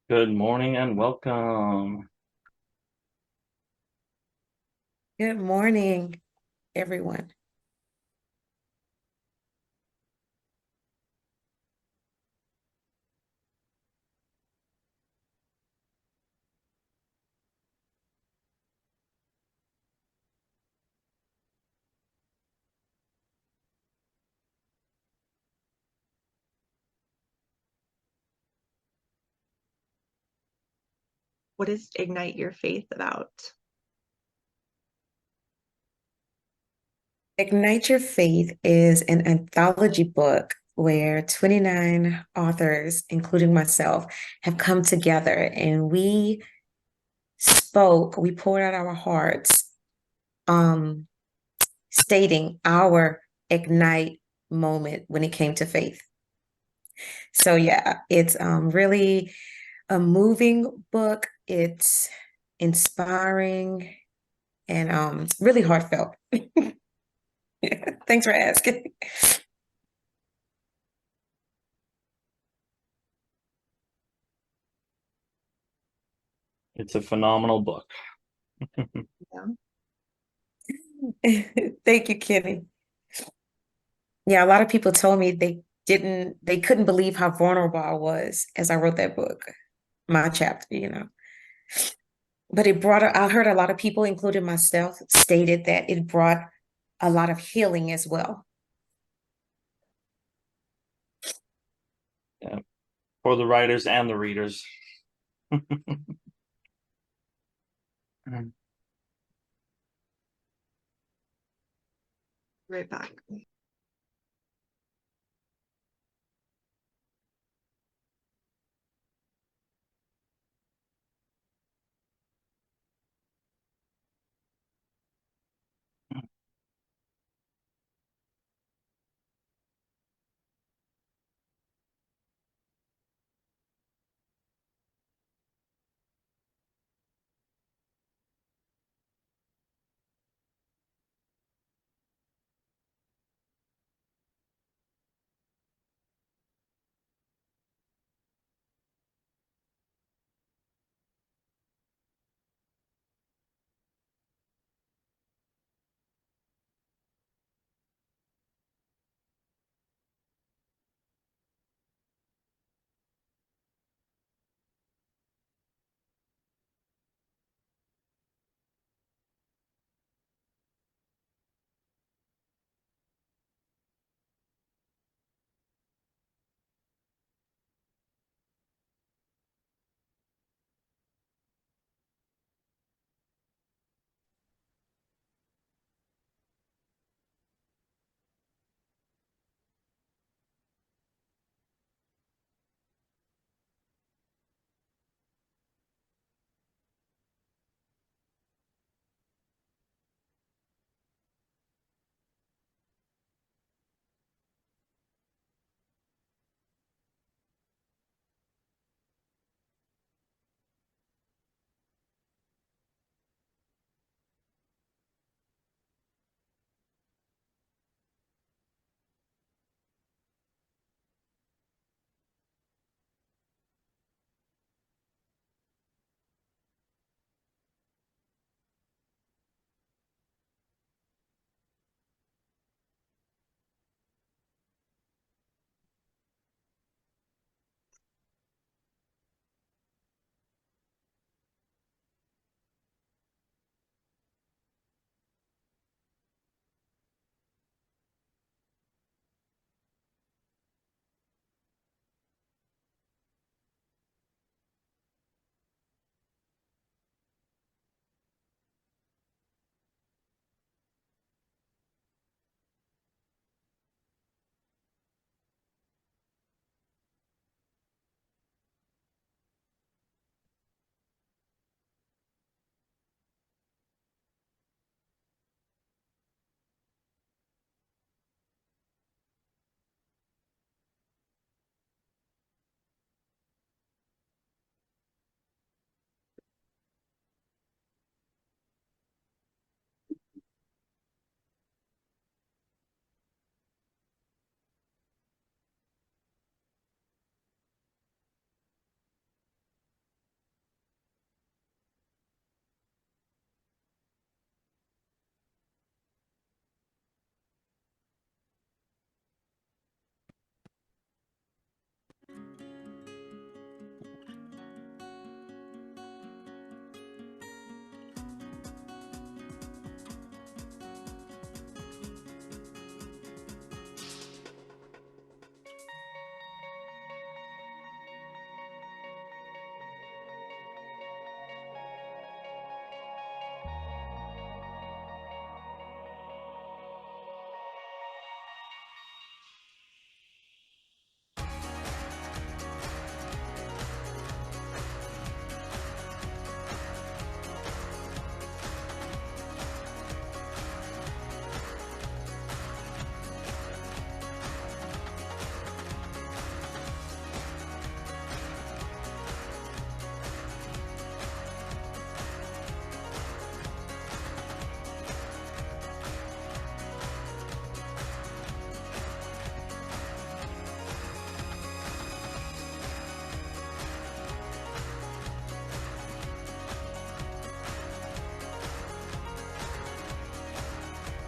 Good morning and welcome. Good morning, everyone. What is Ignite Your Faith about? Ignite Your Faith is an anthology book where 29 authors, including myself, have come together and we poured out our hearts, um, stating our Ignite moment when it came to faith. So yeah, it's really a moving book. It's inspiring and really heartfelt. Thanks for asking. It's a phenomenal book. Yeah. Thank you, Kenny. Yeah, a lot of people told me they couldn't believe how vulnerable I was as I wrote that book, my chapter. But I heard a lot of people, including myself, stated that it brought a lot of healing as well. Yeah, for the writers and the readers. Right back.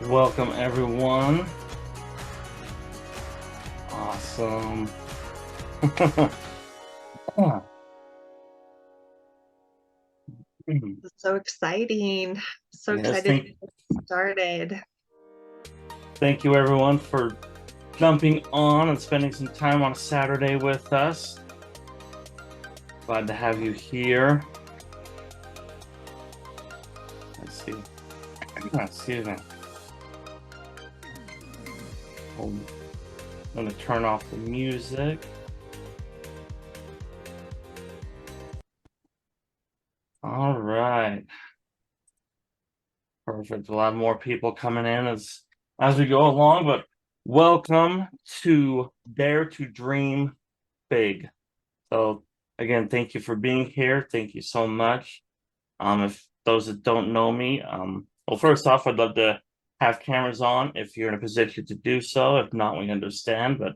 Welcome, everyone. Awesome. This is so exciting. So Yes, excited to get started. Thank you, everyone, for jumping on and spending some time on a Saturday with us. Glad to have you here. Let's see. Excuse me. I'm going to turn off the music. All right. Perfect. We'll have more people coming in as we go along, but welcome to Dare to Dream Big. So again, thank you for being here. Thank you so much. If those that don't know me, well, first off, I'd love to have cameras on if you're in a position to do so. If not, we understand, but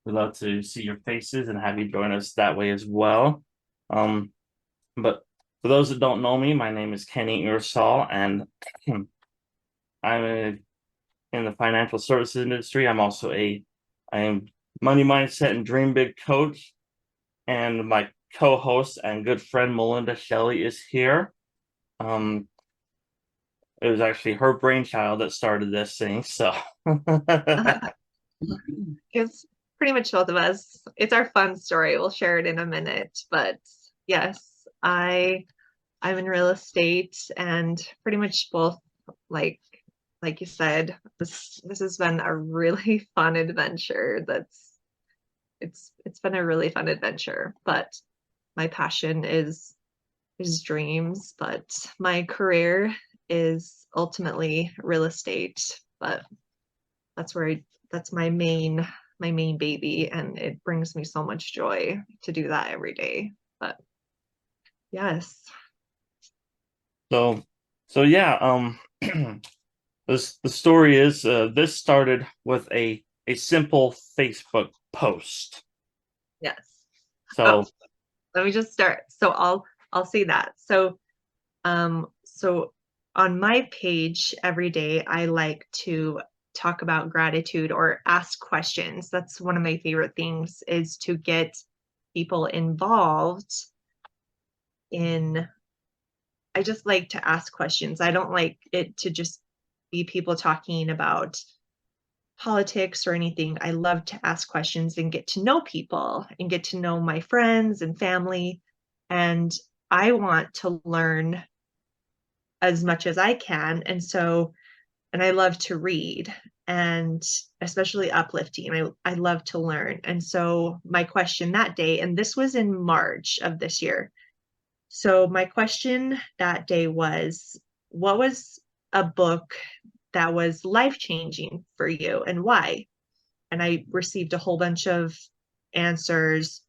we'd love to see your faces and have you join us that way as well. But for those that don't know me, my name is Kenny Ingersoll, and I'm in the financial services industry. I'm also I am money mindset and dream big coach, and my co-host and good friend Melinda Shelley is here. It was actually her brainchild that started this thing, so It's pretty much both of us. It's our fun story. We'll share it in a minute. But yes, I'm in real estate, and pretty much both, like you said, this has been a really fun adventure. It's been a really fun adventure. But my passion is dreams, but my career is ultimately real estate. But that's my main baby, and it brings me so much joy to do that every day. But yes. so yeah, the story is this started with a simple Facebook post. Yes. So Let me just start. So I'll say that. So so on my page every day, I like to talk about gratitude or ask questions. That's one of my favorite things, is to get people involved in. I just like to ask questions. I don't like it to just be people talking about politics or anything. I love to ask questions and get to know people and get to know my friends and family. And I want to learn as much as I can. And I love to read, and especially uplifting. I love to learn. And so my question that day, and this was in March of this year. So my question that day was, what was a book that was life-changing for you, and why? And I received a whole bunch of answers.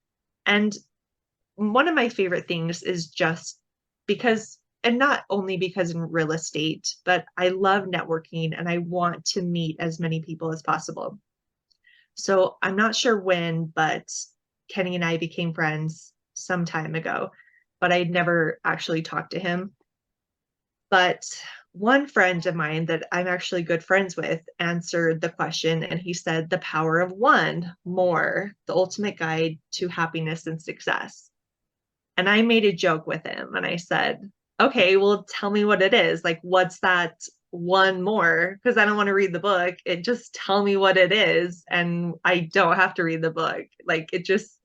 And one of my favorite things is just because, and not only because in real estate, but I love networking and I want to meet as many people as possible. So I'm not sure when, but Kenny and I became friends some time ago, but I'd never actually talked to him. But one friend of mine that I'm actually good friends with answered the question, and he said, "The power of one more, the ultimate guide to happiness and success." And I made a joke with him and I said, "Okay, well, tell me what it is. Like, what's that one more?" Because I don't want to read the book. It just tell me what it is, and I don't have to read the book. Like, it just,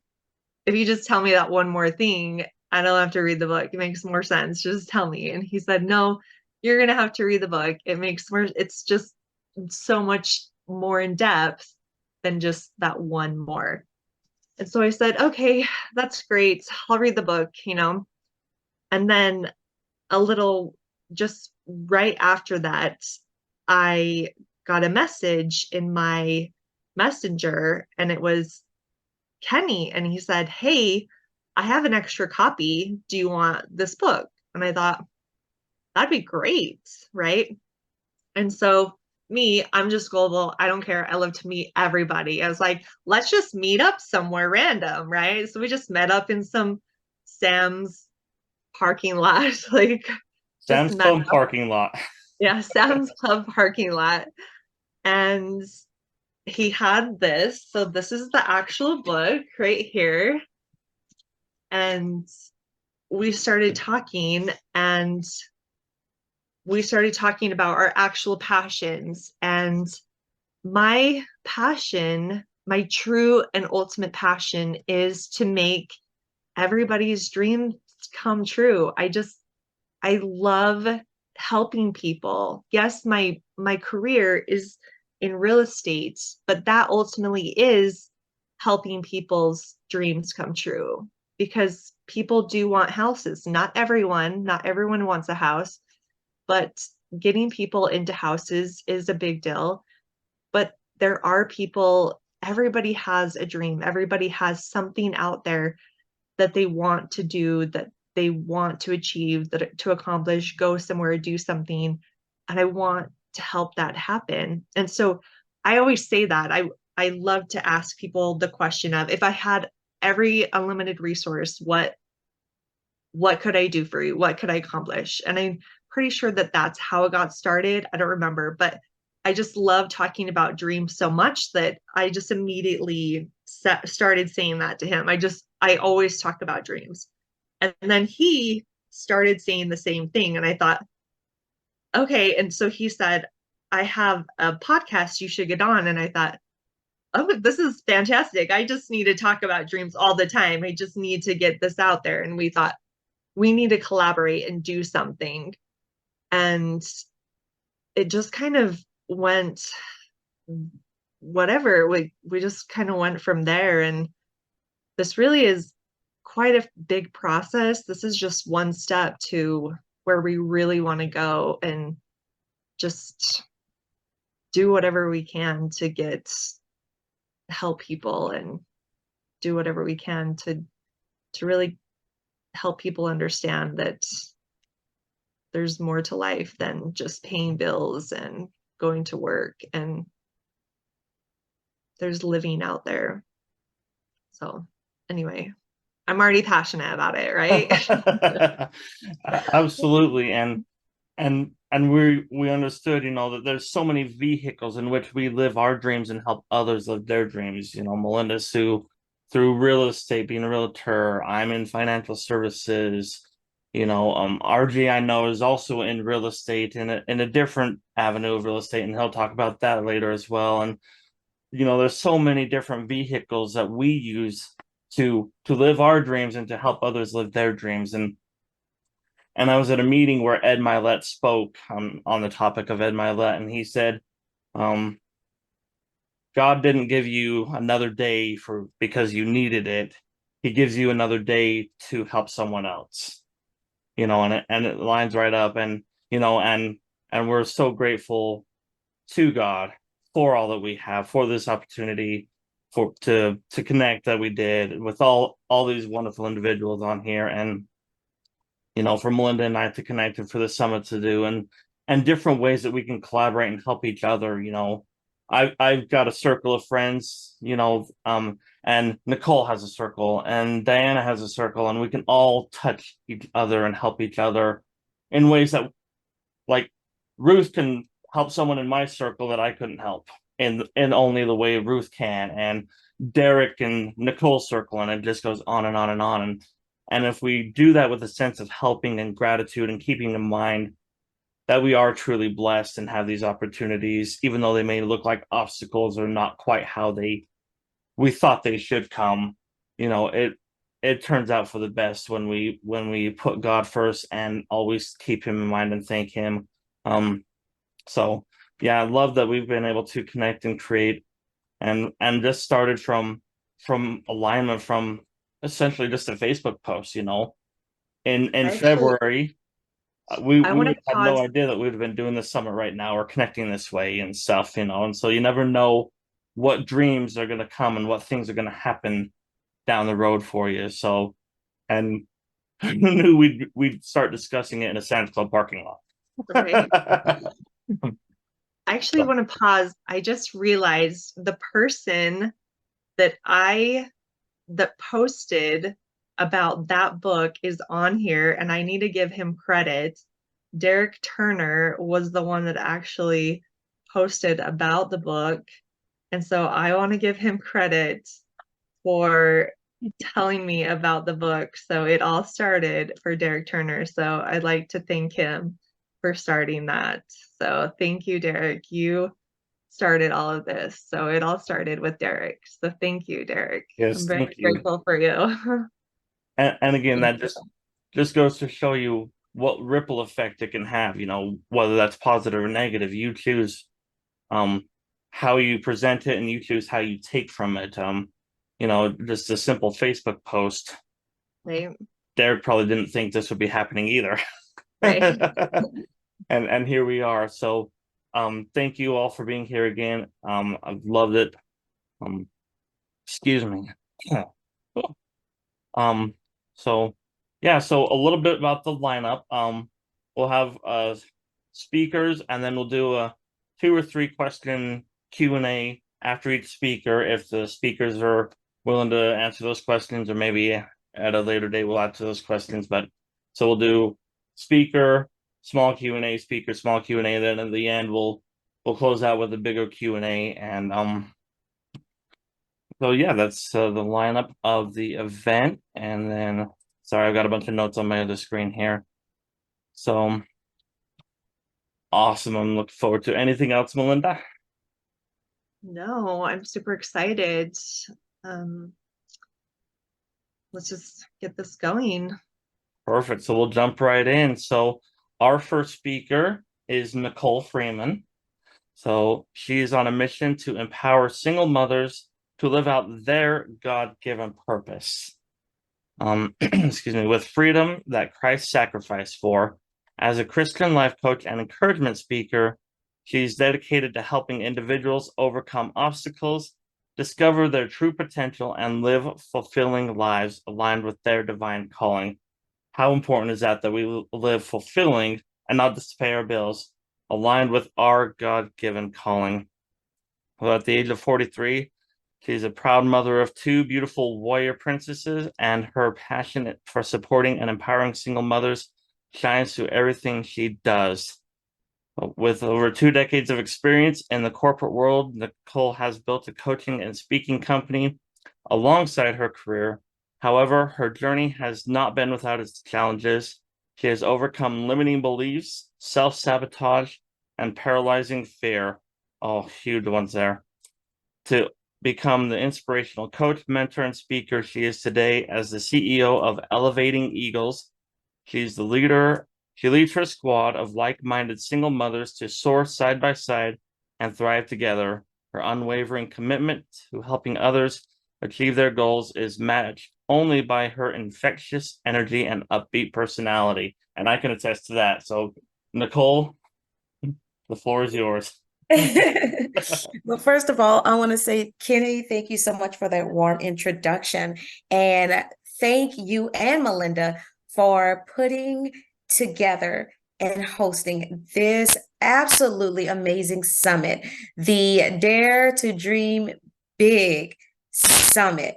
if you just tell me that one more thing, I don't have to read the book. It makes more sense. Just tell me. And he said, "No, you're going to have to read the book. It makes more, it's just so much more in depth than just that one more." And so I said, "Okay, that's great. I'll read the book, you know." And then just right after that, I got a message in my messenger, and it was Kenny. And he said, "Hey, I have an extra copy. Do you want this book?" And I thought, that'd be great, right? And so I'm just global. I don't care. I love to meet everybody. I was like, let's just meet up somewhere random, right? So we just met up in some Sam's parking lot, like Sam's just met Club up. parking lot. Yeah, Sam's Club parking lot. And he had this. So this is the actual book right here. And we started talking, and we started talking about our actual passions. And my passion, my true and ultimate passion, is to make everybody's dreams come true. I love helping people. Yes, my career is in real estate, but that ultimately is helping people's dreams come true, because people do want houses. Not everyone wants a house, but getting people into houses is a big deal. But there are people, everybody has a dream. Everybody has something out there that they want to do, that they want to achieve, that to accomplish, go somewhere, do something. And I want to help that happen. And so I always say that I love to ask people the question of, if I had every unlimited resource, what could I do for you? What could I accomplish? And I'm pretty sure that that's how it got started. I don't remember, but I just love talking about dreams so much that I just immediately started saying that to him. I always talk about dreams. And then he started saying the same thing. And I thought, okay. And so he said, I have a podcast you should get on. And I thought, oh, this is fantastic. I just need to talk about dreams all the time. I just need to get this out there. And we thought, we need to collaborate and do something. And it just kind of went whatever. We just kind of went from there. And this really is quite a big process. This is just one step to where we really want to go, and just do whatever we can to help people, and do whatever we can to really help people understand that there's more to life than just paying bills and going to work, and there's living out there. So anyway, I'm already passionate about it, right? Absolutely. And we understood, that there's so many vehicles in which we live our dreams and help others live their dreams. Melinda Sue, through real estate, being a realtor. I'm in financial services. RG, I know, is also in real estate, in a different avenue of real estate, and he'll talk about that later as well. And there's so many different vehicles that we use to live our dreams and to help others live their dreams. And I was at a meeting where Ed Mylett spoke on the topic of Ed Mylett, and he said, God didn't give you another day because you needed it. He gives you another day to help someone else. And it lines right up. And we're so grateful to God for all that we have, for this opportunity, to connect that we did with all these wonderful individuals on here. And for Melinda and I to connect, and for the summit to do, and different ways that we can collaborate and help each other. I've got a circle of friends, and Nicole has a circle, and Diana has a circle, and we can all touch each other and help each other in ways that, like, Ruth can help someone in my circle that I couldn't help in only the way Ruth can, and Derek and Nicole's circle, and it just goes on and on and on. And if we do that with a sense of helping and gratitude, and keeping in mind that we are truly blessed and have these opportunities, even though they may look like obstacles or not quite how we thought they should come, it turns out for the best when we put God first and always keep him in mind and thank him. So yeah, I love that we've been able to connect and create, and just started from alignment, from essentially just a Facebook post. In Actually, February, we I want to had no pause. idea that we would have been doing this summit right now, or connecting this way and stuff. And so you never know what dreams are going to come and what things are going to happen down the road for you. So, and who knew we'd start discussing it in a Sam's Club parking lot. Right. I actually want to pause. I just realized the person that posted about that book is on here, and I need to give him credit. Derek Turner was the one that actually posted about the book. And so I want to give him credit for telling me about the book. So it all started for Derek Turner. So I'd like to thank him for starting that. So thank you, Derek. You started all of this. So it all started with Derek. So thank you, Derek. Yes, I'm very thank you. grateful for you. And again, that Thank just goes to show you what ripple effect it can have, whether that's positive or negative. You choose how you present it, and you choose how you take from it. Just a simple Facebook post. Right, Derek probably didn't think this would be happening either. right. And here we are. So thank you all for being here again. I've loved it. Excuse me. Um, so yeah, so a little bit about the lineup. We'll have speakers, and then we'll do a 2 or 3 question Q&A after each speaker if the speakers are willing to answer those questions, or maybe at a later date we'll answer those questions. But so we'll do speaker, small Q&A, speaker, small Q&A, then at the end we'll close out with a bigger Q&A. And so yeah, that's the lineup of the event. And then, sorry, I've got a bunch of notes on my other screen here. So awesome. I'm looking forward to anything else, Melinda. No, I'm super excited. Um, let's just get this going. Perfect. So we'll jump right in. So our first speaker is Nicole Freeman. So she's on a mission to empower single mothers to live out their God-given purpose. Excuse me, with freedom that Christ sacrificed for. As a Christian life coach and encouragement speaker, she's dedicated to helping individuals overcome obstacles, discover their true potential, and live fulfilling lives aligned with their divine calling. How important is that we live fulfilling and not just pay our bills, aligned with our God-given calling? Well, at the age of 43, she's a proud mother of 2 beautiful warrior princesses, and her passion for supporting and empowering single mothers shines through everything she does. With over 2 decades of experience in the corporate world, Nicole has built a coaching and speaking company alongside her career. However, her journey has not been without its challenges. She has overcome limiting beliefs, self-sabotage, and paralyzing fear. Oh, huge ones there. To become the inspirational coach, mentor, and speaker she is today as the CEO of Elevating Eagles. She's the leader. She leads her squad of like-minded single mothers to soar side by side and thrive together. Her unwavering commitment to helping others achieve their goals is matched only by her infectious energy and upbeat personality. And I can attest to that. So, Nicole, the floor is yours. Well, first of all, I want to say, Kenny, thank you so much for that warm introduction. And thank you and Melinda for putting together and hosting this absolutely amazing summit, the Dare to Dream Big Summit.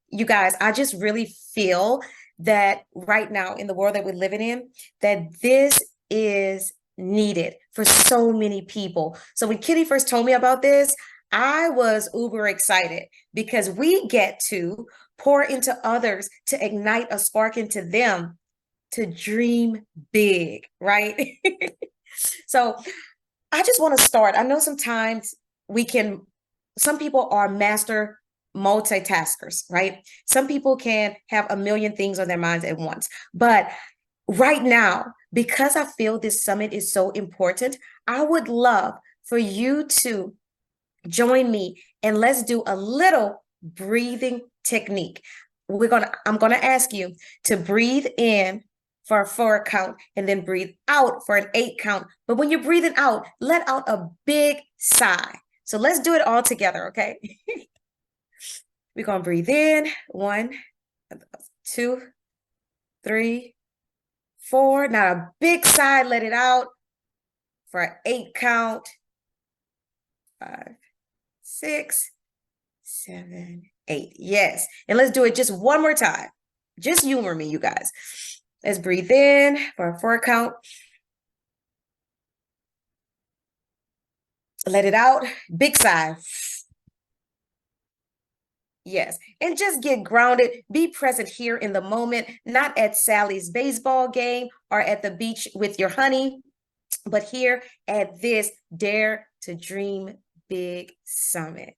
You guys, I just really feel that right now in the world that we're living in, that this is needed for so many people. So when Kitty first told me about this, I was uber excited because we get to pour into others to ignite a spark into them to dream big, right? So I just want to start. I know sometimes some people are master multitaskers, right? Some people can have a million things on their minds at once. But right now, because I feel this summit is so important, I would love for you to join me and let's do a little breathing technique. I'm gonna ask you to breathe in for a 4 count and then breathe out for an 8 count. But when you're breathing out, let out a big sigh. So let's do it all together, okay? We're gonna breathe in 1, 2, 3, 4. Now a big sigh, let it out for an 8 count. 5, 6, 7, 8. Yes. And let's do it just one more time. Just humor me, you guys. Let's breathe in for a 4 count. Let it out. Big sigh. Yes. And just get grounded. Be present here in the moment, not at Sally's baseball game or at the beach with your honey, but here at this Dare to Dream Big Summit.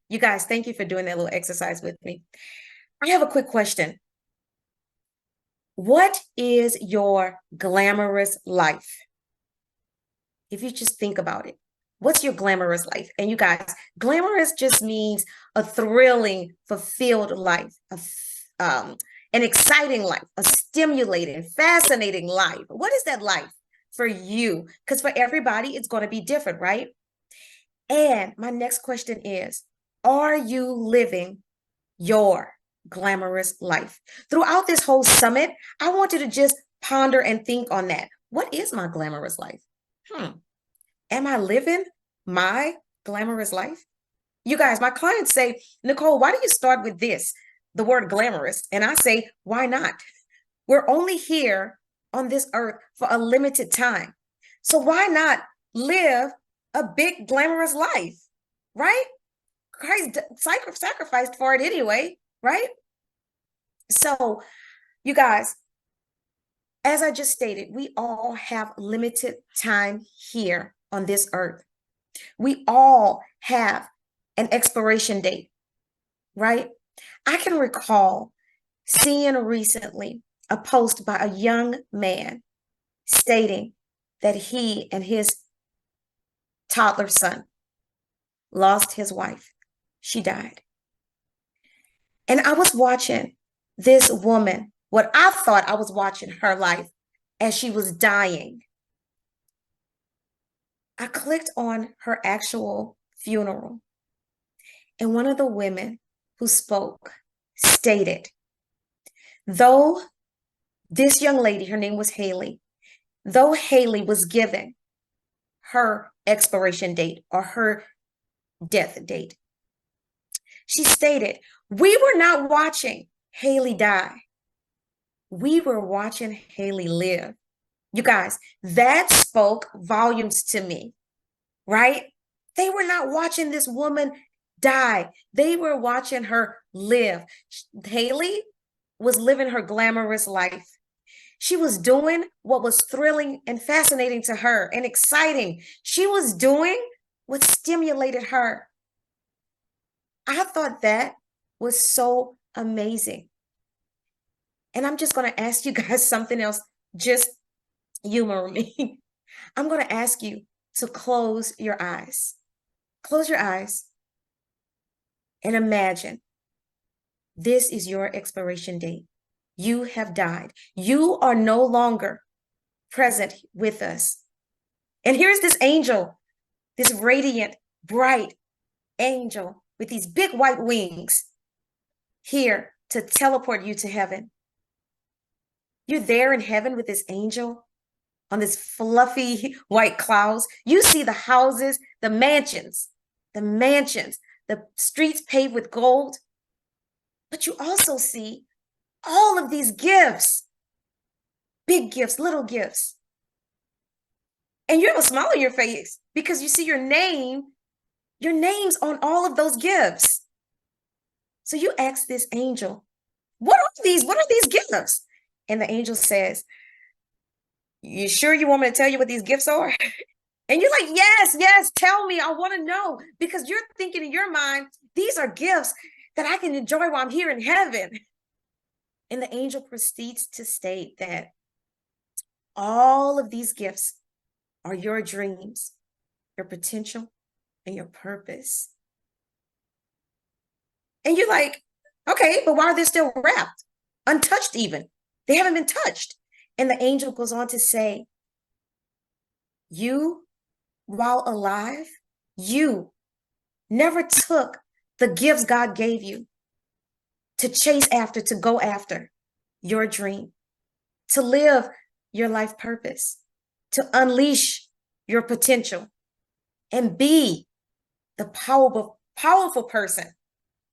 You guys, thank you for doing that little exercise with me. I have a quick question. What is your glamorous life? If you just think about it, what's your glamorous life? And you guys, glamorous just means a thrilling, fulfilled life, an exciting life, a stimulating, fascinating life. What is that life for you? Because for everybody, it's going to be different, right? And my next question is, are you living your glamorous life? Throughout this whole summit, I want you to just ponder and think on that. What is my glamorous life? Am I living my glamorous life? You guys, my clients say, Nicole, why do you start with this, the word glamorous? And I say, why not? We're only here on this earth for a limited time. So why not live a big glamorous life, right? Christ sacrificed for it anyway, right? So you guys, as I just stated, we all have limited time here on this earth. We all have an expiration date, right? I can recall seeing recently a post by a young man stating that he and his toddler son lost his wife. She died. And I was watching this woman, what I thought I was watching her life as she was dying. I clicked on her actual funeral, and one of the women who spoke stated, though this young lady, her name was Haley, though Haley was given her expiration date or her death date, she stated, we were not watching Haley die. We were watching Haley live. You guys, that spoke volumes to me, right? They were not watching this woman die. They were watching her live. Haley was living her glamorous life. She was doing what was thrilling and fascinating to her and exciting. She was doing what stimulated her. I thought that was so amazing. And I'm just going to ask you guys something else. Just humor me. I'm going to ask you to close your eyes. Close your eyes and imagine this is your expiration date. You have died. You are no longer present with us. And here's this angel, this radiant, bright angel with these big white wings here to teleport you to heaven. You're there in heaven with this angel on this fluffy white clouds. You see the houses, the mansions, the streets paved with gold. But you also see all of these gifts, big gifts, little gifts. And you have a smile on your face because you see your name's on all of those gifts. So you ask this angel, what are these gifts? And the angel says, you sure you want me to tell you what these gifts are? And you're like, yes, tell me. I want to know, because you're thinking in your mind, these are gifts that I can enjoy while I'm here in heaven. And the angel proceeds to state that all of these gifts are your dreams, your potential, and your purpose. And you're like, okay, but why are they still wrapped? Untouched even. They haven't been touched. And the angel goes on to say, you, while alive, you never took the gifts God gave you to chase after, to go after your dream, to live your life purpose, to unleash your potential and be the powerful person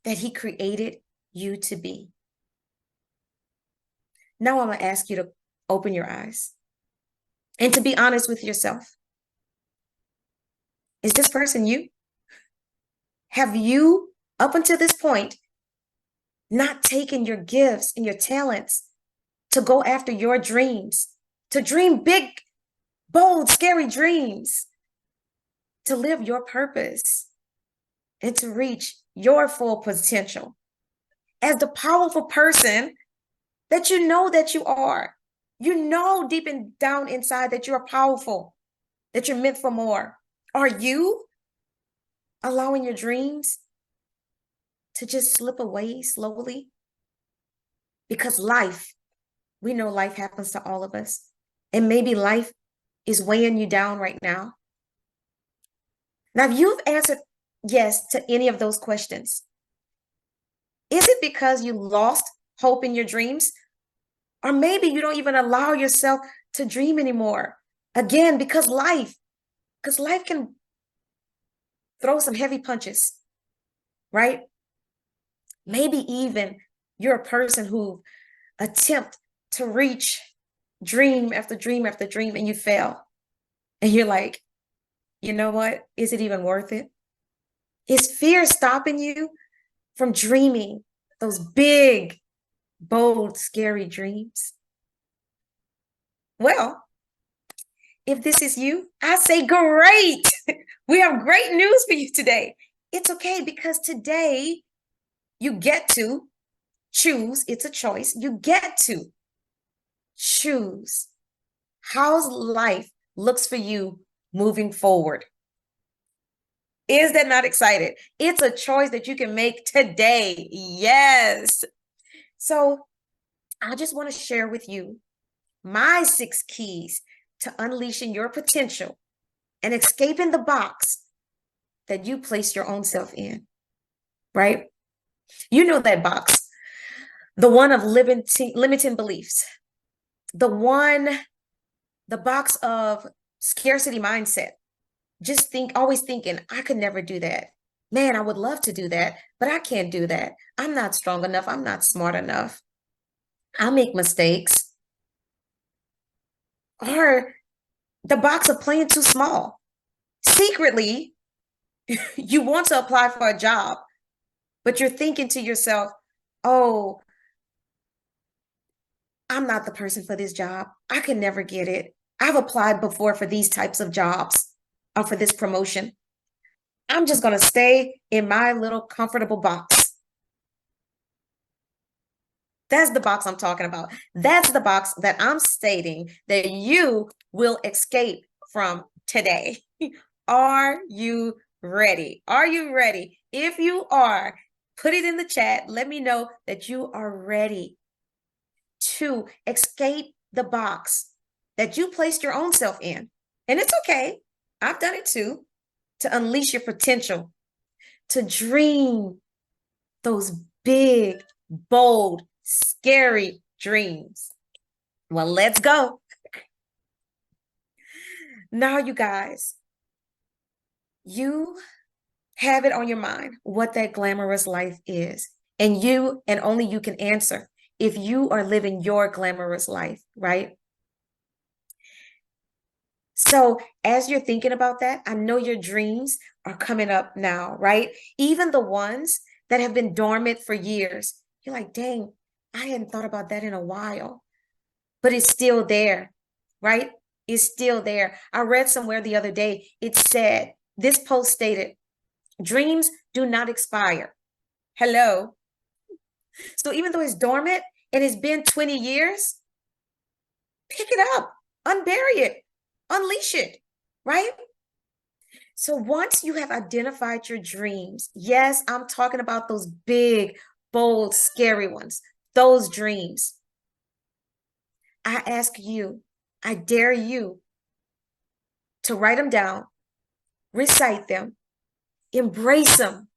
that He created you to be. Now I'm going to ask you to open your eyes and to be honest with yourself Is this person you? Have you, up until this point, not taken your gifts and your talents to go after your dreams, to dream big, bold, scary dreams, to live your purpose, and to reach your full potential as the powerful person that you know that you are? You know deep and down inside that you are powerful, that you're meant for more. Are you allowing your dreams to just slip away slowly? Because life, we know life happens to all of us. And maybe life is weighing you down right now. Now, if you've answered yes to any of those questions, is it because you lost hope in your dreams? Or maybe you don't even allow yourself to dream anymore. Again, because life can throw some heavy punches, right? Maybe even you're a person who attempt to reach dream after dream after dream and you fail. And you're like, you know what? Is it even worth it? Is fear stopping you from dreaming those big, bold, scary dreams? Well, if this is you, I say great. We have great news for you today. It's okay, because today you get to choose. It's a choice. You get to choose how life looks for you moving forward. Is that not exciting? It's a choice that you can make today. Yes. So I just want to share with you my 6 keys to unleashing your potential and escaping the box that you place your own self in, right? You know that box, the one of limiting beliefs, the box of scarcity mindset. Always thinking, I could never do that. Man, I would love to do that, but I can't do that. I'm not strong enough. I'm not smart enough. I'll make mistakes. Or the box of playing too small. Secretly, you want to apply for a job, but you're thinking to yourself, oh, I'm not the person for this job. I can never get it. I've applied before for these types of jobs or for this promotion. I'm just going to stay in my little comfortable box. That's the box I'm talking about. That's the box that I'm stating that you will escape from today. Are you ready? Are you ready? If you are, put it in the chat. Let me know that you are ready to escape the box that you placed your own self in. And it's okay. I've done it too. To unleash your potential, to dream those big, bold, scary dreams. Well, let's go. Now, you guys, you have it on your mind what that glamorous life is. And you and only you can answer if you are living your glamorous life, right? So as you're thinking about that, I know your dreams are coming up now, right? Even the ones that have been dormant for years. You're like, dang, I hadn't thought about that in a while, but it's still there, right? It's still there. I read somewhere the other day, it said, this post stated, dreams do not expire. Hello. So even though it's dormant and it's been 20 years, pick it up, unbury it, unleash it, right? So once you have identified your dreams, yes, I'm talking about those big, bold, scary ones, those dreams. I ask you, I dare you to write them down, recite them, embrace them,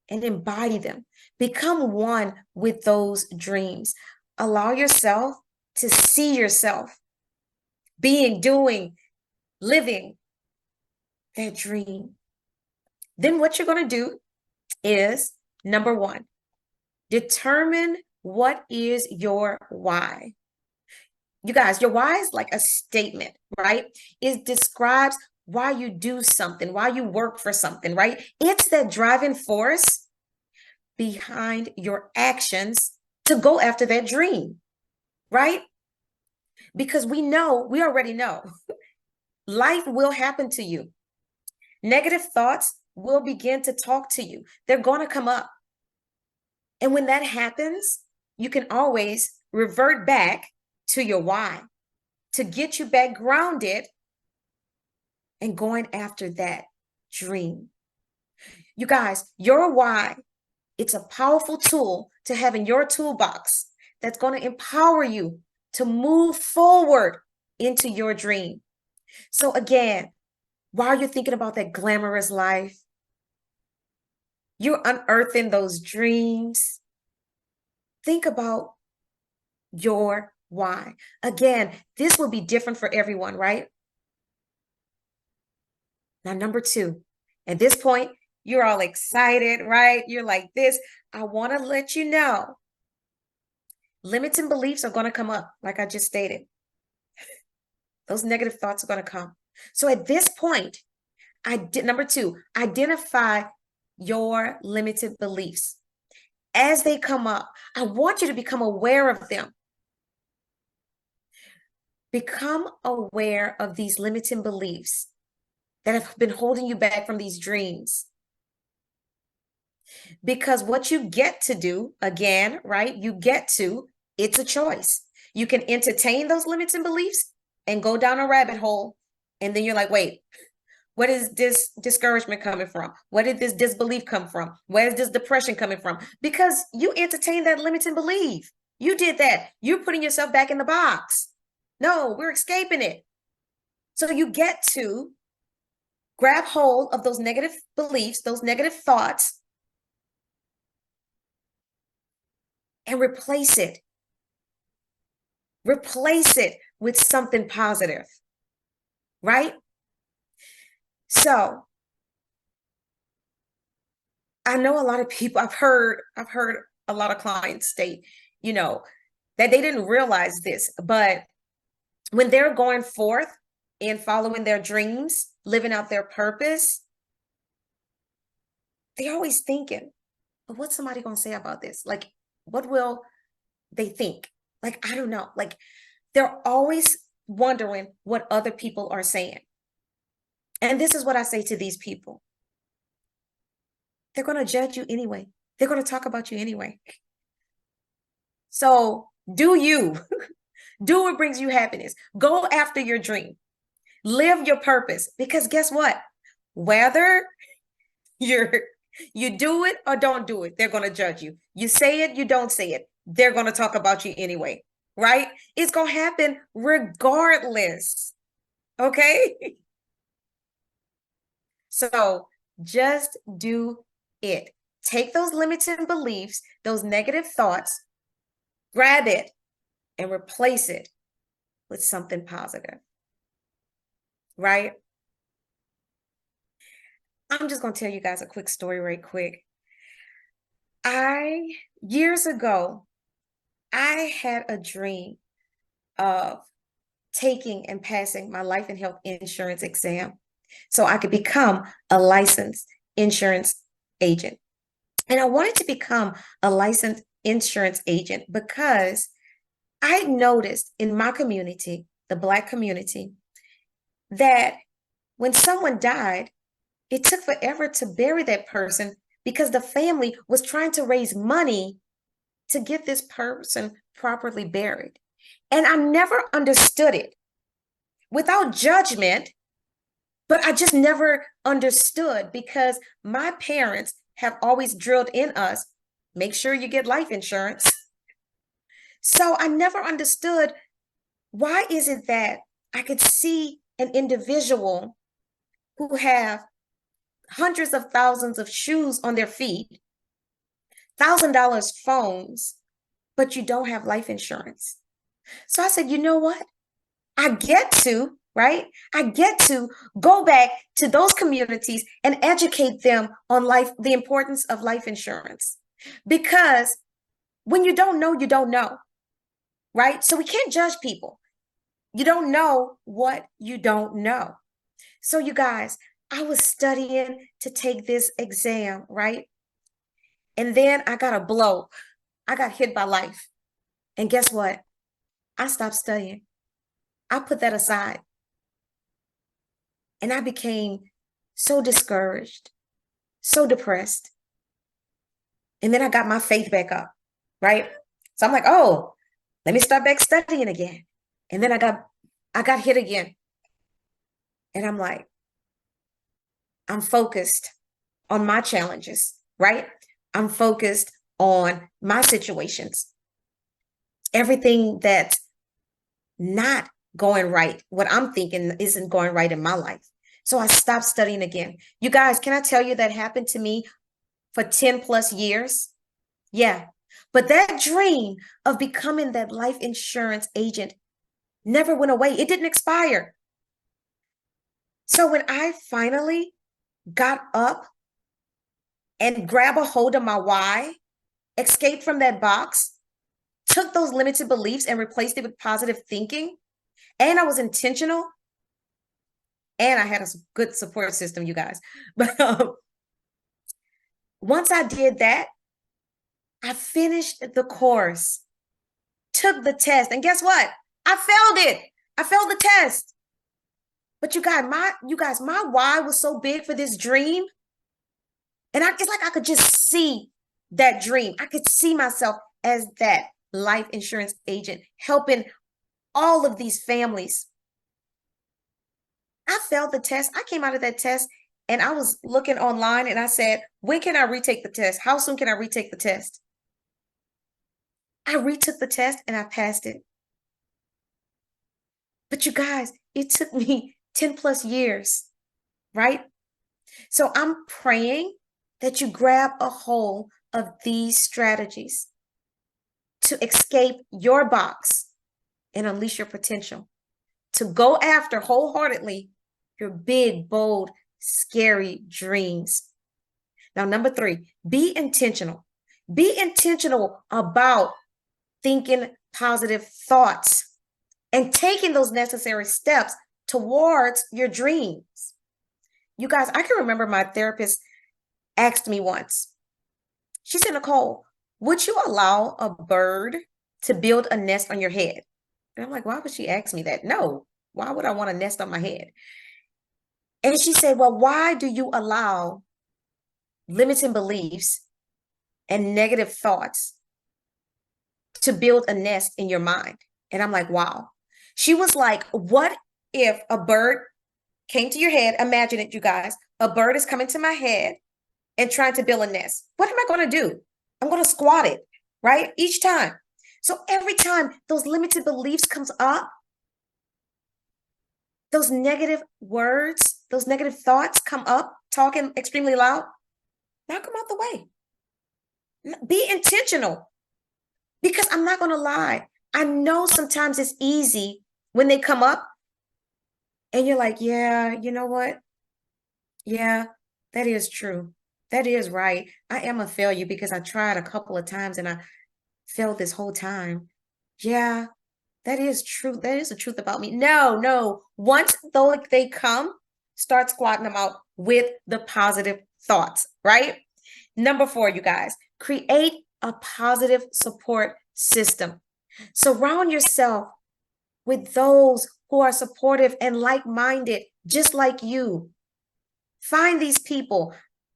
and embody them. Become one with those dreams. Allow yourself to see yourself being, doing, living that dream. Then what you're going to do is, number 1, determine what is your why. You guys, your why is like a statement, right? It describes why you do something, why you work for something, right? It's that driving force behind your actions to go after that dream, right? Because we already know, life will happen to you. Negative thoughts will begin to talk to you. They're going to come up. And when that happens, you can always revert back to your why to get you back grounded and going after that dream. You guys, your why, it's a powerful tool to have in your toolbox that's going to empower you to move forward into your dream. So again, while you're thinking about that glamorous life, you're unearthing those dreams. Think about your why. Again, this will be different for everyone, right? Now, number 2, at this point, you're all excited, right? You're like this. I want to let you know, limiting beliefs are going to come up, like I just stated. Those negative thoughts are going to come. So at this point, number 2, identify your limited beliefs. As they come up, I want you to become aware of them. Become aware of these limiting beliefs that have been holding you back from these dreams. Because what you get to do, again, right? It's a choice. You can entertain those limiting beliefs and go down a rabbit hole. And then you're like, wait, what is this discouragement coming from? Where did this disbelief come from? Where is this depression coming from? Because you entertained that limiting belief. You did that. You're putting yourself back in the box. No, we're escaping it. So you get to grab hold of those negative beliefs, those negative thoughts, and replace it. Replace it with something positive, right? So I know a lot of people, I've heard a lot of clients state, that they didn't realize this, but when they're going forth and following their dreams, living out their purpose, they're always thinking, but what's somebody going to say about this? Like, what will they think? Like, I don't know. Like, they're always wondering what other people are saying. And this is what I say to these people. They're going to judge you anyway. They're going to talk about you anyway. So do you. Do what brings you happiness. Go after your dream. Live your purpose. Because guess what? Whether you do it or don't do it, they're going to judge you. You say it, you don't say it, they're going to talk about you anyway, right? It's going to happen regardless. Okay? So just do it. Take those limiting beliefs, those negative thoughts, grab it, and replace it with something positive, right? I'm just going to tell you guys a quick story right quick. Years ago, I had a dream of taking and passing my life and health insurance exam so I could become a licensed insurance agent. And I wanted to become a licensed insurance agent because I noticed in my community, the Black community, that when someone died, it took forever to bury that person because the family was trying to raise money to get this person properly buried. And I never understood it without judgment, but I just never understood because my parents have always drilled in us, make sure you get life insurance. So I never understood, why is it that I could see an individual who have hundreds of thousands of shoes on their feet, $1,000 phones, but you don't have life insurance? So I said, you know what? I get to go back to those communities and educate them on the importance of life insurance. Because when you don't know, you don't know, right? So we can't judge people. You don't know what you don't know. So you guys, I was studying to take this exam, right? And then I got a blow. I got hit by life. And guess what? I stopped studying. I put that aside. And I became so discouraged, so depressed. And then I got my faith back up, right? So I'm like, oh, let me start back studying again. And then I got hit again. And I'm like, I'm focused on my challenges, right? I'm focused on my situations. Everything that's not going right, what I'm thinking isn't going right in my life. So I stopped studying again. You guys, can I tell you that happened to me for 10 plus years? Yeah. But that dream of becoming that life insurance agent never went away. It didn't expire. So when I finally got up and grabbed a hold of my why, escaped from that box, took those limited beliefs and replaced it with positive thinking, and I was intentional, and I had a good support system, you guys. But once I did that, I finished the course, took the test, and guess what? I failed it. I failed the test. But you guys, my why was so big for this dream. And it's like I could just see that dream. I could see myself as that life insurance agent helping all of these families. I failed the test. I came out of that test and I was looking online and I said, when can I retake the test? How soon can I retake the test? I retook the test and I passed it. But you guys, it took me 10 plus years, right? So I'm praying that you grab a hold of these strategies to escape your box and unleash your potential, to go after wholeheartedly your big, bold, scary dreams. Now, number 3, be intentional. Be intentional about thinking positive thoughts and taking those necessary steps towards your dreams. You guys, I can remember my therapist asked me once, she said, Nicole, would you allow a bird to build a nest on your head? And I'm like, why would she ask me that? No, why would I want a nest on my head? And she said, well, why do you allow limiting beliefs and negative thoughts to build a nest in your mind? And I'm like, wow. She was like, what if a bird came to your head? Imagine it, you guys. A bird is coming to my head and trying to build a nest. What am I going to do? I'm going to squat it, right? Each time. So every time those limited beliefs comes up, those negative words, those negative thoughts come up, talking extremely loud, knock them out the way. Be intentional, because I'm not going to lie. I know sometimes it's easy when they come up and you're like, yeah, you know what? Yeah, that is true. That is right. I am a failure because I tried a couple of times and I failed this whole time. Yeah, that is true. That is the truth about me. No. Once though they come, start squatting them out with the positive thoughts, right? Number 4, you guys, create a positive support system. Surround yourself with those who are supportive and like-minded, just like you. Find these people.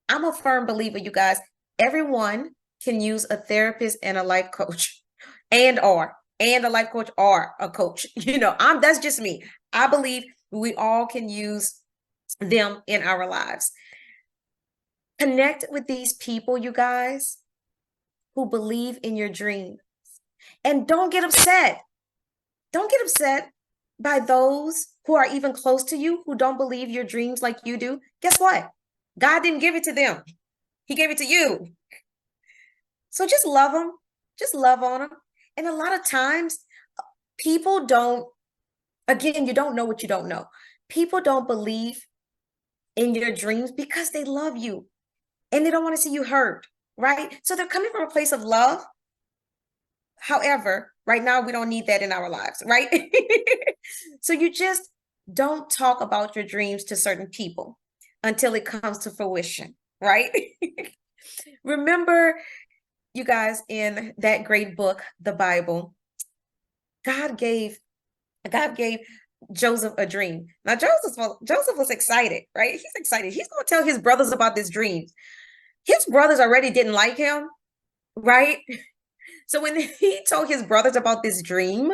I'm a firm believer, you guys, everyone can use a therapist and a life coach and a life coach or a coach. That's just me. I believe we all can use them in our lives. Connect with these people, you guys, who believe in your dreams. And don't get upset. Don't get upset by those who are even close to you who don't believe your dreams like you do. Guess what? God didn't give it to them. He gave it to you. So just love them. Just love on them. And a lot of times people don't, again, you don't know what you don't know. People don't believe in your dreams because they love you and they don't want to see you hurt, right? So they're coming from a place of love. However, right now we don't need that in our lives, right? So you just don't talk about your dreams to certain people until it comes to fruition, right? Remember, you guys, in that great book, the Bible, God gave Joseph a dream. Now Joseph was excited, right? He's excited. He's going to tell his brothers about this dream. His brothers already didn't like him, right? So when he told his brothers about this dream,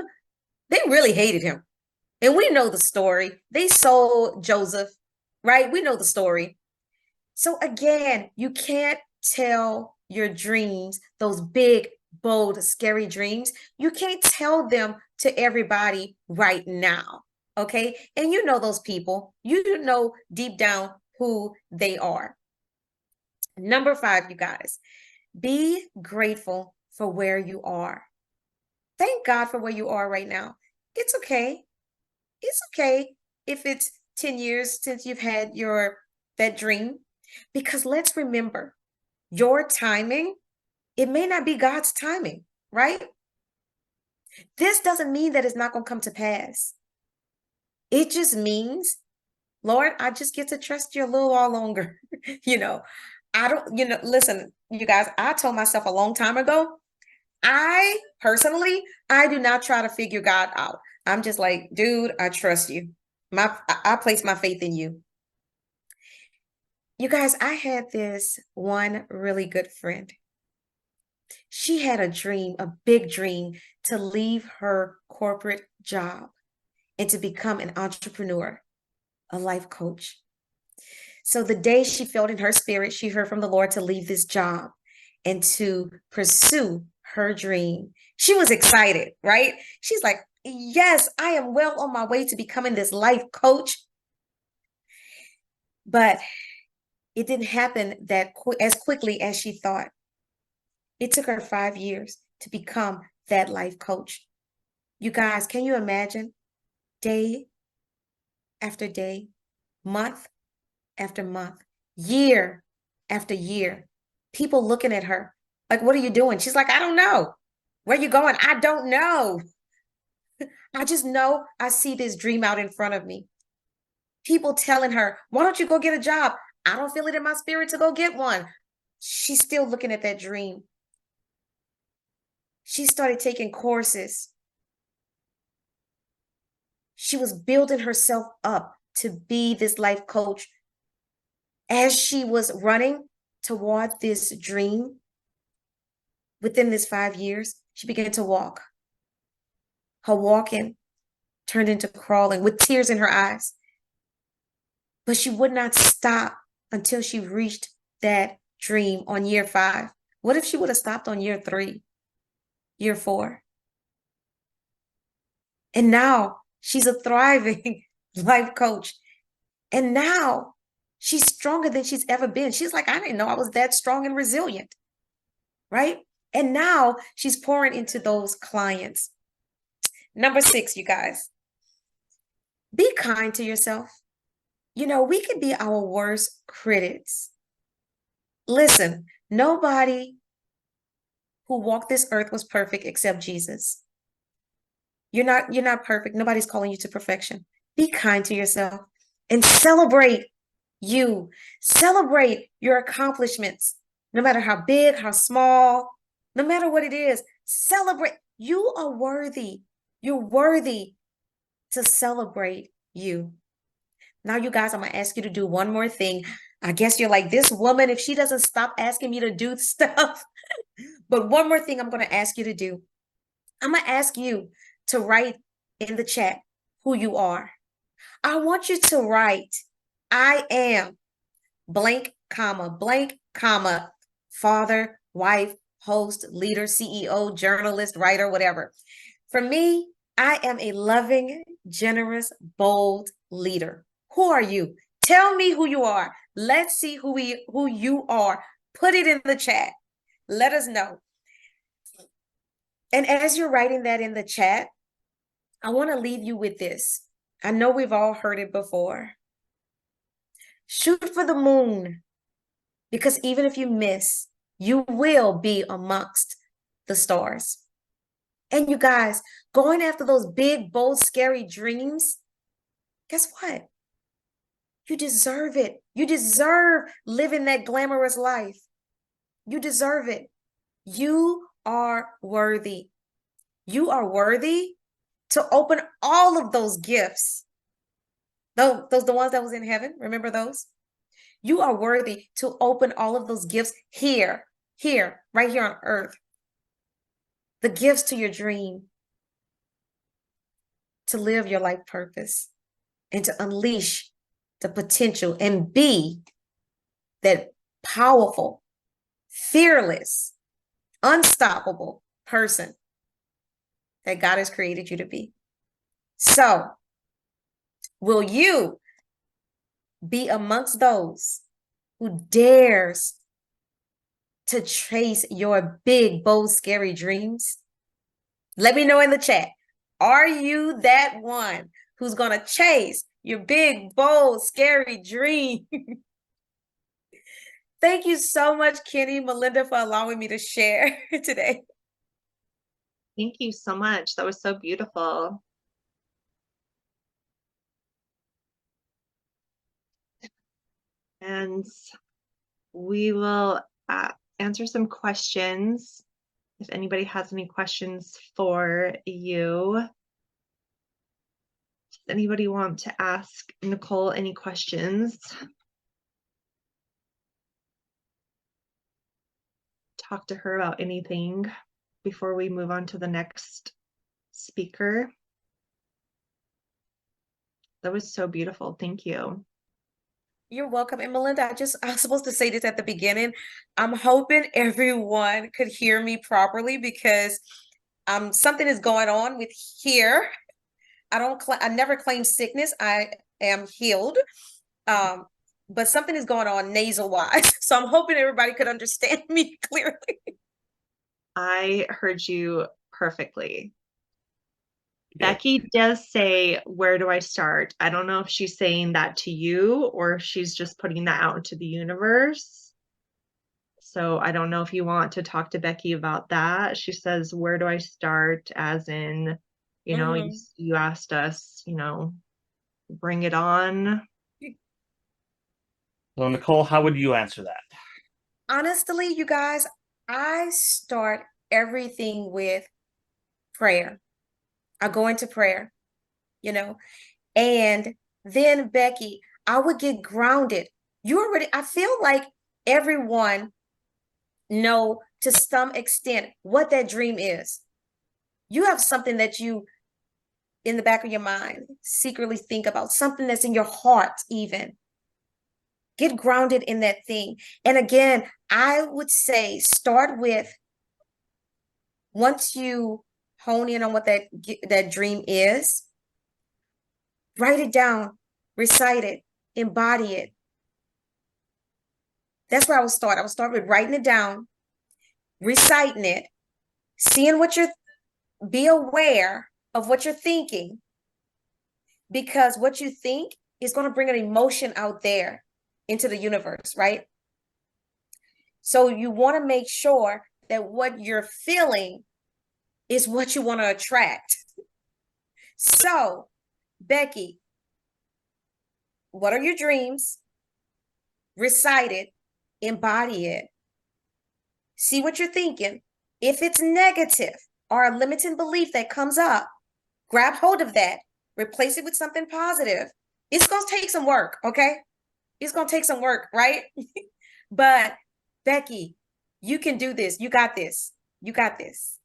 they really hated him. And we know the story. They sold Joseph, right? We know the story. So again, you can't tell your dreams, those big, bold, scary dreams, you can't tell them to everybody right now. Okay. And you know those people, you know deep down who they are. Number 5, you guys, be grateful for where you are. Thank God for where you are right now. It's okay. It's okay if it's 10 years since you've had that dream, because let's remember, your timing, it may not be God's timing, right? This doesn't mean that it's not going to come to pass. It just means, Lord, I just get to trust you a little while longer. I don't, listen, you guys, I told myself a long time ago, I personally do not try to figure God out. I'm just like, dude, I trust you. I place my faith in you. You guys, I had this one really good friend. She had a dream, a big dream, to leave her corporate job and to become an entrepreneur, a life coach. So the day she felt in her spirit, she heard from the Lord to leave this job and to pursue her dream. She was excited, right? She's like, yes, I am well on my way to becoming this life coach. But it didn't happen as quickly as she thought. It took her 5 years to become that life coach. You guys, can you imagine? Day after day, month after month, year after year, people looking at her like, what are you doing? She's like, I don't know. Where are you going? I don't know. I just know I see this dream out in front of me. People telling her, why don't you go get a job? I don't feel it in my spirit to go get one. She's still looking at that dream. She started taking courses. She was building herself up to be this life coach. As she was running toward this dream, within this 5 years, she began to walk. Her walking turned into crawling with tears in her eyes. But she would not stop until she reached that dream on year 5. What if she would have stopped on year 3, year 4? And now she's a thriving life coach. And now she's stronger than she's ever been. She's like, I didn't know I was that strong and resilient, right? And now she's pouring into those clients. Number 6, you guys, be kind to yourself. We can be our worst critics. Listen, nobody who walked this earth was perfect except Jesus. You're not perfect. Nobody's calling you to perfection. Be kind to yourself and celebrate you. Celebrate your accomplishments, no matter how big, how small, no matter what it is. Celebrate. You are worthy. You're worthy to celebrate you. Now, you guys, I'm going to ask you to do one more thing. I guess you're like, this woman, if she doesn't stop asking me to do stuff. But one more thing I'm going to ask you to do. I'm going to ask you to write in the chat who you are. I want you to write, I am blank, comma, father, wife, host, leader, CEO, journalist, writer, whatever. For me, I am a loving, generous, bold leader. Who are you? Tell me who you are. Let's see who you are. Put it in the chat. Let us know. And as you're writing that in the chat, I want to leave you with this. I know we've all heard it before. Shoot for the moon, because even if you miss, you will be amongst the stars. And you guys, going after those big, bold, scary dreams, guess what? You deserve it. You deserve living that glamorous life. You deserve it. You are worthy. You are worthy to open all of those gifts. Those the ones that was in heaven. Remember those? You are worthy to open all of those gifts here, right here on earth. The gifts to your dream, to live your life purpose, and to unleash the potential and be that powerful, fearless, unstoppable person that God has created you to be. So, will you be amongst those who dares to chase your big, bold, scary dreams? Let me know in the chat. Are you that one who's going to chase your big, bold, scary dream? Thank you so much, Kenny, Melinda, for allowing me to share today. Thank you so much. That was so beautiful. And we will answer some questions. If anybody has any questions for you. Does anybody want to ask Nicole any questions? Talk to her about anything before we move on to the next speaker. That was so beautiful. Thank you. You're welcome. And Melinda, I was supposed to say this at the beginning. I'm hoping everyone could hear me properly because something is going on with here. I never claim sickness. I am healed. But something is going on nasal wise. So I'm hoping everybody could understand me clearly. I heard you perfectly. Yeah. Becky does say, where do I start? I don't know if she's saying that to you or if she's just putting that out into the universe. So I don't know if you want to talk to Becky about that. She says, where do I start? As in, you know, you asked us, you know, bring it on. So Nicole, how would you answer that? Honestly, you guys, I start everything with prayer. I go into prayer, you know, and then Becky, I would get grounded. I feel like everyone know to some extent what that dream is. You have something that you, in the back of your mind, secretly think about, something that's in your heart even. Get grounded in that thing. And again, I would say start with, once you hone in on what that dream is, write it down, recite it, embody it. That's where I would start. I would start with writing it down, reciting it, seeing be aware of what you're thinking, because what you think is going to bring an emotion out there into the universe, right? So you want to make sure that what you're feeling is what you want to attract. So, Becky, what are your dreams? Recite it, embody it. See what you're thinking. If it's negative or a limiting belief that comes up, grab hold of that, replace it with something positive. It's going to take some work, okay? It's going to take some work, right? But Becky, you can do this. You got this. You got this.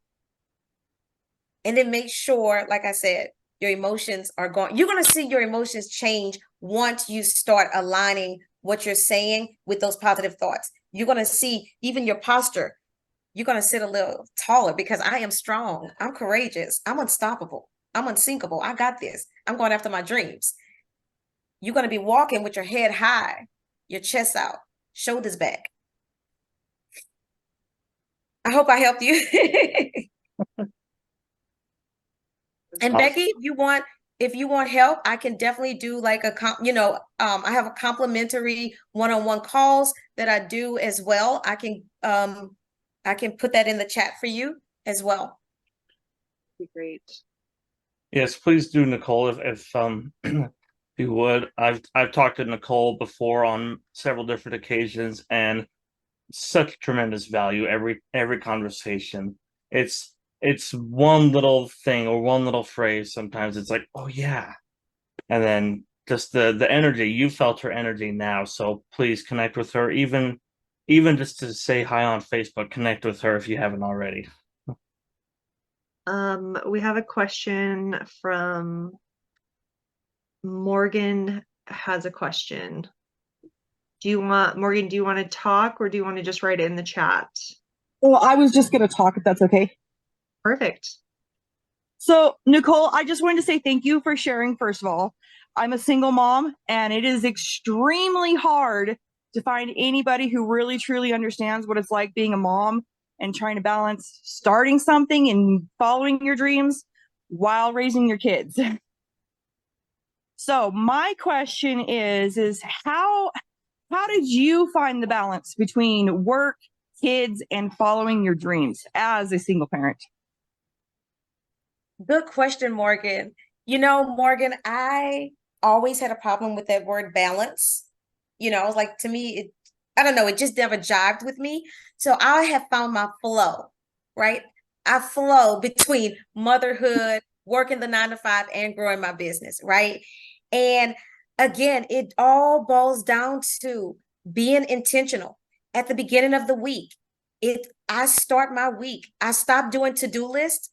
And then make sure, like I said, your emotions are going. You're going to see your emotions change once you start aligning what you're saying with those positive thoughts. You're going to see even your posture. You're going to sit a little taller because I am strong. I'm courageous. I'm unstoppable. I'm unsinkable. I got this. I'm going after my dreams. You're going to be walking with your head high, your chest out, shoulders back. I hope I helped you. And Becky, if you want help, I can definitely do like I have a complimentary one-on-one calls that I do as well. I can put that in the chat for you as well. That'd be great. Yes, please do, Nicole. If you would. I've talked to Nicole before on several different occasions, and such tremendous value every conversation. It's one little thing or one little phrase. Sometimes it's like, oh yeah, and then just the energy. You felt her energy now, so please connect with her. Even just to say hi on Facebook, connect with her if you haven't already. We have a question from Morgan has a question. Morgan, do you want to talk or do you want to just write it in the chat? Well, I was just going to talk if that's okay. Perfect. So, Nicole, I just wanted to say thank you for sharing, first of all. I'm a single mom, and it is extremely hard to find anybody who really truly understands what it's like being a mom and trying to balance starting something and following your dreams while raising your kids. So, my question is how did you find the balance between work, kids, and following your dreams as a single parent? Good question, Morgan. You know, Morgan, I always had a problem with that word balance. You know, like to me, I don't know, it just never jived with me. So I have found my flow, right? I flow between motherhood, working the 9 to 5, and growing my business, right? And again, it all boils down to being intentional. At the beginning of the week, I start my week, I stop doing to-do lists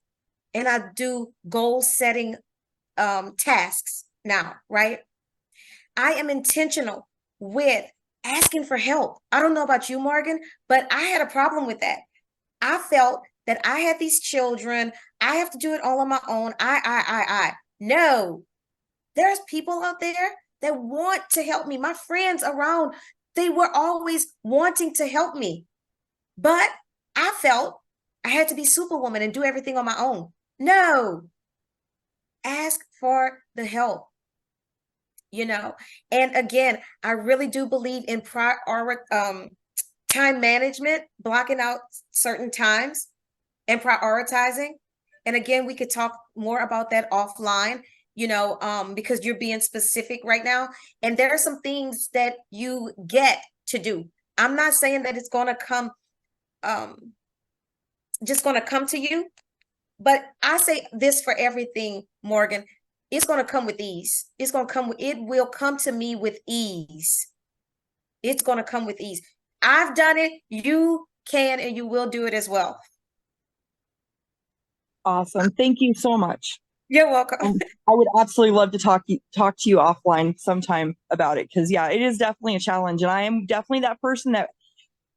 and I do goal setting tasks now, right? I am intentional with asking for help. I don't know about you, Morgan, but I had a problem with that. I felt that I had these children. I have to do it all on my own. I. No, there's people out there that want to help me. My friends around, they were always wanting to help me. But I felt I had to be superwoman and do everything on my own. No, ask for the help, you know. And again, I really do believe in time management, blocking out certain times and prioritizing. And again, we could talk more about that offline, you know, because you're being specific right now. And there are some things that you get to do. I'm not saying that it's going to come, just going to come to you. But I say this for everything, Morgan. It's going to come with ease. It will come to me with ease. It's going to come with ease. I've done it. You can and you will do it as well. Awesome. Thank you so much. You're welcome. I would absolutely love to talk to you offline sometime about it, because yeah, it is definitely a challenge, and I am definitely that person that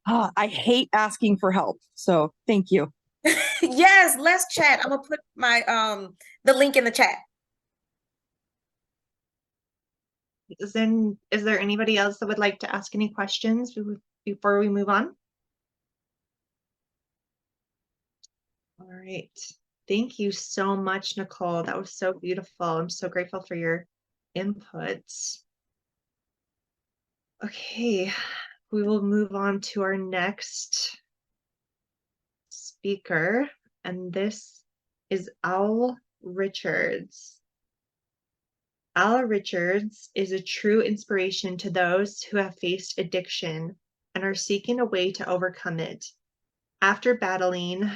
I hate asking for help. So thank you. Yes, let's chat. I'm gonna put my the link in the chat. Is there anybody else that would like to ask any questions before we move on? All right. Thank you so much, Nicole. That was so beautiful. I'm so grateful for your inputs. Okay, we will move on to our next speaker, and this is Al Richards. Al Richards is a true inspiration to those who have faced addiction and are seeking a way to overcome it. After battling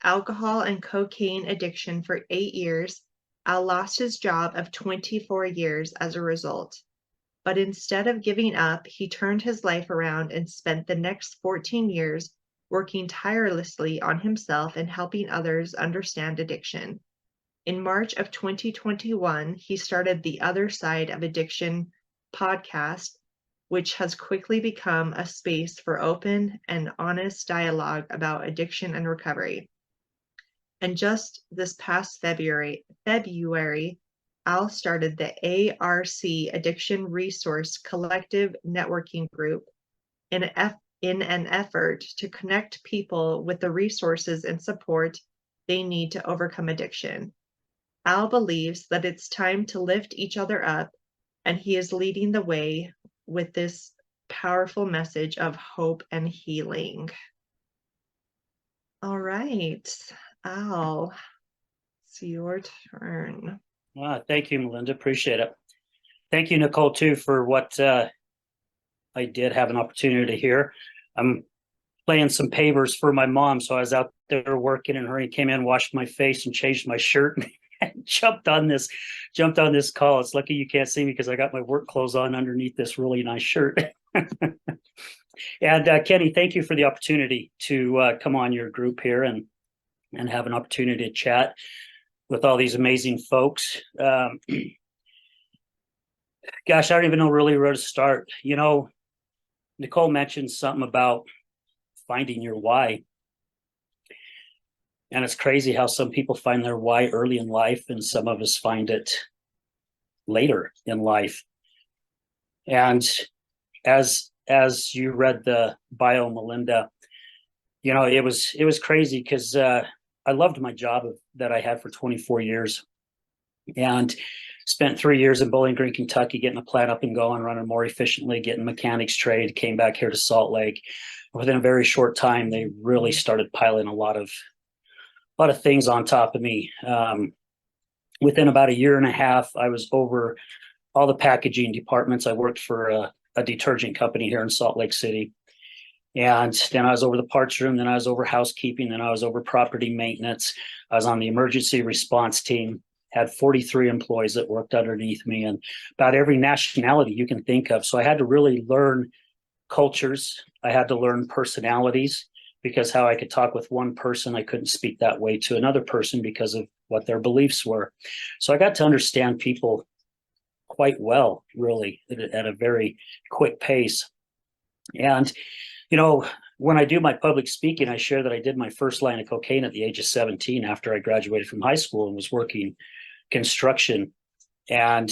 alcohol and cocaine addiction for 8 years, Al lost his job of 24 years as a result. But instead of giving up, he turned his life around and spent the next 14 years working tirelessly on himself and helping others understand addiction. In March of 2021, he started the Other Side of Addiction podcast, which has quickly become a space for open and honest dialogue about addiction and recovery. And just this past February, Al started the ARC Addiction Resource Collective Networking Group in an effort to connect people with the resources and support they need to overcome addiction. Al believes that it's time to lift each other up, and he is leading the way with this powerful message of hope and healing. All right, Al, it's your turn. Thank you, Melinda. Appreciate it. thank you, Nicole, too, for what I did have an opportunity to hear. I'm playing some pavers for my mom, so I was out there working, and her came in, washed my face, and changed my shirt, and jumped on this call. It's lucky you can't see me because I got my work clothes on underneath this really nice shirt. And Kenny, thank you for the opportunity to come on your group here and have an opportunity to chat with all these amazing folks. Gosh, I don't even know really where to start. You know, Nicole mentioned something about finding your why. And it's crazy how some people find their why early in life and some of us find it later in life. And as you read the bio, Melinda, you know, it was crazy because I loved my job that I had for 24 years and spent 3 years in Bowling Green, Kentucky, getting the plant up and going, running more efficiently, getting mechanics trade, came back here to Salt Lake. Within a very short time, they really started piling a lot of things on top of me. Within about a year and a half, I was over all the packaging departments. I worked for a detergent company here in Salt Lake City. And then I was over the parts room, then I was over housekeeping, then I was over property maintenance. I was on the emergency response team, had 43 employees that worked underneath me and about every nationality you can think of. So I had to really learn cultures. I had to learn personalities, because how I could talk with one person, I couldn't speak that way to another person because of what their beliefs were. So I got to understand people quite well, really, at a very quick pace. And, you know, when I do my public speaking, I share that I did my first line of cocaine at the age of 17 after I graduated from high school and was working construction. And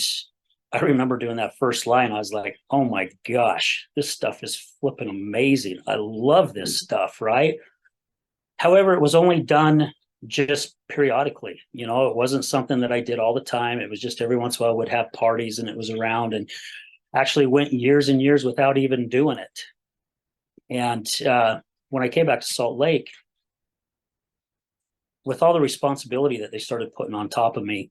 I remember doing that first line. I was like, oh my gosh, this stuff is flipping amazing. I love this stuff, right? However, it was only done just periodically. You know, it wasn't something that I did all the time. It was just every once in a while I would have parties and it was around, and actually went years and years without even doing it. And when I came back to Salt Lake, with all the responsibility that they started putting on top of me,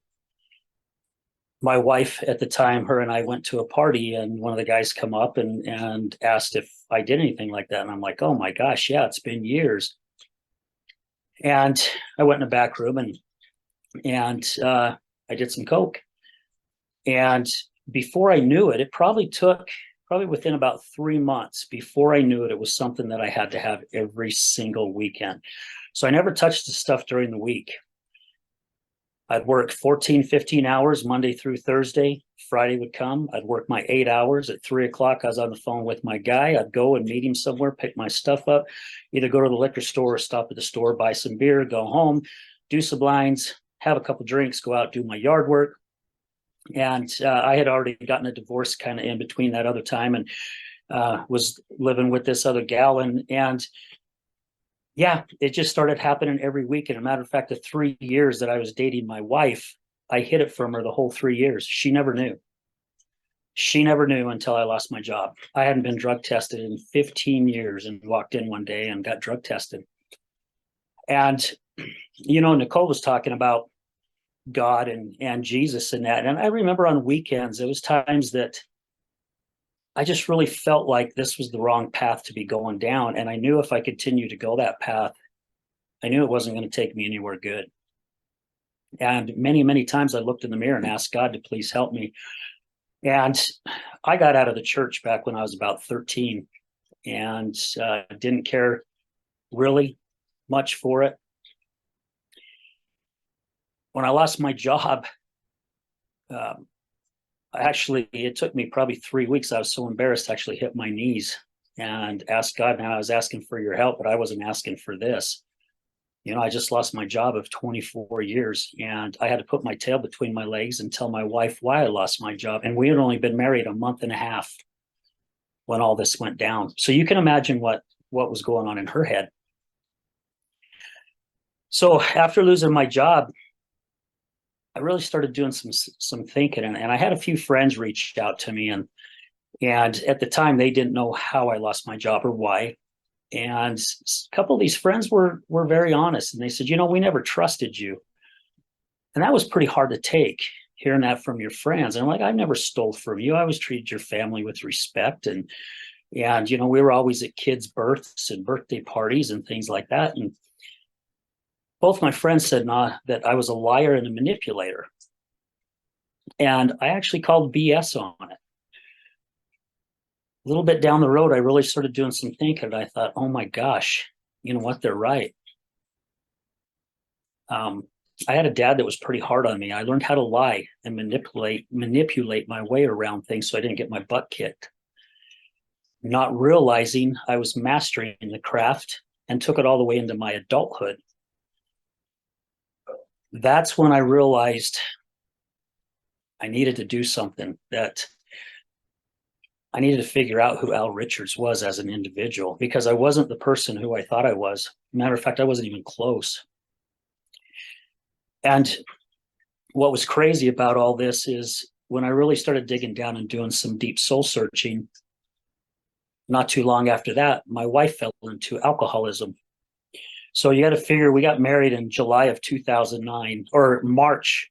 my wife at the time, her and I went to a party, and one of the guys come up and asked if I did anything like that. And I'm like, oh my gosh, yeah, it's been years. And I went in the back room and I did some coke. And before I knew it, it probably within about 3 months before I knew it, it was something that I had to have every single weekend. So I never touched the stuff during the week. I'd work 14, 15 hours Monday through Thursday. Friday would come. I'd work my 8 hours. At 3 o'clock, I was on the phone with my guy. I'd go and meet him somewhere, pick my stuff up, either go to the liquor store or stop at the store, buy some beer, go home, do some blinds, have a couple drinks, go out, do my yard work. And I had already gotten a divorce kind of in between that other time, and was living with this other gal. And yeah, it just started happening every week. And a matter of fact, the 3 years that I was dating my wife, I hid it from her the whole 3 years. She never knew. She never knew until I lost my job. I hadn't been drug tested in 15 years and walked in one day and got drug tested. And, you know, Nicole was talking about God and Jesus and that. And I remember on weekends, there was times that I just really felt like this was the wrong path to be going down. And I knew if I continued to go that path, I knew it wasn't going to take me anywhere good. And many, many times I looked in the mirror and asked God to please help me. And I got out of the church back when I was about 13 and didn't care really much for it. When I lost my job, actually, it took me probably 3 weeks. I was so embarrassed to actually hit my knees and ask God. Now I was asking for your help, but I wasn't asking for this. You know, I just lost my job of 24 years, and I had to put my tail between my legs and tell my wife why I lost my job. And we had only been married a month and a half when all this went down. So you can imagine what was going on in her head. So after losing my job, I really started doing some thinking, and I had a few friends reach out to me, and at the time they didn't know how I lost my job or why. And a couple of these friends were very honest, and they said, you know, we never trusted you. And that was pretty hard to take. hearing that from your friends. And I'm like, I never stole from you. I always treated your family with respect. And you know, we were always at kids' births and birthday parties and things like that. And both my friends said that I was a liar and a manipulator. And I actually called BS on it. A little bit down the road, I really started doing some thinking. I thought, oh my gosh, you know what? They're right. I had a dad that was pretty hard on me. I learned how to lie and manipulate my way around things so I didn't get my butt kicked. Not realizing I was mastering the craft and took it all the way into my adulthood. That's when I realized I needed to do something, that I needed to figure out who Al Richards was as an individual, because I wasn't the person who I thought I was. Matter of fact, I wasn't even close. And what was crazy about all this is when I really started digging down and doing some deep soul searching, not too long after that, my wife fell into alcoholism. So you got to figure, we got married in July of 2009, or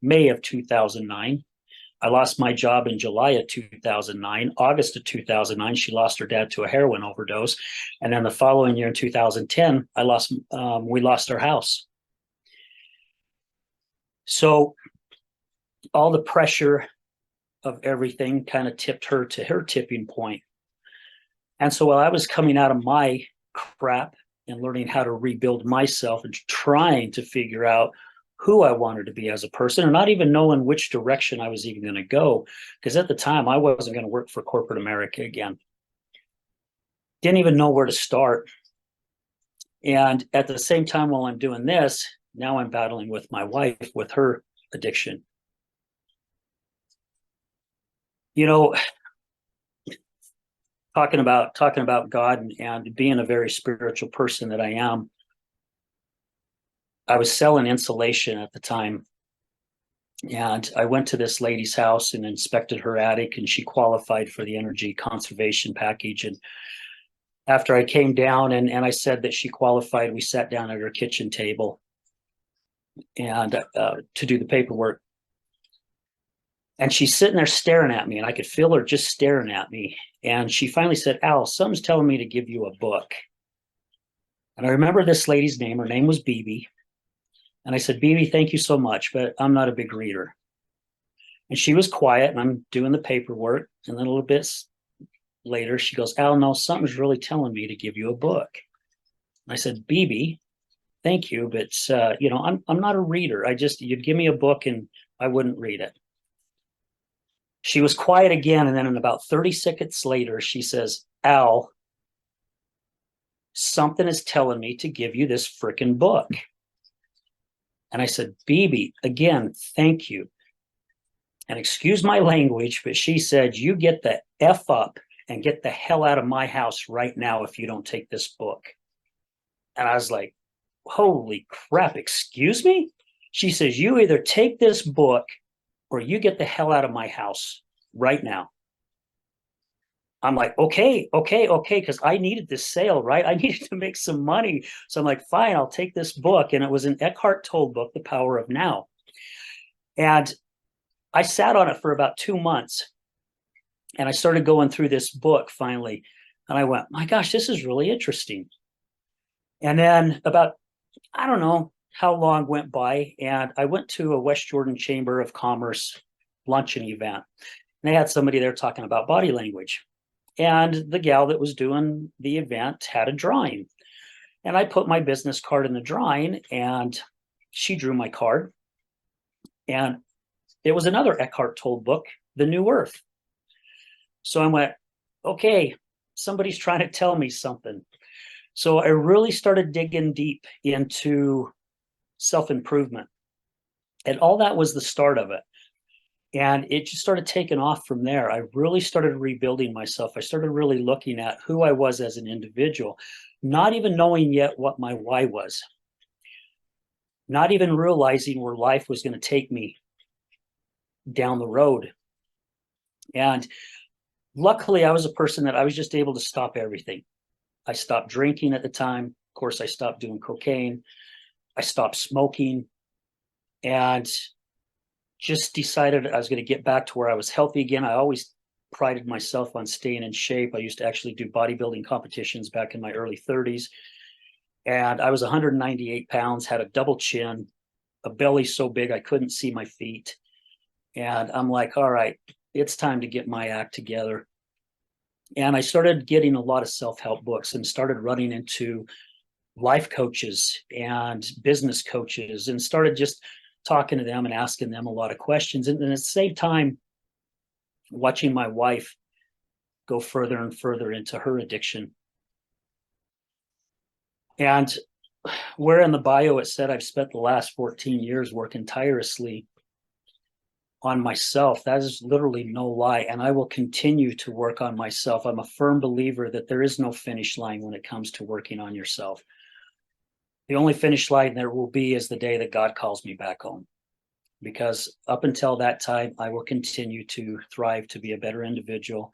May of 2009. I lost my job in July of 2009. August of 2009, she lost her dad to a heroin overdose. And then the following year in 2010, we lost our house. So all the pressure of everything kind of tipped her to her tipping point. And so while I was coming out of my crap and learning how to rebuild myself and trying to figure out who I wanted to be as a person, or not even knowing which direction I was even going to go, because at the time I wasn't going to work for corporate America again. Didn't even know where to start. And at the same time, while I'm doing this, now I'm battling with my wife with her addiction. You know, talking about God and being a very spiritual person that I am, I was selling insulation at the time. And I went to this lady's house and inspected her attic, and she qualified for the energy conservation package. And after I came down and I said that she qualified, we sat down at her kitchen table and to do the paperwork. And she's sitting there staring at me, and I could feel her just staring at me. And she finally said, Al, something's telling me to give you a book. And I remember this lady's name. Her name was Bibi. And I said, Bibi, thank you so much, but I'm not a big reader. And she was quiet, and I'm doing the paperwork. And then a little bit later, she goes, Al, no, something's really telling me to give you a book. And I said, Bibi, thank you, but you know, I'm not a reader. You'd give me a book and I wouldn't read it. She was quiet again, and then in about 30 seconds later, she says, Al, something is telling me to give you this freaking book. And I said, Bibi, again, thank you. And excuse my language, but she said, you get the F up and get the hell out of my house right now if you don't take this book. And I was like, holy crap, excuse me? She says, you either take this book or you get the hell out of my house right now. I'm like, okay, because I needed this sale, right? I needed to make some money. So I'm like, fine, I'll take this book. And it was an Eckhart Tolle book, The Power of Now. And I sat on it for about 2 months. And I started going through this book finally. And I went, my gosh, this is really interesting. And then about, I don't know how long went by, and I went to a West Jordan Chamber of Commerce luncheon event. And they had somebody there talking about body language. And the gal that was doing the event had a drawing. And I put my business card in the drawing, and she drew my card. And it was another Eckhart Tolle book, The New Earth. So I went, okay, somebody's trying to tell me something. So I really started digging deep into self-improvement. And all that was the start of it. And it just started taking off from there. I really started rebuilding myself. I started really looking at who I was as an individual, not even knowing yet what my why was, not even realizing where life was going to take me down the road. And luckily, I was a person that I was just able to stop everything. I stopped drinking at the time. Of course, I stopped doing cocaine. I stopped smoking. And just decided I was going to get back to where I was healthy again. I always prided myself on staying in shape. I used to actually do bodybuilding competitions back in my early 30s. And I was 198 pounds, had a double chin, a belly so big I couldn't see my feet. And I'm like, all right, it's time to get my act together. And I started getting a lot of self-help books and started running into life coaches and business coaches and started just talking to them and asking them a lot of questions. And then at the same time, watching my wife go further and further into her addiction. And where in the bio it said I've spent the last 14 years working tirelessly on myself, that is literally no lie. And I will continue to work on myself. I'm a firm believer that there is no finish line when it comes to working on yourself. The only finish line there will be is the day that God calls me back home. Because up until that time, I will continue to thrive, to be a better individual,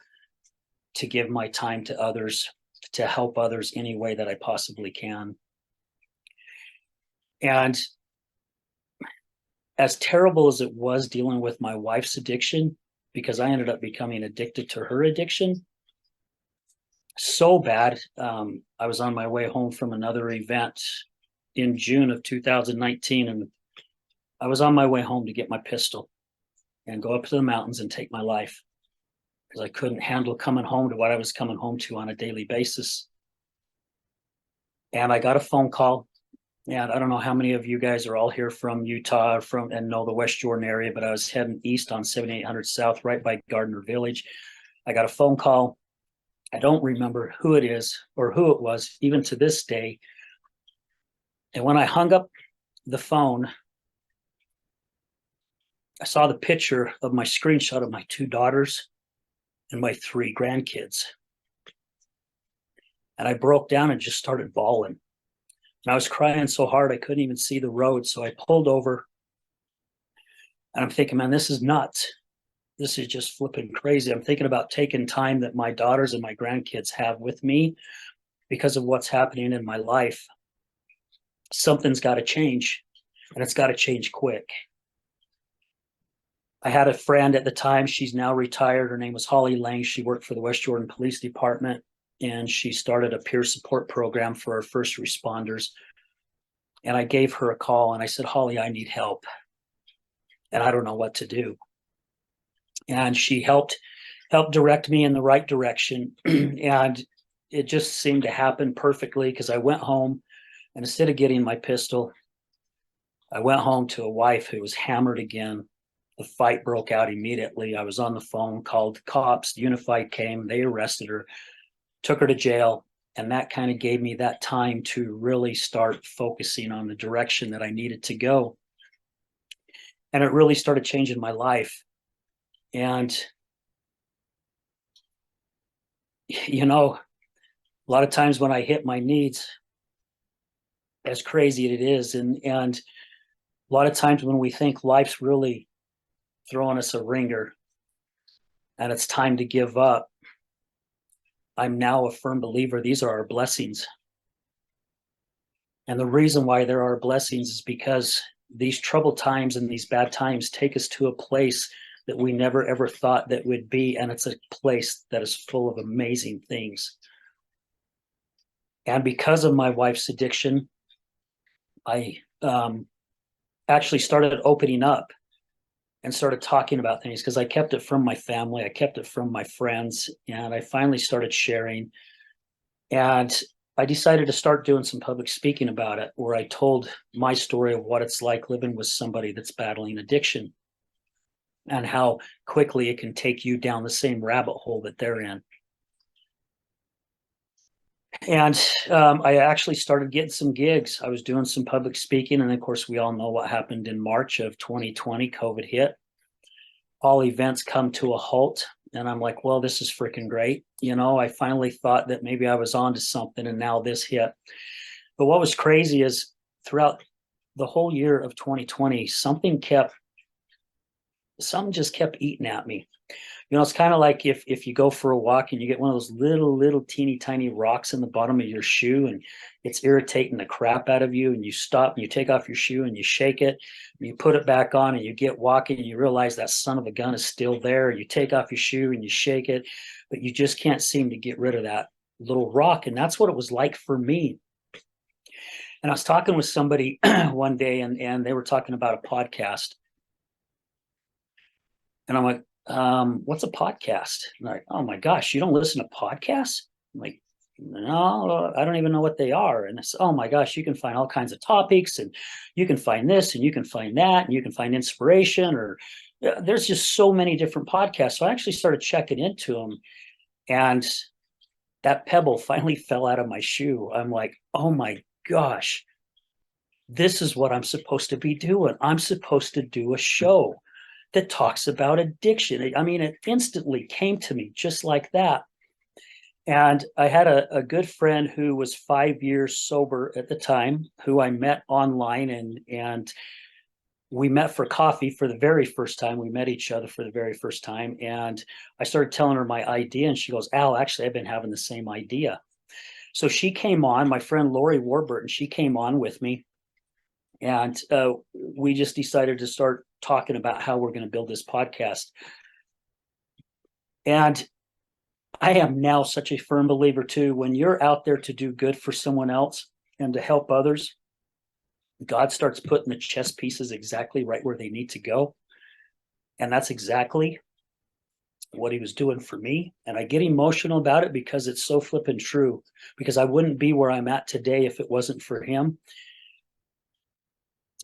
to give my time to others, to help others any way that I possibly can. And as terrible as it was dealing with my wife's addiction, because I ended up becoming addicted to her addiction, so bad. I was on my way home from another event in June of 2019, and I was on my way home to get my pistol and go up to the mountains and take my life, because I couldn't handle coming home to what I was coming home to on a daily basis. And I got a phone call. And I don't know how many of you guys are all here from Utah and know the West Jordan area, but I was heading east on 7800 South, right by Gardner Village. I got a phone call. I don't remember who it is or who it was, even to this day. And when I hung up the phone, I saw the picture of my screenshot of my 2 daughters and my 3 grandkids. And I broke down and just started bawling. And I was crying so hard I couldn't even see the road. So I pulled over and I'm thinking, man, this is nuts. This is just flipping crazy. I'm thinking about taking time that my daughters and my grandkids have with me because of what's happening in my life. Something's got to change, and it's got to change quick. I had a friend at the time. She's now retired. Her name was Holly Lang. She worked for the West Jordan Police Department, and she started a peer support program for our first responders. And I gave her a call and I said, Holly, I need help. And I don't know what to do. And she helped direct me in the right direction. And it just seemed to happen perfectly, because I went home, and instead of getting my pistol, I went home to a wife who was hammered again. The fight broke out immediately. I was on the phone, called the cops. Unified came, they arrested her, took her to jail. And that kind of gave me that time to really start focusing on the direction that I needed to go. And it really started changing my life. And, you know, a lot of times when I hit my needs, as crazy it is, and a lot of times when we think life's really throwing us a ringer and it's time to give up, I'm now a firm believer these are our blessings. And the reason why there are blessings is because these troubled times and these bad times take us to a place that we never ever thought that would be, and it's a place that is full of amazing things. And because of my wife's addiction, I actually started opening up and started talking about things, because I kept it from my family, I kept it from my friends, and I finally started sharing. And I decided to start doing some public speaking about it, where I told my story of what it's like living with somebody that's battling addiction and how quickly it can take you down the same rabbit hole that they're in. And I actually started getting some gigs. I was doing some public speaking. And of course, we all know what happened in March of 2020, COVID hit. All events come to a halt. And I'm like, well, this is freaking great. You know, I finally thought that maybe I was onto something, and now this hit. But what was crazy is throughout the whole year of 2020, something just kept eating at me. You know, it's kind of like if you go for a walk and you get one of those little teeny tiny rocks in the bottom of your shoe, and it's irritating the crap out of you, and you stop and you take off your shoe and you shake it, and you put it back on and you get walking and you realize that son of a gun is still there. You take off your shoe and you shake it, but you just can't seem to get rid of that little rock. And that's what it was like for me. And I was talking with somebody one day, and they were talking about a podcast. And I'm like, what's a podcast? And they're like, oh my gosh, you don't listen to podcasts? I'm like, no, I don't even know what they are. And it's, oh my gosh, you can find all kinds of topics, and you can find this and you can find that, and you can find inspiration, or there's just so many different podcasts. So I actually started checking into them, and that pebble finally fell out of my shoe. I'm like, oh my gosh, this is what I'm supposed to be doing. I'm supposed to do a show that talks about addiction. I mean, it instantly came to me just like that. And I had a good friend who was 5 years sober at the time, who I met online, and we met for coffee for the very first time. We met each other for the very first time. And I started telling her my idea, and she goes, Al, actually, I've been having the same idea. So she came on, my friend Lori Warburton, she came on with me. And we just decided to start talking about how we're going to build this podcast. And I am now such a firm believer too, when you're out there to do good for someone else and to help others, God starts putting the chess pieces exactly right where they need to go. And that's exactly what he was doing for me. And I get emotional about it because it's so flippin' true, because I wouldn't be where I'm at today if it wasn't for him.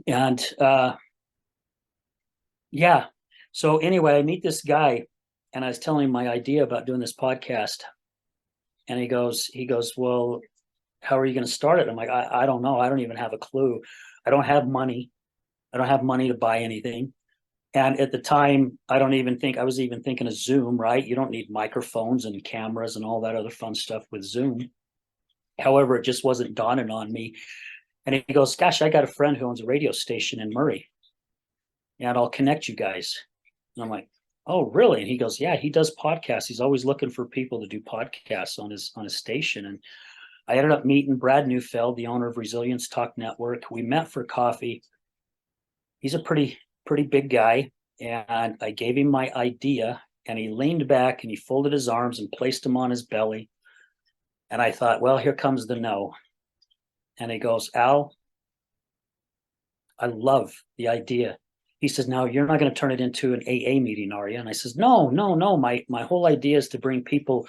And yeah, so anyway, I meet this guy, and I was telling him my idea about doing this podcast, and he goes, well, how are you going to start it? I'm like, I don't know. I don't even have a clue. I don't have money. I don't have money to buy anything. And at the time, I was even thinking of Zoom, right? You don't need microphones and cameras and all that other fun stuff with Zoom. However, it just wasn't dawning on me. And he goes, gosh, I got a friend who owns a radio station in Murray, and I'll connect you guys. And I'm like, oh, really? And he goes, yeah, he does podcasts. He's always looking for people to do podcasts on his station. And I ended up meeting Brad Neufeld, the owner of Resilience Talk Network. We met for coffee. He's a pretty big guy. And I gave him my idea, and he leaned back and he folded his arms and placed them on his belly. And I thought, well, here comes the no. And he goes, Al, I love the idea. He says, now you're not going to turn it into an AA meeting, are you? And I says, no. My whole idea is to bring people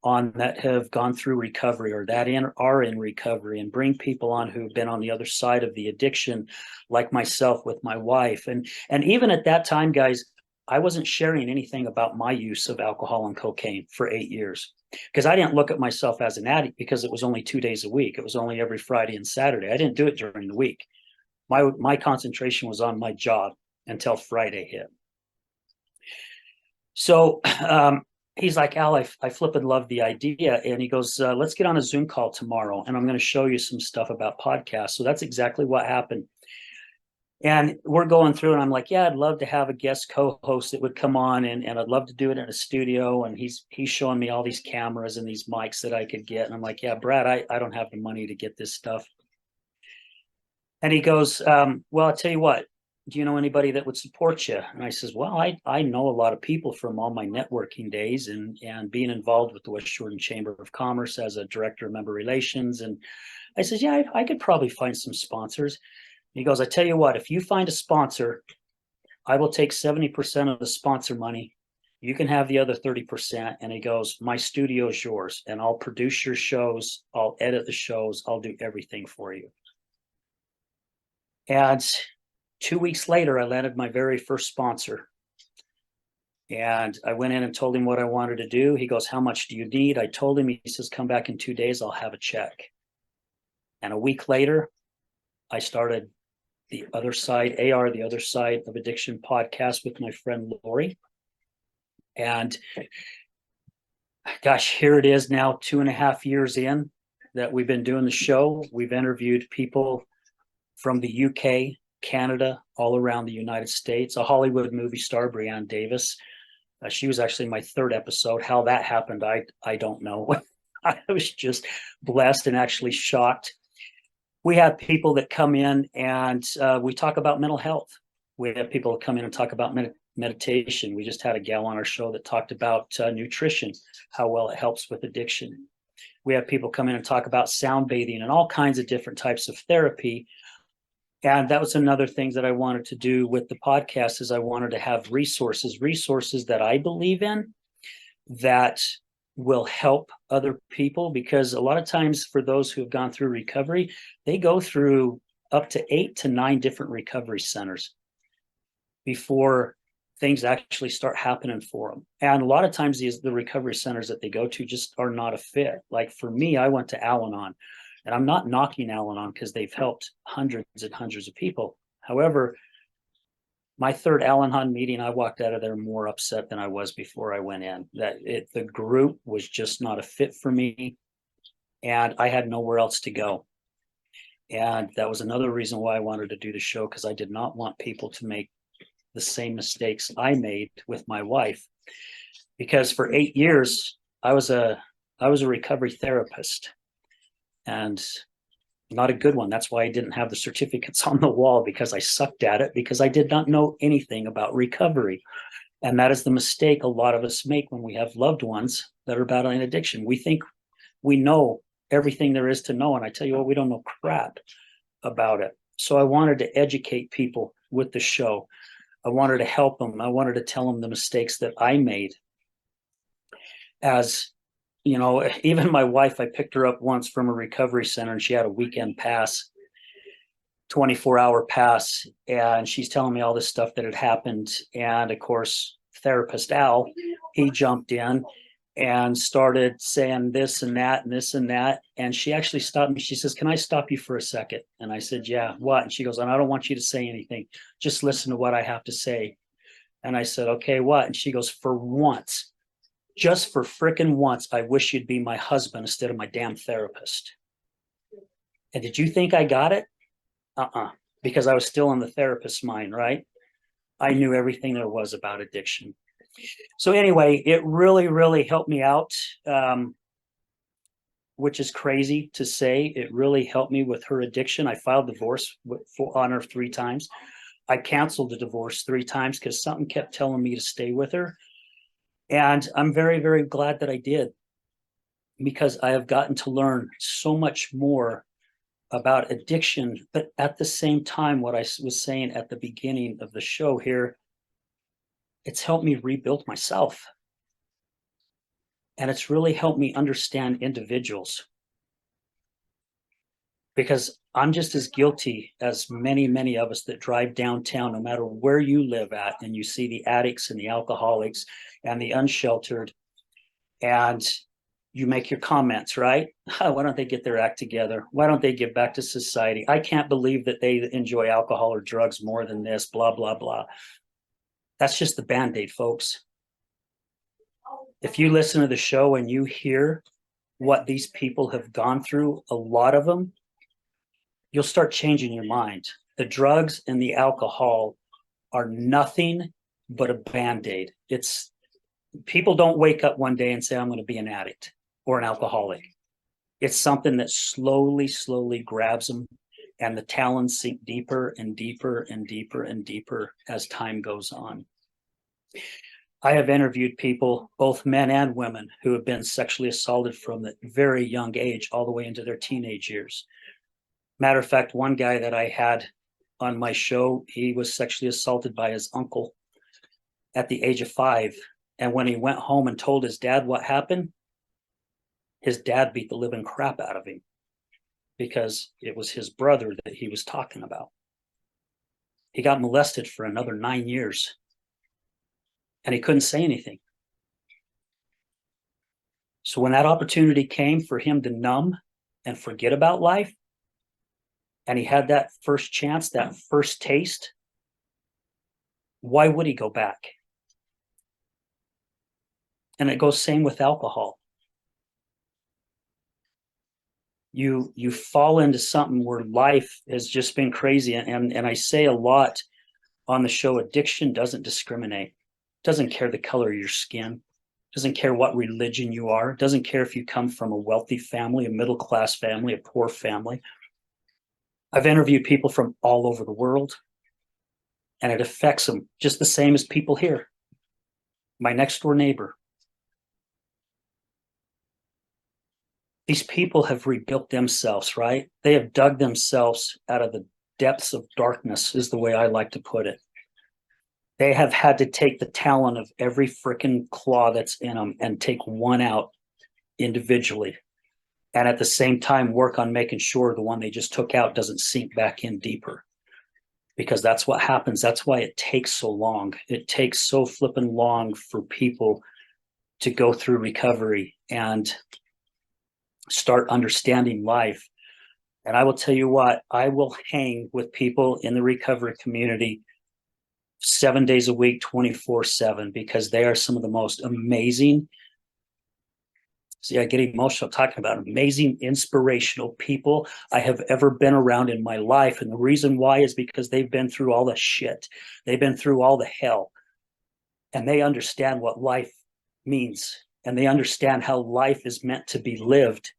on that have gone through recovery, or that are in recovery, and bring people on who've been on the other side of the addiction, like myself with my wife. And even at that time, guys, I wasn't sharing anything about my use of alcohol and cocaine for 8 years, because I didn't look at myself as an addict, because it was only 2 days a week. It was only every Friday and Saturday. I didn't do it during the week. My concentration was on my job until Friday hit. So he's like, Al, I flippin' love the idea. And he goes, let's get on a Zoom call tomorrow, and I'm going to show you some stuff about podcasts. So that's exactly what happened. And we're going through, and I'm like, yeah, I'd love to have a guest co-host that would come on, and I'd love to do it in a studio. And he's showing me all these cameras and these mics that I could get. And I'm like, yeah, Brad, I don't have the money to get this stuff. And he goes, well, I'll tell you what, do you know anybody that would support you? And I says, well, I know a lot of people from all my networking days and being involved with the West Jordan Chamber of Commerce as a director of member relations. And I says, yeah, I could probably find some sponsors. He goes, I tell you what, if you find a sponsor, I will take 70% of the sponsor money. You can have the other 30%. And he goes, my studio is yours, and I'll produce your shows. I'll edit the shows. I'll do everything for you. And 2 weeks later, I landed my very first sponsor. And I went in and told him what I wanted to do. He goes, how much do you need? I told him. He says, come back in 2 days. I'll have a check. And a week later, I started the Other Side, AR, the Other Side of Addiction podcast with my friend Lori. And gosh, here it is now, 2.5 years in that we've been doing the show. We've interviewed people from the UK, Canada, all around the United States. A Hollywood movie star, Breanne Davis. She was actually my third episode. How that happened, I don't know. I was just blessed and actually shocked. We have people that come in and we talk about mental health. We have people come in and talk about meditation. We just had a gal on our show that talked about nutrition, how well it helps with addiction. We have people come in and talk about sound bathing and all kinds of different types of therapy. And that was another thing that I wanted to do with the podcast, is I wanted to have resources that I believe in, that will help other people, because a lot of times for those who have gone through recovery, they go through up to 8 to 9 different recovery centers before things actually start happening for them. And a lot of times the recovery centers that they go to just are not a fit. Like for me, I went to Al-Anon, and I'm not knocking Al-Anon because they've helped hundreds and hundreds of people. However, my third Al-Anon meeting, I walked out of there more upset than I was before I went in. The group was just not a fit for me, and I had nowhere else to go. And that was another reason why I wanted to do the show, because I did not want people to make the same mistakes I made with my wife. Because for 8 years, I was a recovery therapist, and not a good one. That's why I didn't have the certificates on the wall, because I sucked at it, because I did not know anything about recovery. And that is the mistake a lot of us make when we have loved ones that are battling addiction. We think we know everything there is to know. And I tell you what, we don't know crap about it. So I wanted to educate people with the show. I wanted to help them. I wanted to tell them the mistakes that I made. As you know, even my wife, I picked her up once from a recovery center, and she had a weekend pass, 24-hour pass. And she's telling me all this stuff that had happened. And of course, therapist Al, he jumped in and started saying this and that and this and that. And she actually stopped me. She says, "Can I stop you for a second?" And I said, "Yeah, what?" And she goes, "And I don't want you to say anything. Just listen to what I have to say." And I said, "Okay, what?" And she goes, "For once, just for frickin' once, I wish you'd be my husband instead of my damn therapist." And did you think I got it? Because I was still in the therapist's mind, right? I knew everything there was about addiction. So anyway, it really, really helped me out, which is crazy to say. It really helped me with her addiction. I filed divorce on her 3 times. I canceled the divorce 3 times because something kept telling me to stay with her. And I'm very, very glad that I did, because I have gotten to learn so much more about addiction. But at the same time, what I was saying at the beginning of the show here, it's helped me rebuild myself. And it's really helped me understand individuals, because I'm just as guilty as many, many of us that drive downtown, no matter where you live at, and you see the addicts and the alcoholics and the unsheltered, and you make your comments, right? Why don't they get their act together? Why don't they give back to society? I can't believe that they enjoy alcohol or drugs more than this, blah, blah, blah. That's just the Band-Aid, folks. If you listen to the show and you hear what these people have gone through, a lot of them, you'll start changing your mind. The drugs and the alcohol are nothing but a Band-Aid. People don't wake up one day and say, "I'm going to be an addict or an alcoholic." It's something that slowly, slowly grabs them, and the talons sink deeper and deeper and deeper and deeper as time goes on. I have interviewed people, both men and women, who have been sexually assaulted from a very young age all the way into their teenage years. Matter of fact, one guy that I had on my show, he was sexually assaulted by his uncle at the age of 5. And when he went home and told his dad what happened, his dad beat the living crap out of him, because it was his brother that he was talking about. He got molested for another 9 years, and he couldn't say anything. So when that opportunity came for him to numb and forget about life, and he had that first chance, that first taste, why would he go back? And it goes same with alcohol. You fall into something where life has just been crazy. And I say a lot on the show, addiction doesn't discriminate. Doesn't care the color of your skin. Doesn't care what religion you are. Doesn't care if you come from a wealthy family, a middle-class family, a poor family. I've interviewed people from all over the world, and it affects them just the same as people here. My next door neighbor. These people have rebuilt themselves, right? They have dug themselves out of the depths of darkness, is the way I like to put it. They have had to take the talent of every freaking claw that's in them and take one out individually. And at the same time, work on making sure the one they just took out doesn't sink back in deeper. Because that's what happens. That's why it takes so long. It takes so flippin' long for people to go through recovery and start understanding life. And I will tell you what, I will hang with people in the recovery community 7 days a week, 24/7, because they are some of the most amazing. See, I get emotional talking about amazing, inspirational people I have ever been around in my life. And the reason why is because they've been through all the shit. They've been through all the hell. And they understand what life means. And they understand how life is meant to be lived.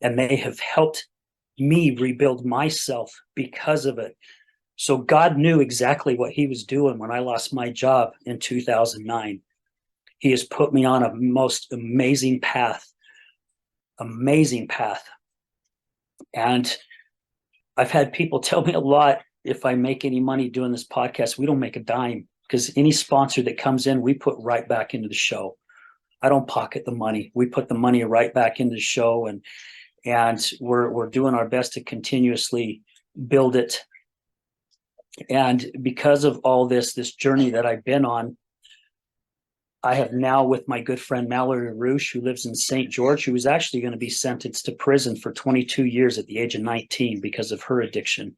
And they have helped me rebuild myself because of it. So God knew exactly what he was doing when I lost my job in 2009. He has put me on a most amazing path. And I've had people tell me a lot, if I make any money doing this podcast, we don't make a dime, because any sponsor that comes in, we put right back into the show. I don't pocket the money. We put the money right back into the show, and we're doing our best to continuously build it. And because of all this journey that I've been on, I have now, with my good friend Mallory Roosh, who lives in St. George, who was actually going to be sentenced to prison for 22 years at the age of 19 because of her addiction.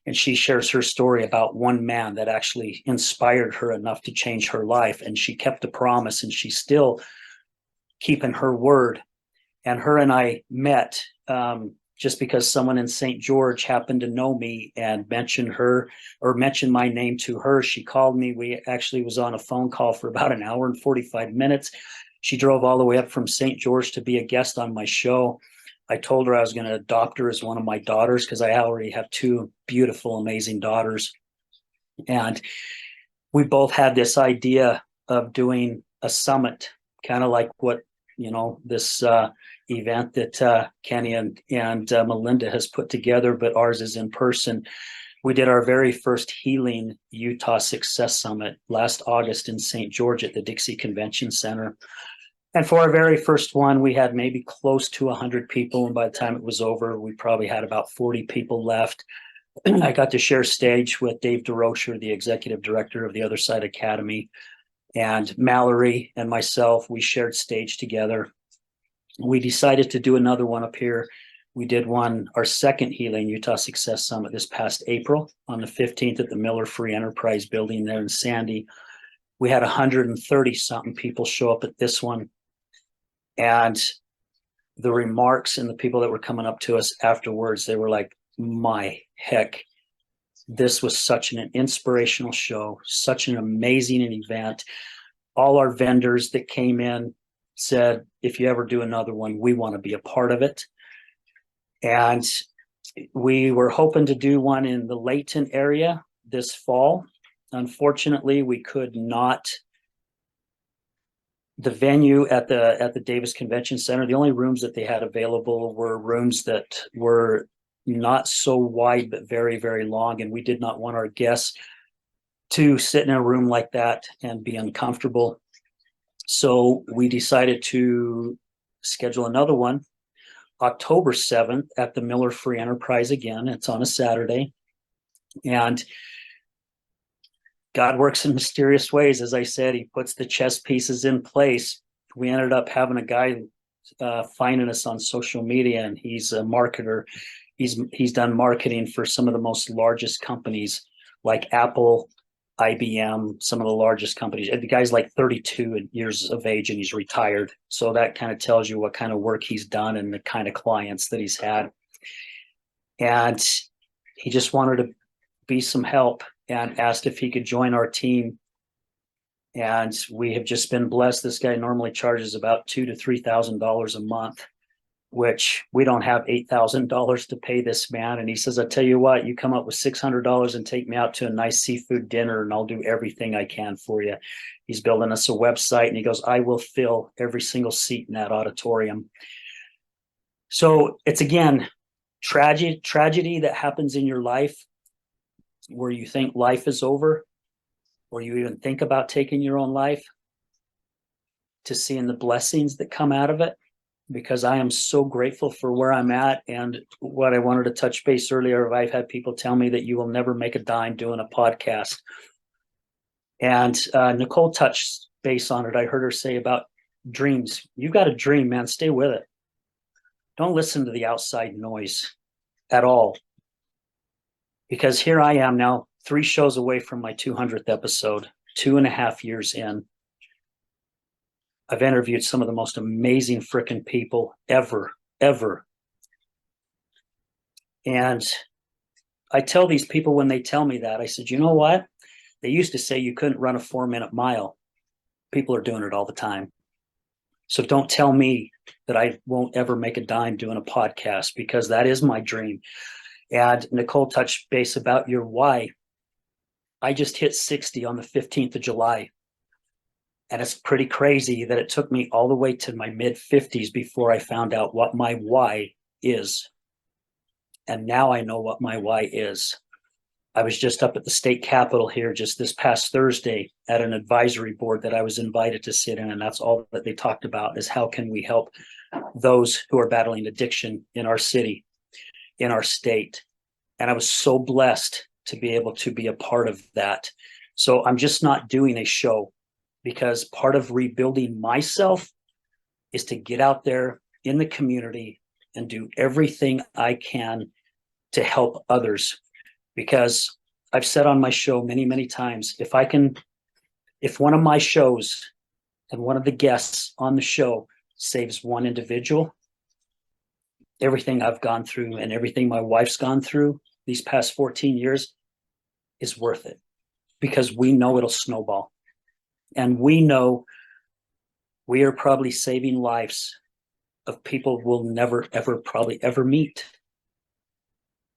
And she shares her story about one man that actually inspired her enough to change her life. And she kept a promise, and she's still keeping her word. And her and I met just because someone in St. George happened to know me and mentioned her, or mentioned my name to her. She called me. We actually was on a phone call for about an hour and 45 minutes. She drove all the way up from St. George to be a guest on my show. I told her I was going to adopt her as one of my daughters, because I already have two beautiful, amazing daughters. And we both had this idea of doing a summit, kind of like what, this event that Kenny and Melinda has put together, but ours is in person. We did our very first Healing Utah Success Summit last August in St. George at the Dixie Convention Center. And for our very first one, we had maybe close to 100 people. And by the time it was over, we probably had about 40 people left. I got to share stage with Dave DeRocher, the executive director of the Other Side Academy, and Mallory and myself. We shared stage together. We decided to do another one up here. We did our second Healing Utah Success Summit this past April on the 15th at the Miller Free Enterprise building there in Sandy. We had 130 something people show up at this one. And the remarks and the people that were coming up to us afterwards, they were like, my heck, this was such an inspirational show, such an amazing event. All our vendors that came in said, if you ever do another one, we want to be a part of it. And we were hoping to do one in the Layton area this fall. Unfortunately, we could not. The venue at the Davis Convention Center, the only rooms that they had available were rooms that were not so wide, but very, very long. And we did not want our guests to sit in a room like that and be uncomfortable. So we decided to schedule another one October 7th at the Miller Free Enterprise again. It's on a Saturday. And God works in mysterious ways. As I said, he puts the chess pieces in place. We ended up having a guy finding us on social media, and he's a marketer. He's done marketing for some of the most largest companies like Apple, IBM, some of the largest companies. The guy's like 32 years of age and he's retired. So that kind of tells you what kind of work he's done and the kind of clients that he's had. And he just wanted to be some help and asked if he could join our team. And we have just been blessed. This guy normally charges about $2,000 to $3,000 a month. which we don't have $8,000 to pay this man. And he says, I tell you what, you come up with $600 and take me out to a nice seafood dinner and I'll do everything I can for you. He's building us a website and he goes, I will fill every single seat in that auditorium. So it's, again, tragedy that happens in your life where you think life is over, or you even think about taking your own life, to seeing the blessings that come out of it, because I am so grateful for where I'm at. And what I wanted to touch base earlier, I've had people tell me that you will never make a dime doing a podcast. And Nicole touched base on it. I heard her say about dreams. You got a dream, man, stay with it. Don't listen to the outside noise at all. Because here I am now, 3 shows away from my 200th episode, 2.5 years in. I've interviewed some of the most amazing freaking people ever. And I tell these people when they tell me that, I said, you know what? They used to say you couldn't run a 4-minute mile. People are doing it all the time. So don't tell me that I won't ever make a dime doing a podcast, because that is my dream. And Nicole touched base about your why. I just hit 60 on the 15th of July. And it's pretty crazy that it took me all the way to my mid-50s before I found out what my why is. And now I know what my why is. I was just up at the state capitol here just this past Thursday at an advisory board that I was invited to sit in. And that's all that they talked about, is how can we help those who are battling addiction in our city, in our state. And I was so blessed to be able to be a part of that. So I'm just not doing a show, because part of rebuilding myself is to get out there in the community and do everything I can to help others. Because I've said on my show many times, if one of my shows and one of the guests on the show saves one individual, everything I've gone through and everything my wife's gone through these past 14 years is worth it, because we know it'll snowball. And we know we are probably saving lives of people we'll never, ever, probably ever meet,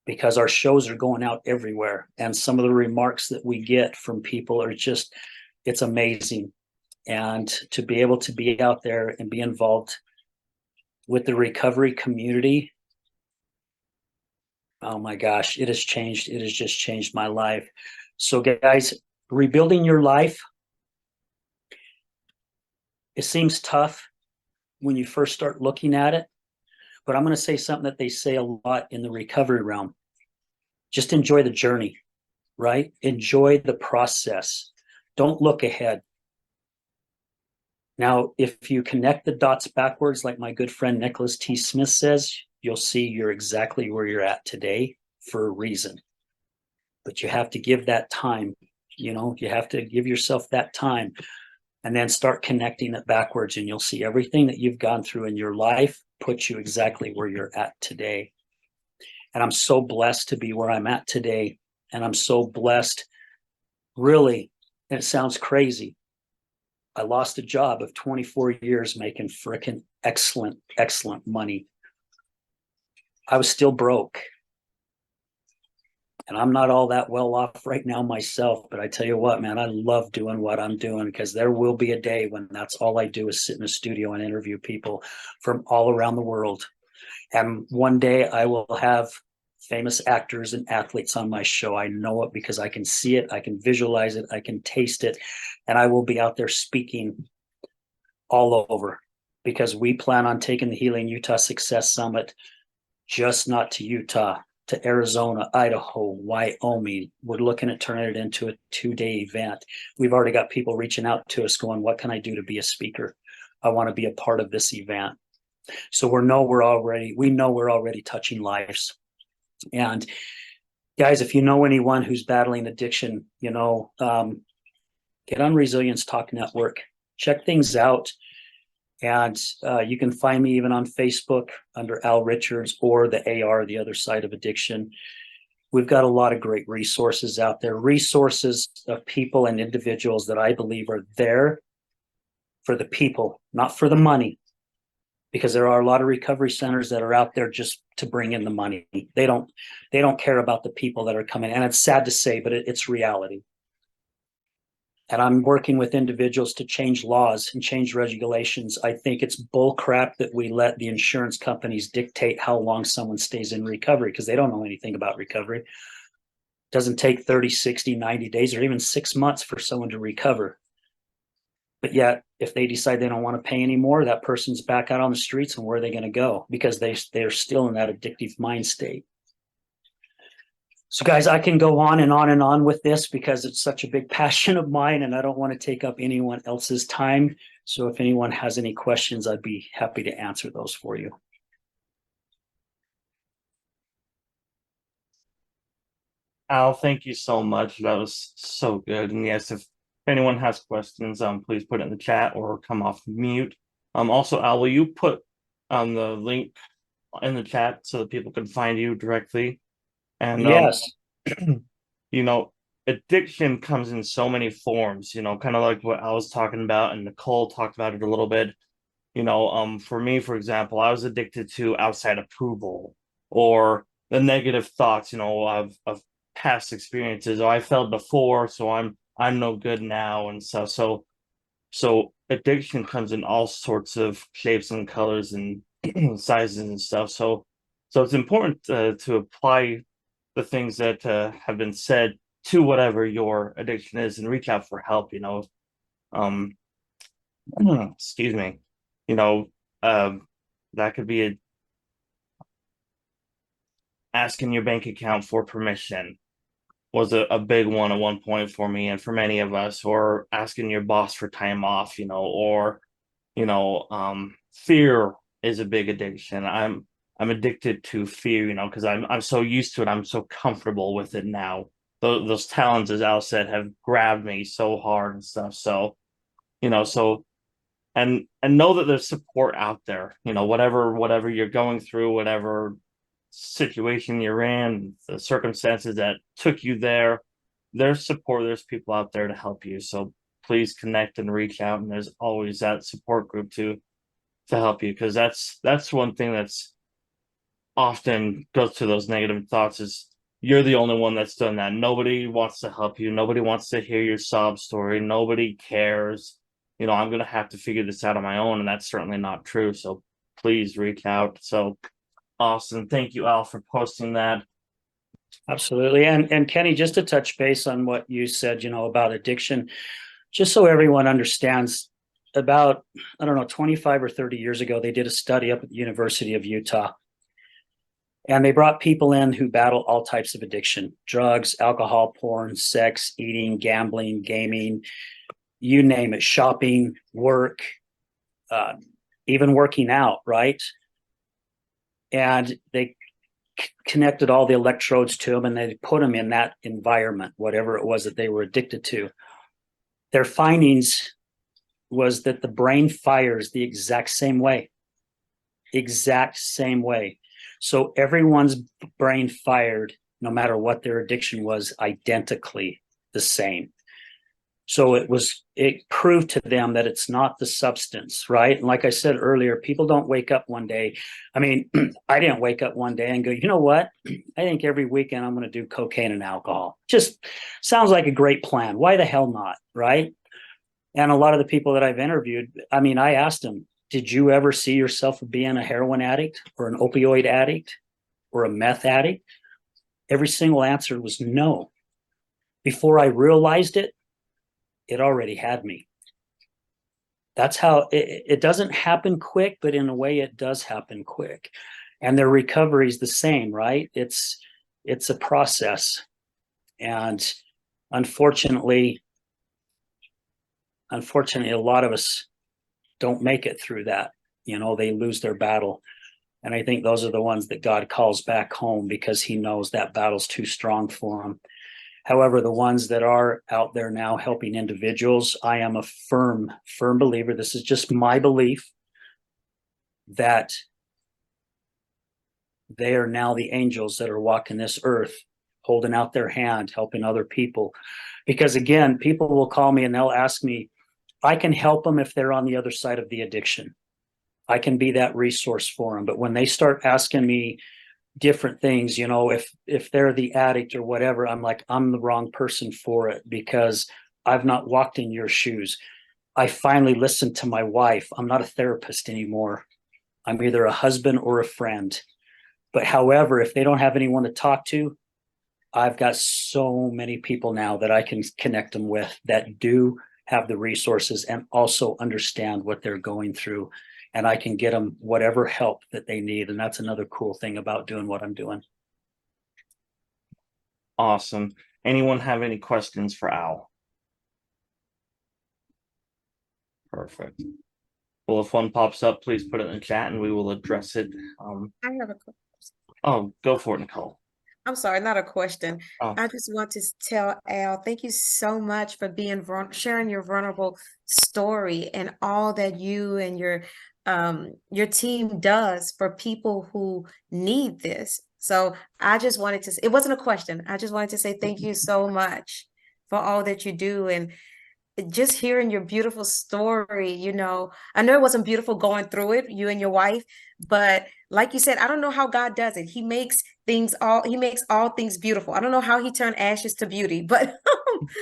because our shows are going out everywhere. And some of the remarks that we get from people are just, it's amazing. And to be able to be out there and be involved with the recovery community, oh my gosh, it has changed. It has just changed my life. So guys, rebuilding your life, it seems tough when you first start looking at it, but I'm going to say something that they say a lot in the recovery realm. Just enjoy the journey, right? Enjoy the process. Don't look ahead. Now, if you connect the dots backwards, like my good friend Nicholas T. Smith says, you'll see you're exactly where you're at today for a reason. But you have to give that time, you have to give yourself that time. And then start connecting it backwards, and you'll see everything that you've gone through in your life puts you exactly where you're at today. And I'm so blessed to be where I'm at today. And I'm so blessed, really, and it sounds crazy. I lost a job of 24 years making frickin' excellent money. I was still broke. And I'm not all that well off right now myself, but I tell you what, man, I love doing what I'm doing, because there will be a day when that's all I do is sit in a studio and interview people from all around the world. And one day I will have famous actors and athletes on my show. I know it because I can see it, I can visualize it, I can taste it, and I will be out there speaking all over, because we plan on taking the Healing Utah Success Summit, just not to Utah, to Arizona, Idaho, Wyoming. We're looking at turning it into a 2-day event. We've already got people reaching out to us going, what can I do to be a speaker? I want to be a part of this event. So we know we're already touching lives. And guys, if you know anyone who's battling addiction, get on Resilience Talk Network, check things out. And you can find me even on Facebook under Al Richards, or the AR, the Other Side of Addiction. We've got a lot of great resources out there, resources of people and individuals that I believe are there for the people, not for the money, because there are a lot of recovery centers that are out there just to bring in the money. They don't care about the people that are coming. And it's sad to say, but it's reality. And I'm working with individuals to change laws and change regulations. I think it's bull crap that we let the insurance companies dictate how long someone stays in recovery, because they don't know anything about recovery. It doesn't take 30, 60, 90 days or even 6 months for someone to recover. But yet, if they decide they don't want to pay anymore, that person's back out on the streets, and where are they going to go? Because they're still in that addictive mind state. So guys, I can go on and on and on with this because it's such a big passion of mine, and I don't want to take up anyone else's time. So if anyone has any questions, I'd be happy to answer those for you. Al, thank you so much. That was so good. And yes, if anyone has questions, please put it in the chat or come off mute. Also, Al, will you put the link in the chat so that people can find you directly? And Yes. you know, addiction comes in so many forms, you know, kind of like what I was talking about, and Nicole talked about it a little bit. You know, for me, for example, I was addicted to outside approval, or the negative thoughts, you know, of past experiences. Oh, I failed before, so I'm no good now, and stuff. So addiction comes in all sorts of shapes and colors and sizes and stuff. So it's important to apply the things that have been said to whatever your addiction is, and reach out for help. You know, excuse me. You know, that could be asking your bank account for permission was a big one at one point for me and for many of us, or asking your boss for time off, you know, or, you know, fear is a big addiction. I'm addicted to fear, you know, because I'm so used to it. I'm so comfortable with it now. Those talons, as Al said, have grabbed me so hard and stuff. So, you know, and know that there's support out there, you know, whatever you're going through, whatever situation you're in, the circumstances that took you there, there's support, there's people out there to help you. So please connect and reach out, and there's always that support group to help you, because that's one thing that's often goes to those negative thoughts, is you're the only one that's done that. Nobody wants to help you, nobody wants to hear your sob story, nobody cares. You know, I'm gonna have to figure this out on my own, and that's certainly not true. So please reach out. So awesome. Thank you, Al, for posting that. Absolutely. And Kenny, just to touch base on what you said, you know, about addiction, just so everyone understands, about, I don't know, 25 or 30 years ago, they did a study up at the University of Utah. And they brought people in who battle all types of addiction: drugs, alcohol, porn, sex, eating, gambling, gaming, you name it, shopping, work, even working out, right? And they connected all the electrodes to them, and they put them in that environment, whatever it was that they were addicted to. Their findings was that the brain fires the exact same way. So everyone's brain fired, no matter what their addiction was, identically the same. So it proved to them that it's not the substance, right? And like I said earlier, people don't wake up one day. I mean, I didn't wake up one day and go, you know what? I think every weekend I'm going to do cocaine and alcohol. Just sounds like a great plan. Why the hell not, right? And a lot of the people that I've interviewed, I mean, I asked them, did you ever see yourself being a heroin addict or an opioid addict or a meth addict? Every single answer was no. Before I realized it, it already had me. That's how it doesn't happen quick, but in a way it does happen quick. And their recovery is the same, right? It's a process. And unfortunately, a lot of us don't make it through that. You know, they lose their battle. And I think those are the ones that God calls back home, because he knows that battle's too strong for them. However, the ones that are out there now helping individuals, I am a firm believer, this is just my belief, that they are now the angels that are walking this earth, holding out their hand, helping other people. Because again, people will call me and they'll ask me, I can help them if they're on the other side of the addiction. I can be that resource for them. But when they start asking me different things, you know, if they're the addict or whatever, I'm like, I'm the wrong person for it because I've not walked in your shoes. I finally listened to my wife. I'm not a therapist anymore. I'm either a husband or a friend. But however, if they don't have anyone to talk to, I've got so many people now that I can connect them with that do have the resources and also understand what they're going through. And I can get them whatever help that they need. And that's another cool thing about doing what I'm doing. Awesome. Anyone have any questions for Al? Perfect. Well, if one pops up, please put it in the chat and we will address it. I have a question. Oh, go for it, Nicole. I'm sorry, not a question. Oh. I just want to tell Al, thank you so much for being sharing your vulnerable story and all that you and your team does for people who need this. So I just wanted to, it wasn't a question. I just wanted to say thank you so much for all that you do. And just hearing your beautiful story, you know, I know it wasn't beautiful going through it, you and your wife, but like you said, I don't know how God does it. He makes all things beautiful. I don't know how he turned ashes to beauty, but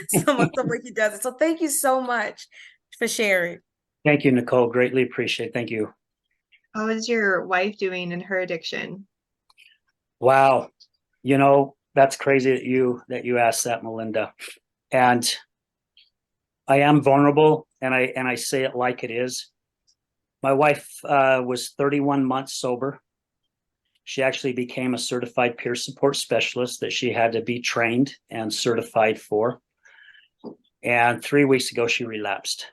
some way he does it. So thank you so much for sharing. Thank you, Nicole. Greatly appreciate it. Thank you. How is your wife doing in her addiction? Wow. You know, that's crazy that you asked that, Melinda. And I am vulnerable and I say it like it is. My wife was 31 months sober. She actually became a certified peer support specialist that she had to be trained and certified for. And 3 weeks ago, she relapsed.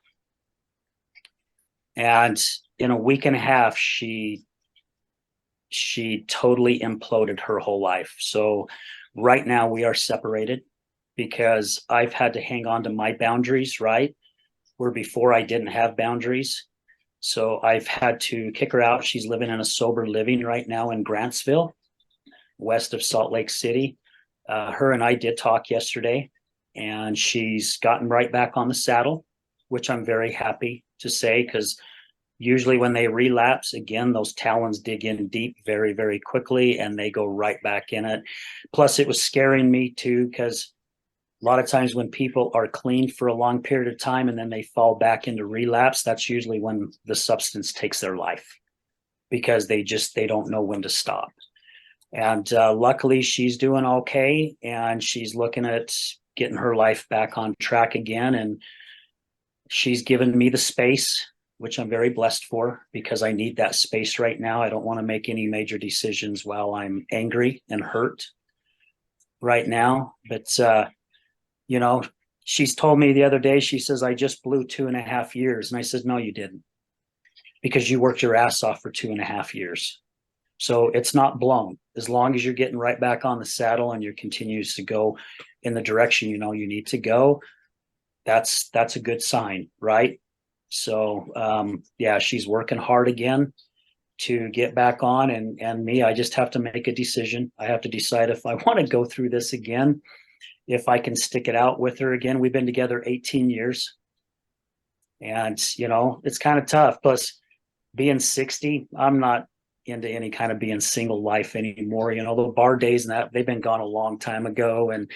And in a week and a half, she totally imploded her whole life. So right now we are separated because I've had to hang on to my boundaries, right? Where before I didn't have boundaries. So I've had to kick her out. She's living in a sober living right now in Grantsville, west of Salt Lake City. Her and I did talk yesterday, and she's gotten right back on the saddle, which I'm very happy to say, because usually when they relapse, again, those talons dig in deep very, very quickly, and they go right back in it. Plus, it was scaring me too, because a lot of times when people are clean for a long period of time and then they fall back into relapse, that's usually when the substance takes their life, because they don't know when to stop. And luckily she's doing okay, and she's looking at getting her life back on track again. And she's given me the space, which I'm very blessed for, because I need that space right now. I don't want to make any major decisions while I'm angry and hurt right now. But you know, she's told me the other day, she says, I just blew 2.5 years. And I said, no, you didn't, because you worked your ass off for 2.5 years. So it's not blown. As long as you're getting right back on the saddle and you continues to go in the direction you know you need to go, that's a good sign, right? So yeah, she's working hard again to get back on, and me, I just have to make a decision. I have to decide if I want to go through this again, if I can stick it out with her again. We've been together 18 years. And, you know, it's kind of tough. Plus, being 60, I'm not into any kind of being single life anymore. You know, the bar days and that, they've been gone a long time ago. And,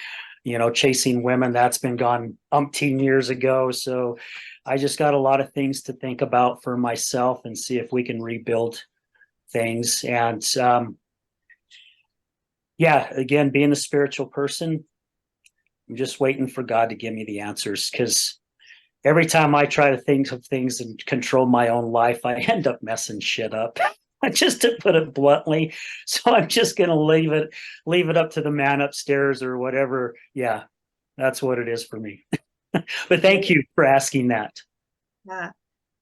you know, chasing women, that's been gone umpteen years ago. So I just got a lot of things to think about for myself and see if we can rebuild things. And yeah, again, being a spiritual person, I'm just waiting for God to give me the answers, because every time I try to think of things and control my own life, I end up messing shit up, just to put it bluntly. So I'm just going to leave it up to the man upstairs or whatever. Yeah, that's what it is for me. But thank you for asking that. Yeah.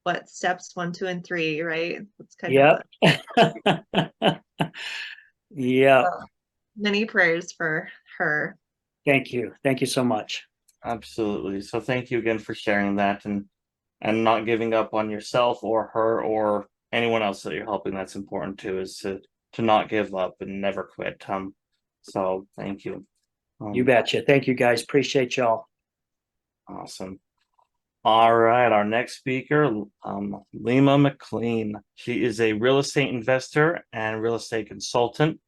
What steps 1, 2, and 3, right? That's kind Yep. Yeah. Many prayers for her. Thank you. Thank you so much. Absolutely. So thank you again for sharing that and not giving up on yourself or her or anyone else that you're helping. That's important too, is to not give up and never quit. So thank you. You betcha. Thank you guys. Appreciate y'all. Awesome. All right, our next speaker, Lima McLean. She is a real estate investor and real estate consultant.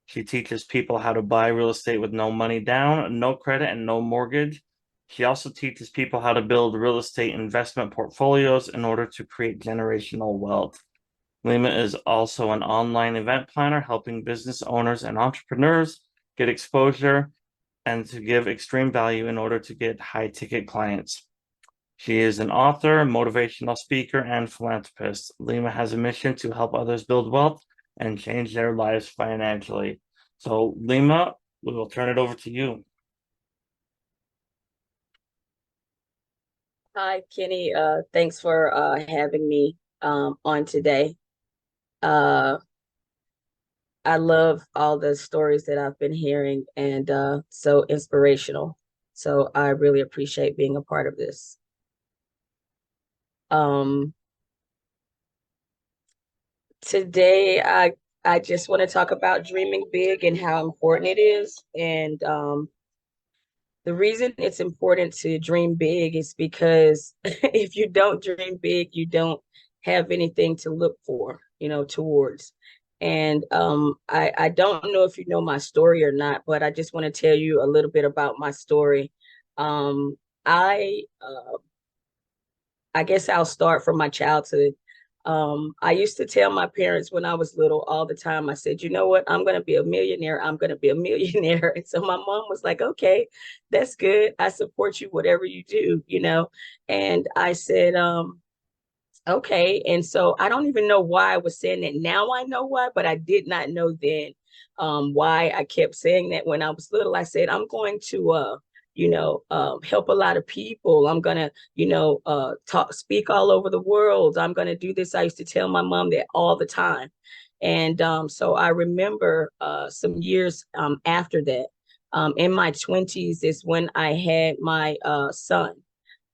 She teaches people how to buy real estate with no money down, no credit, and no mortgage. She also teaches people how to build real estate investment portfolios in order to create generational wealth. Lima is also an online event planner, helping business owners and entrepreneurs get exposure and to give extreme value in order to get high ticket clients. She is an author, motivational speaker, and philanthropist. Lima has a mission to help others build wealth and change their lives financially. So, Lima, we will turn it over to you. Hi, Kenny. Thanks for having me on today. I love all the stories that I've been hearing and so inspirational. So I really appreciate being a part of this. Today, I just want to talk about dreaming big and how important it is. And the reason it's important to dream big is because if you don't dream big, you don't have anything to look for, towards. And I don't know if you know my story or not, but I just want to tell you a little bit about my story. I guess I'll start from my childhood. I used to tell my parents when I was little all the time, I said, you know what, I'm going to be a millionaire. I'm going to be a millionaire. And so my mom was like, okay, that's good. I support you, whatever you do, And I said, okay. And so I don't even know why I was saying that. Now I know why, but I did not know then why I kept saying that when I was little. I said, I'm going to, help a lot of people. I'm going to, speak all over the world. I'm going to do this. I used to tell my mom that all the time. And so I remember some years after that, in my 20s is when I had my son.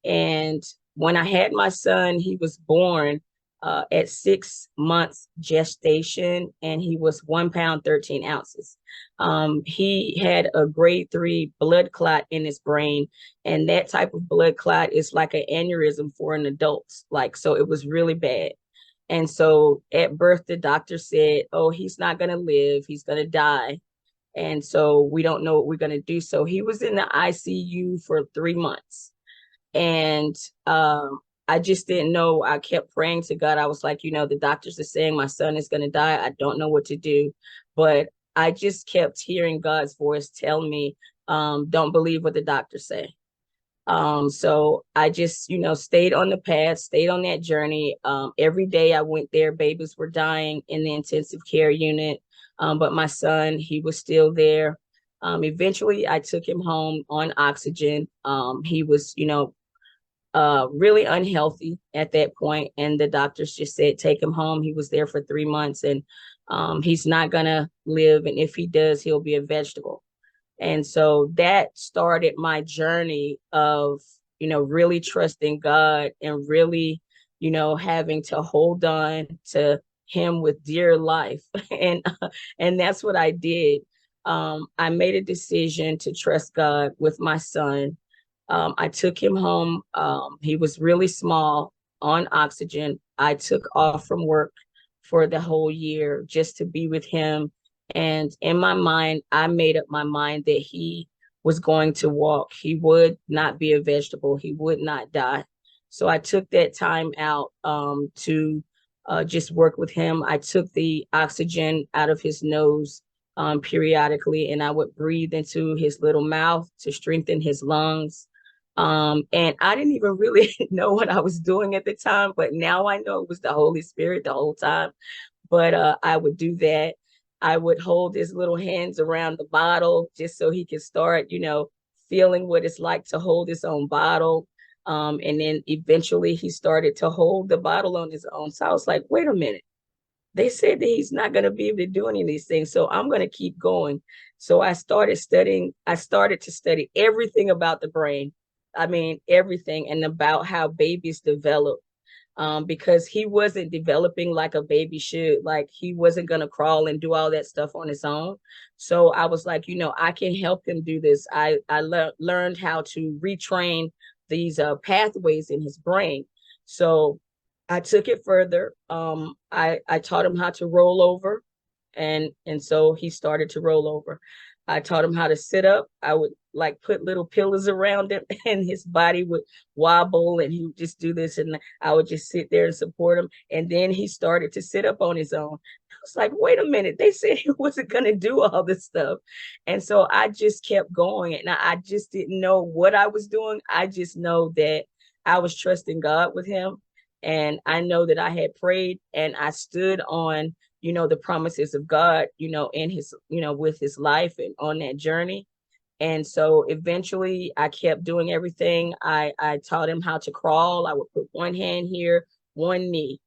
And when I had my son, he was born at 6 months gestation, and he was 1 pound, 13 ounces. He had a grade 3 blood clot in his brain, and that type of blood clot is like an aneurysm for an adult. So it was really bad. And so at birth, the doctor said, oh, he's not going to live. He's going to die. And so we don't know what we're going to do. So he was in the ICU for 3 months. And I just didn't know. I kept praying to God. I was like, the doctors are saying my son is going to die. I don't know what to do. But I just kept hearing God's voice tell me, don't believe what the doctors say. So I just, stayed on the path, stayed on that journey. Every day I went there, babies were dying in the intensive care unit. But my son, he was still there. Eventually I took him home on oxygen. He was, really unhealthy at that point. And the doctors just said, take him home. He was there for 3 months and he's not gonna live. And if he does, he'll be a vegetable. And so that started my journey of, really trusting God and really, having to hold on to him with dear life. And that's what I did. I made a decision to trust God with my son. I took him home. He was really small on oxygen. I took off from work for the whole year just to be with him. And in my mind, I made up my mind that he was going to walk. He would not be a vegetable. He would not die. So I took that time out to just work with him. I took the oxygen out of his nose periodically, and I would breathe into his little mouth to strengthen his lungs. And I didn't even really know what I was doing at the time, but now I know it was the Holy Spirit the whole time. But I would do that. I would hold his little hands around the bottle just so he could start, feeling what it's like to hold his own bottle. And then eventually he started to hold the bottle on his own. So I was like, wait a minute. They said that he's not going to be able to do any of these things. So I'm going to keep going. So I started to study everything about the brain. I mean, everything, and about how babies develop. Because he wasn't developing like a baby should. Like, he wasn't going to crawl and do all that stuff on his own. So I was like, I can help him do this. I learned how to retrain pathways in his brain. So I took it further. I taught him how to roll over, and so he started to roll over. I taught him how to sit up. I would like put little pillows around him, and his body would wobble, and he would just do this, and I would just sit there and support him. And then he started to sit up on his own. I was like, wait a minute, they said he wasn't going to do all this stuff. And so I just kept going, and I just didn't know what I was doing. I just know that I was trusting God with him. And I know that I had prayed, and I stood on, the promises of God, in his, with his life and on that journey. And so eventually I kept doing everything. I taught him how to crawl. I would put one hand here, one knee,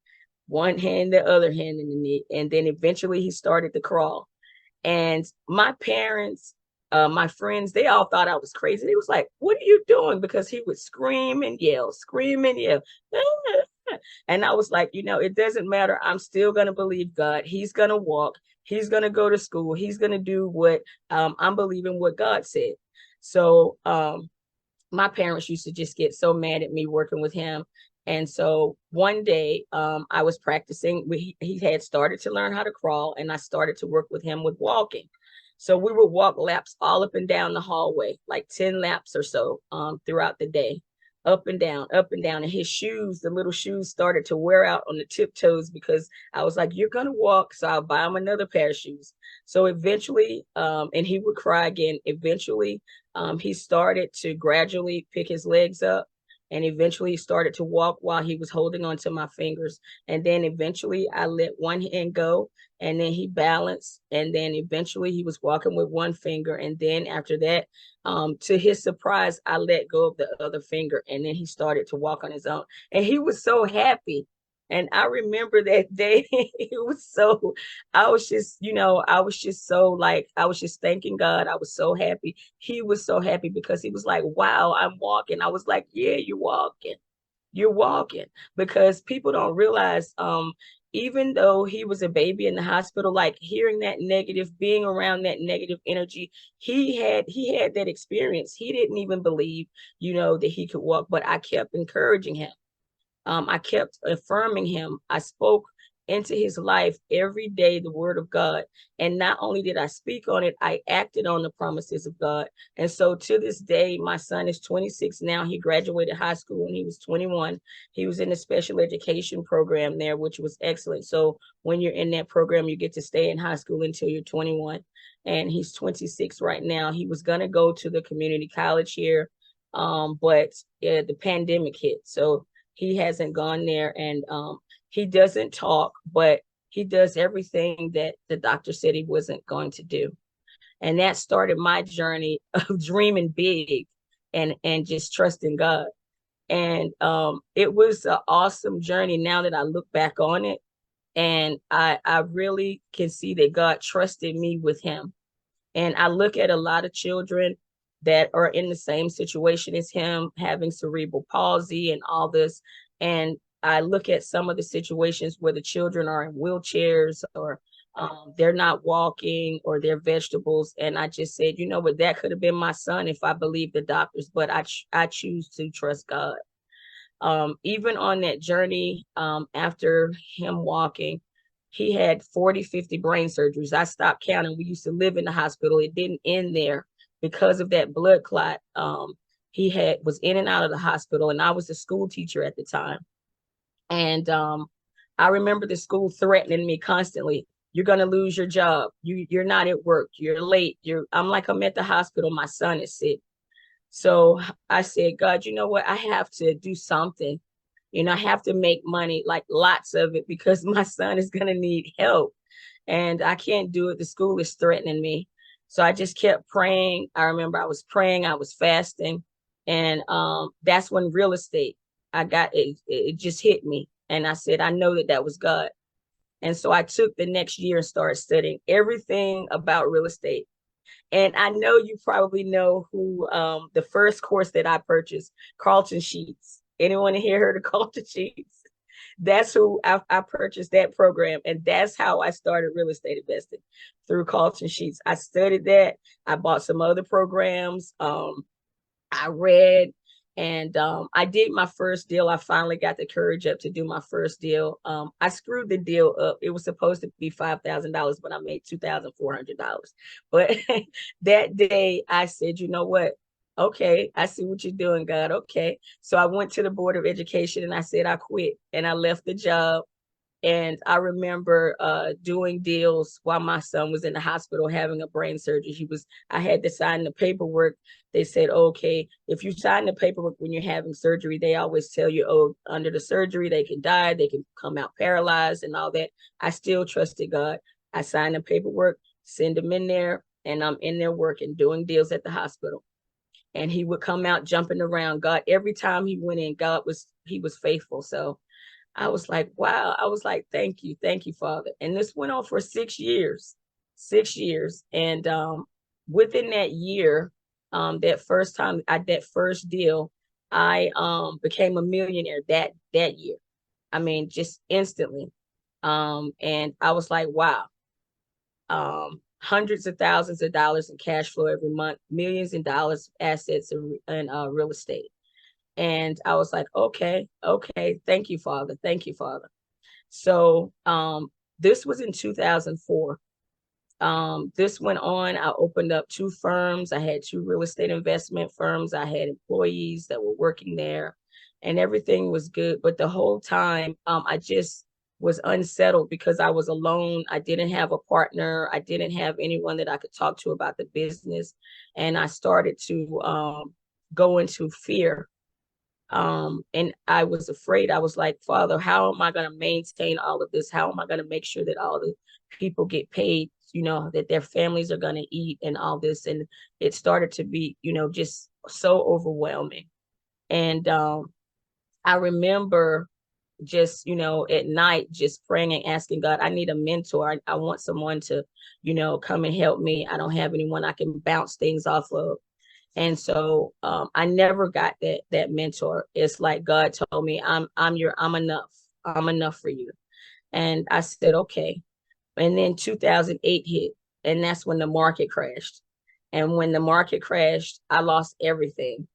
one hand, the other hand in the knee. And then eventually he started to crawl. And my parents, my friends, they all thought I was crazy. They was like, what are you doing? Because he would scream and yell, scream and yell. And I was like, it doesn't matter. I'm still going to believe God. He's going to walk. He's going to go to school. He's going to do what I'm believing what God said. So my parents used to just get so mad at me working with him. And so one day I was practicing. He had started to learn how to crawl, and I started to work with him with walking. So we would walk laps all up and down the hallway, like 10 laps or so throughout the day. Up and down, up and down. And his shoes, the little shoes, started to wear out on the tiptoes, because I was like, you're going to walk. So I'll buy him another pair of shoes. So eventually, and he would cry again. Eventually, he started to gradually pick his legs up. And eventually he started to walk while he was holding onto my fingers. And then eventually I let one hand go, and then he balanced. And then eventually he was walking with one finger. And then after that, to his surprise, I let go of the other finger, and then he started to walk on his own. And he was so happy. And I remember that day, I was just, I was just so like, I was just thanking God. I was so happy. He was so happy, because he was like, wow, I'm walking. I was like, yeah, you're walking. You're walking. Because people don't realize, even though he was a baby in the hospital, like hearing that negative, being around that negative energy, he had that experience. He didn't even believe, that he could walk, but I kept encouraging him. I kept affirming him. I spoke into his life every day the word of God. And not only did I speak on it, I acted on the promises of God. And so to this day, my son is 26 now. He graduated high school when he was 21. He was in the special education program there, which was excellent. So when you're in that program, you get to stay in high school until you're 21. And he's 26 right now. He was going to go to the community college here, but the pandemic hit. So he hasn't gone there, and he doesn't talk, but he does everything that the doctor said he wasn't going to do. And that started my journey of dreaming big and just trusting God. And it was an awesome journey now that I look back on it. And I really can see that God trusted me with him. And I look at a lot of children that are in the same situation as him, having cerebral palsy and all this. And I look at some of the situations where the children are in wheelchairs, or they're not walking, or they're vegetables. And I just said, you know what, that could have been my son if I believed the doctors, but I choose to trust God. Even on that journey, after him walking, he had 40, 50 brain surgeries. I stopped counting. We used to live in the hospital. It didn't end there because of that blood clot. He was in and out of the hospital, and I was a school teacher at the time. And I remember the school threatening me constantly. You're going to lose your job. You're not at work. You're late. I'm at the hospital. My son is sick. So I said, God, you know what? I have to do something. I have to make money, like lots of it, because my son is going to need help. And I can't do it. The school is threatening me. So I just kept praying. I remember I was praying, I was fasting. And that's when real estate, I got it. It just hit me. And I said, I know that was God. And so I took the next year and started studying everything about real estate. And I know you probably know who the first course that I purchased, Carleton Sheets. Anyone here heard of Carleton Sheets? That's who I purchased that program. And that's how I started real estate investing, through Carleton Sheets. I studied that. I bought some other programs. I read, And I did my first deal. I finally got the courage up to do my first deal. I screwed the deal up. It was supposed to be $5,000, but I made $2,400. But that day I said, you know what? Okay, I see what you're doing, God. Okay. So I went to the Board of Education and I said, I quit, and I left the job. And I remember doing deals while my son was in the hospital having a brain surgery. I had to sign the paperwork. They said, okay, if you sign the paperwork when you're having surgery, they always tell you, oh, under the surgery, they can die, they can come out paralyzed and all that. I still trusted God. I signed the paperwork, send him in there, and I'm in there working, doing deals at the hospital. And he would come out jumping around. God, every time he went in, he was faithful. So I was like, wow. I was like, thank you, Father. And this went on for 6 years, 6 years. And within that year, that first deal, I became a millionaire that year. I mean, just instantly. And I was like, wow. Hundreds of thousands of dollars in cash flow every month, millions in dollars assets in real estate. And I was like, okay, thank you, Father. Thank you, Father. So this was in 2004. This went on. I opened up 2 firms. I had 2 real estate investment firms. I had employees that were working there, and everything was good. But the whole time, I just was unsettled because I was alone. I didn't have a partner. I didn't have anyone that I could talk to about the business. And I started to go into fear. And I was afraid. I was like, Father, how am I going to maintain all of this? How am I going to make sure that all the people get paid, that their families are going to eat and all this? And it started to be, just so overwhelming. And I remember just, at night, just praying and asking God, I need a mentor. I want someone to, come and help me. I don't have anyone I can bounce things off of. And so I never got that mentor. It's like God told me, I'm enough. I'm enough for you. And I said, okay. And then 2008 hit, and that's when the market crashed. And when the market crashed, I lost everything.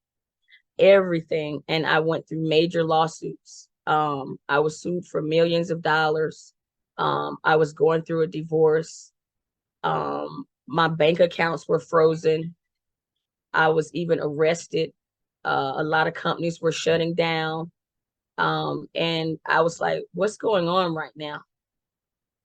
And I went through major lawsuits. I was sued for millions of dollars. I was going through a divorce. My bank accounts were frozen. I was even arrested. A lot of companies were shutting down. And I was like, what's going on right now?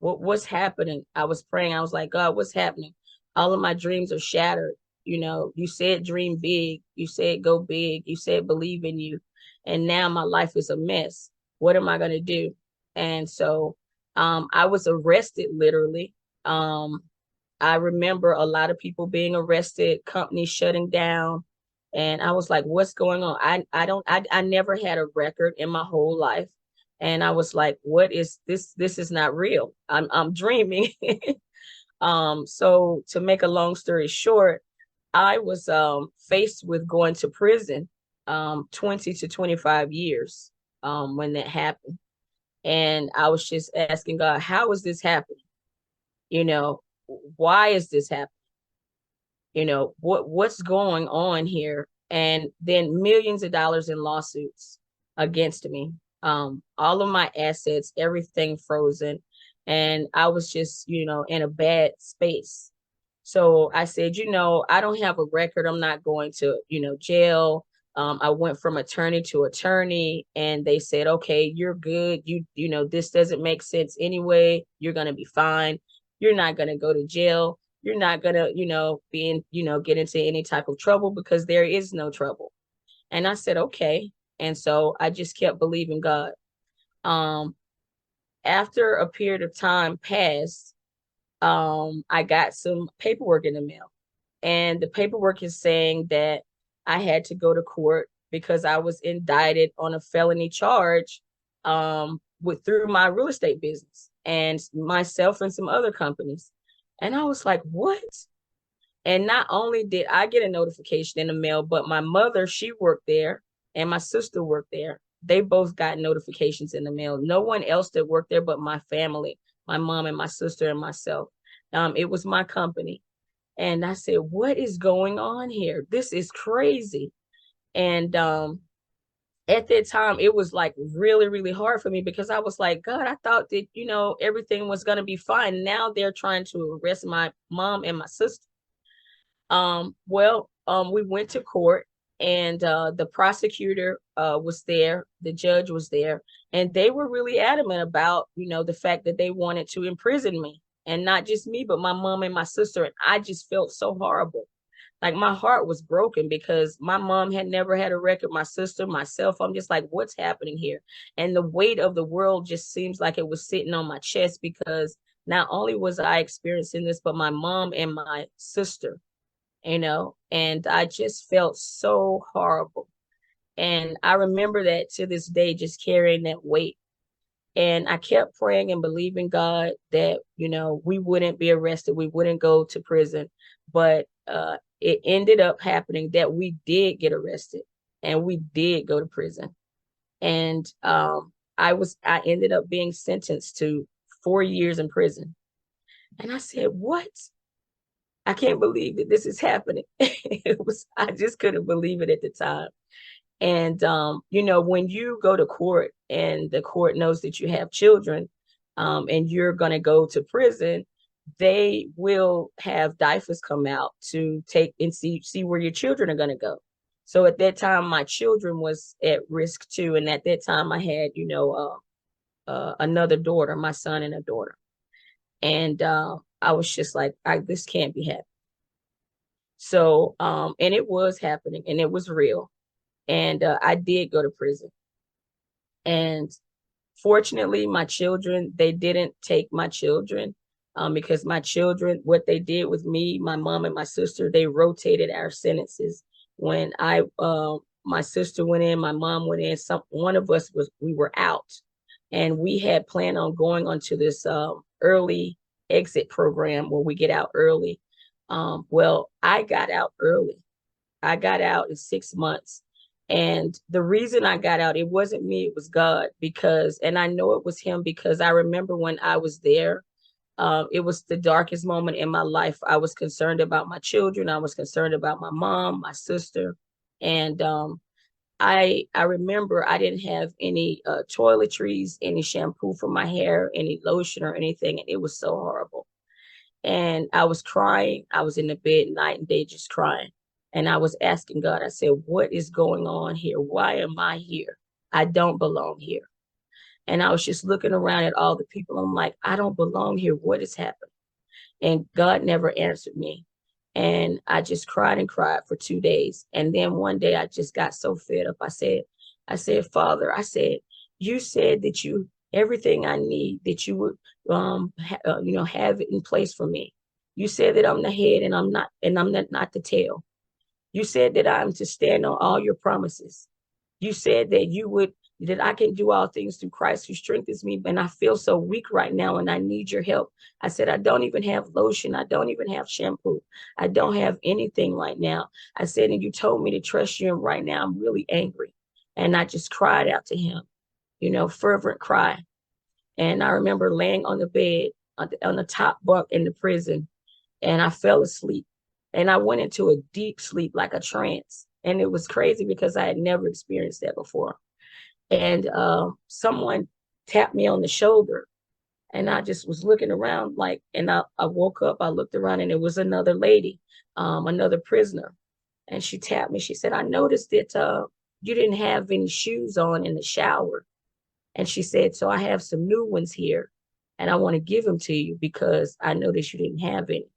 What's happening? I was praying. I was like, God, what's happening? All of my dreams are shattered. You said dream big. You said go big. You said believe in you. And now my life is a mess. What am I going to do? And so I was arrested, literally. I remember a lot of people being arrested, companies shutting down. And I was like, what's going on? I never had a record in my whole life. And I was like, what is this? This is not real. I'm dreaming. So to make a long story short, I was faced with going to prison 20 to 25 years when that happened. And I was just asking God, how is this happening? Why is this happening? What's going on here? And then millions of dollars in lawsuits against me. All of my assets, everything frozen. And I was just, in a bad space. So I said, I don't have a record. I'm not going to, jail. I went from attorney to attorney, and they said, okay, you're good. This doesn't make sense anyway. You're going to be fine. You're not going to go to jail. You're not going to, get into any type of trouble because there is no trouble. And I said, okay. And so I just kept believing God. After a period of time passed, I got some paperwork in the mail. And the paperwork is saying that I had to go to court because I was indicted on a felony charge through my real estate business and myself and some other companies. And I was like, what? And not only did I get a notification in the mail, but my mother, she worked there, and my sister worked there. They both got notifications in the mail. No one else that worked there but my family, my mom and my sister and myself. It was my company. And I said, what is going on here? This is crazy. And at that time, it was like really, really hard for me because I was like, God, I thought that, you know, everything was going to be fine. Now they're trying to arrest my mom and my sister. We went to court, and the prosecutor was there, the judge was there, and they were really adamant about, you know, the fact that they wanted to imprison me, and not just me, but my mom and my sister. And I just felt so horrible. Like my heart was broken because my mom had never had a record, my sister, myself. I'm just like, what's happening here? And the weight of the world just seems like it was sitting on my chest because not only was I experiencing this, but my mom and my sister, you know, and I just felt so horrible. And I remember that to this day, just carrying that weight. And I kept praying and believing God that, you know, we wouldn't be arrested, we wouldn't go to prison. But it ended up happening that we did get arrested and we did go to prison. And I ended up being sentenced to 4 years in prison. And I said, what? I can't believe that this is happening. I just couldn't believe it at the time. And, you know, when you go to court and the court knows that you have children, and you're going to go to prison, they will have DIFAs come out to take and see where your children are going to go. So at that time, my children was at risk too. And at that time I had, you know, another daughter, my son and a daughter. And I was just like, this can't be happening. So, and it was happening and it was real. And I did go to prison. And fortunately, my children, they didn't take my children, because my children, what they did with me, my mom and my sister, they rotated our sentences. When my sister went in, my mom went in, one of us we were out. And we had planned on going onto this early exit program where we get out early. I got out early. I got out in 6 months. And the reason I got out, it wasn't me, it was God, and I know it was him because I remember when I was there, it was the darkest moment in my life. I was concerned about my children. I was concerned about my mom, my sister. And I remember I didn't have any toiletries, any shampoo for my hair, any lotion or anything. And it was so horrible. And I was crying. I was in the bed night and day just crying. And I was asking God, I said, what is going on here? Why am I here? I don't belong here. And I was just looking around at all the people. I'm like, I don't belong here. What is happening? And God never answered me. And I just cried and cried for 2 days. And then one day I just got so fed up. I said, Father, I said, you said that everything I need, that you would, have it in place for me. You said that I'm the head and I'm not the tail. You said that I'm to stand on all your promises. You said that that I can do all things through Christ who strengthens me. And I feel so weak right now and I need your help. I said, I don't even have lotion. I don't even have shampoo. I don't have anything right now. I said, and you told me to trust you. And right now I'm really angry. And I just cried out to him, fervent cry. And I remember laying on the bed on the top bunk in the prison, and I fell asleep. And I went into a deep sleep, like a trance. And it was crazy because I had never experienced that before. And someone tapped me on the shoulder. And I just was looking around and I woke up, I looked around, and it was another lady, another prisoner. And she tapped me. She said, I noticed that you didn't have any shoes on in the shower. And she said, so I have some new ones here. And I want to give them to you because I noticed you didn't have any.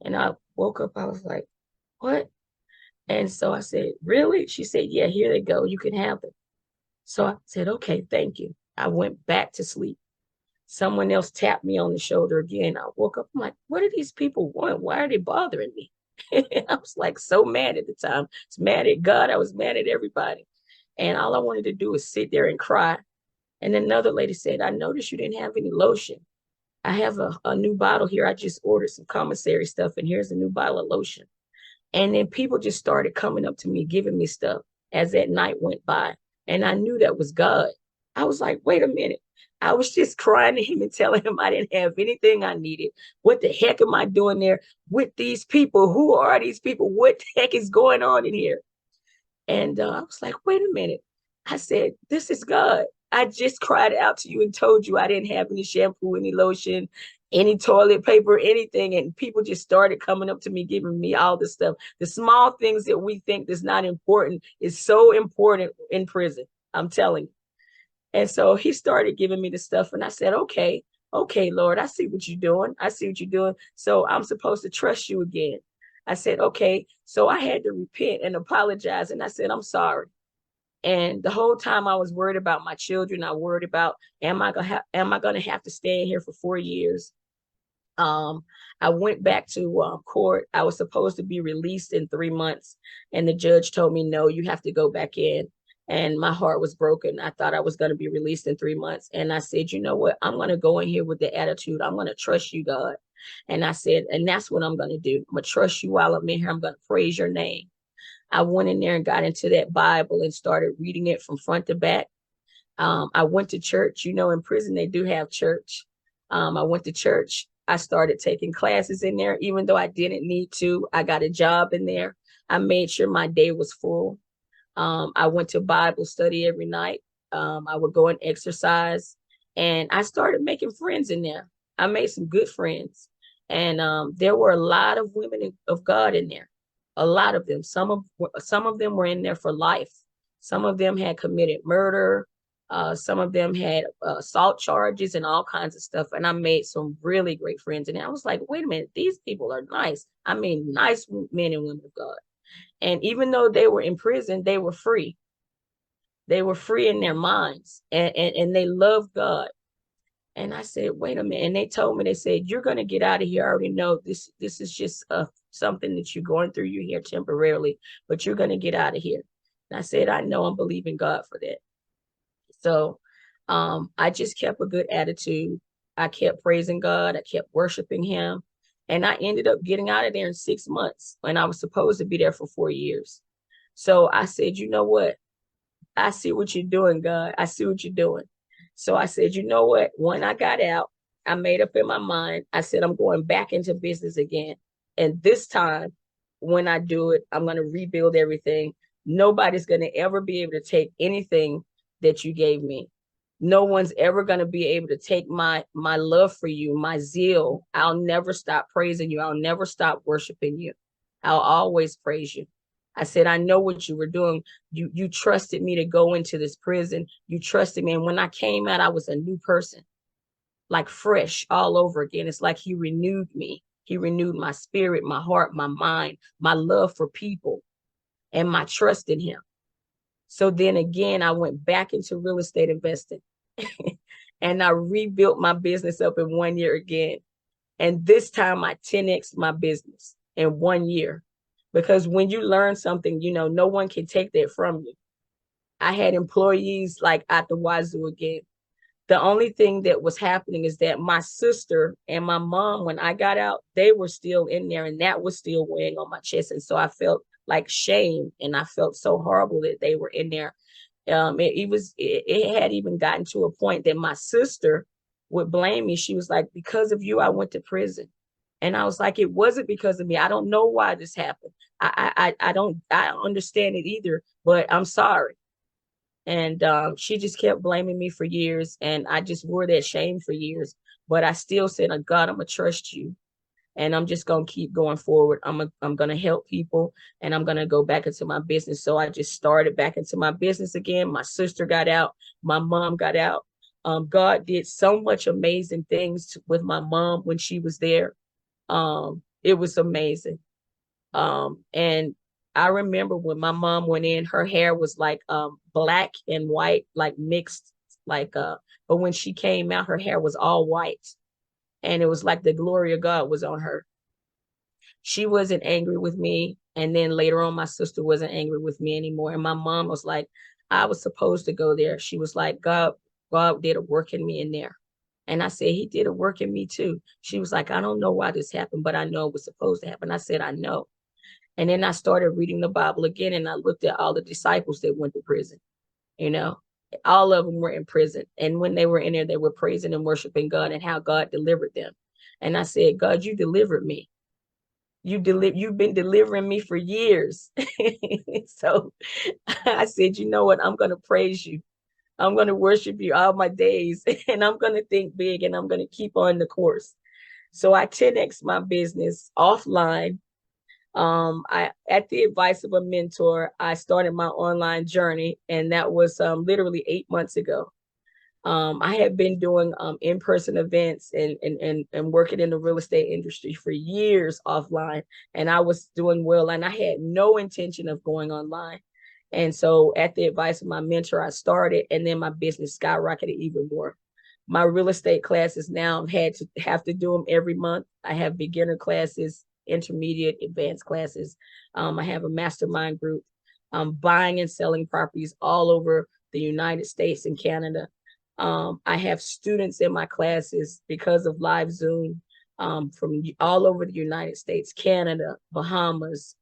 And I woke up, I was like, what? And so I said, really? She said, yeah, here they go. You can have them. So I said, okay, thank you. I went back to sleep. Someone else tapped me on the shoulder again. I woke up, I'm like, what do these people want? Why are they bothering me? I was like so mad at the time. I was mad at God. I was mad at everybody. And all I wanted to do was sit there and cry. And then another lady said, I noticed you didn't have any lotion. I have a new bottle here. I just ordered some commissary stuff, and here's a new bottle of lotion. And then people just started coming up to me, giving me stuff as that night went by. And I knew that was God. I was like, wait a minute. I was just crying to him and telling him I didn't have anything I needed. What the heck am I doing there with these people? Who are these people? What the heck is going on in here? And I was like, wait a minute. I said, this is God. I just cried out to you and told you I didn't have any shampoo, any lotion, any toilet paper, anything. And people just started coming up to me, giving me all this stuff. The small things that we think is not important is so important in prison. I'm telling you. And so he started giving me the stuff. And I said, okay, Lord, I see what you're doing. I see what you're doing. So I'm supposed to trust you again. I said, okay. So I had to repent and apologize. And I said, I'm sorry. And the whole time I was worried about my children. I worried about, am I gonna have to stay in here for 4 years? I went back to court. I was supposed to be released in 3 months, and the judge told me, no, you have to go back in. And my heart was broken. I thought I was going to be released in 3 months. And I said, you know what? I'm going to go in here with the attitude. I'm going to trust you, God. And I said, and that's what I'm going to do. I'm going to trust you while I'm in here. I'm going to praise your name. I went in there and got into that Bible and started reading it from front to back. I went to church. You know, in prison, they do have church. I went to church. I started taking classes in there, even though I didn't need to. I got a job in there. I made sure my day was full. I went to Bible study every night. I would go and exercise, and I started making friends in there. I made some good friends, and there were a lot of women of God in there. A lot of them. Some of them were in there for life. Some of them had committed murder. Some of them had assault charges and all kinds of stuff. And I made some really great friends. And I was like, wait a minute, these people are nice. I mean, nice men and women of God. And even though they were in prison, they were free. They were free in their minds, and they loved God. And I said, wait a minute. And they told me, they said, you're going to get out of here. I already know this is just something that you're going through. You're here temporarily, but you're going to get out of here. And I said, I know, I'm believing God for that. So I just kept a good attitude. I kept praising God. I kept worshiping him. And I ended up getting out of there in 6 months when I was supposed to be there for 4 years. So I said, you know what? I see what you're doing, God. I see what you're doing. So I said, you know what? When I got out, I made up in my mind. I said, I'm going back into business again. And this time, when I do it, I'm going to rebuild everything. Nobody's going to ever be able to take anything that you gave me. No one's ever going to be able to take my love for you, my zeal. I'll never stop praising you. I'll never stop worshiping you. I'll always praise you. I said, I know what you were doing. You trusted me to go into this prison. You trusted me. And when I came out, I was a new person, like fresh all over again. It's like he renewed me. He renewed my spirit, my heart, my mind, my love for people, and my trust in him. So then again, I went back into real estate investing and I rebuilt my business up in 1 year again. And this time I 10x my business in 1 year. Because when you learn something, you know, no one can take that from you. I had employees like at the wazoo again. The only thing that was happening is that my sister and my mom, when I got out, they were still in there, and that was still weighing on my chest. And so I felt like shame, and I felt so horrible that they were in there. It had even gotten to a point that my sister would blame me. She was like, because of you, I went to prison. And I was like, it wasn't because of me. I don't know why this happened. I don't understand it either, but I'm sorry. And she just kept blaming me for years. And I just wore that shame for years. But I still said, oh, God, I'm going to trust you. And I'm just going to keep going forward. I'm going to help people, and I'm going to go back into my business. So I just started back into my business again. My sister got out. My mom got out. God did so much amazing things with my mom when she was there. It was amazing. And I remember when my mom went in, her hair was like black and white, like mixed, like but when she came out, her hair was all white. And it was like the glory of God was on her. She wasn't angry with me. And then later on, my sister wasn't angry with me anymore. And my mom was like, I was supposed to go there. She was like, God did a work in me in there. And I said, he did a work in me too. She was like, I don't know why this happened, but I know it was supposed to happen. I said, I know. And then I started reading the Bible again, and I looked at all the disciples that went to prison. You know, all of them were in prison. And when they were in there, they were praising and worshiping God and how God delivered them. And I said, God, you delivered me. You've been delivering me for years. So I said, you know what? I'm going to praise you. I'm going to worship you all my days, and I'm going to think big, and I'm going to keep on the course. So I 10x my business offline. I, at the advice of a mentor, I started my online journey, and that was literally 8 months ago. I had been doing in-person events and working in the real estate industry for years offline, and I was doing well, and I had no intention of going online. And so at the advice of my mentor, I started, and then my business skyrocketed even more. My real estate classes now have to do them every month. I have beginner classes, intermediate, advanced classes. I have a mastermind group, buying and selling properties all over the United States and Canada. I have students in my classes because of live Zoom, from all over the United States, Canada, Bahamas,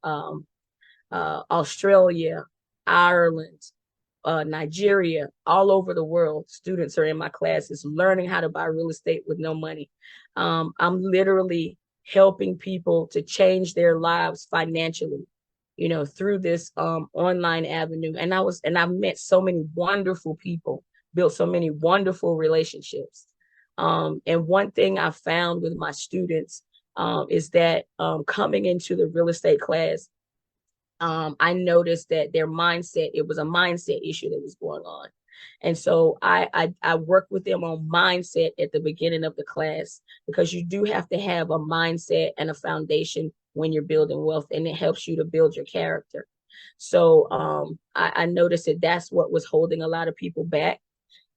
Australia, Ireland, Nigeria, all over the world. Students are in my classes learning how to buy real estate with no money. I'm literally helping people to change their lives financially, through this online avenue. And I've met so many wonderful people, built so many wonderful relationships. And one thing I found with my students is that coming into the real estate class, I noticed that their mindset, it was a mindset issue that was going on. And so I work with them on mindset at the beginning of the class, because you do have to have a mindset and a foundation when you're building wealth, and it helps you to build your character. So I noticed that that's what was holding a lot of people back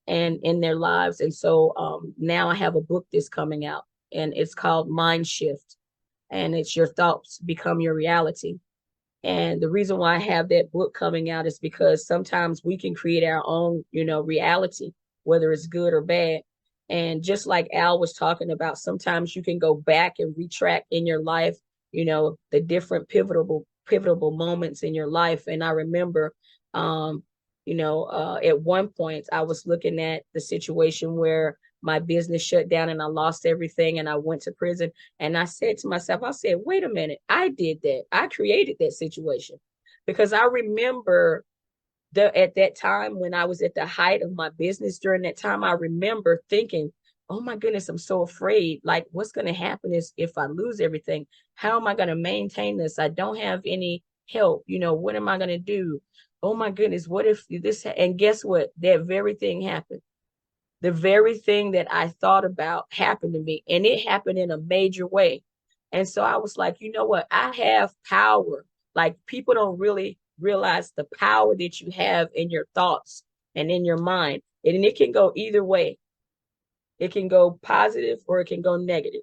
and in their lives. And so now I have a book that's coming out, and it's called Mind Shift, and it's Your Thoughts Become Your Reality. And the reason why I have that book coming out is because sometimes we can create our own, reality, whether it's good or bad. And just like Al was talking about, sometimes you can go back and retract in your life, the different pivotal moments in your life. And I remember, at one point I was looking at the situation where my business shut down and I lost everything and I went to prison. And I said to myself, wait a minute, I did that. I created that situation, because I remember at that time when I was at the height of my business. During that time, I remember thinking, oh my goodness, I'm so afraid. Like, what's going to happen is if I lose everything, how am I going to maintain this? I don't have any help. What am I going to do? Oh my goodness, what if this? And guess what? That very thing happened. The very thing that I thought about happened to me, and it happened in a major way. And so I was like, you know what? I have power. Like, people don't really realize the power that you have in your thoughts and in your mind. And it can go either way. It can go positive or it can go negative.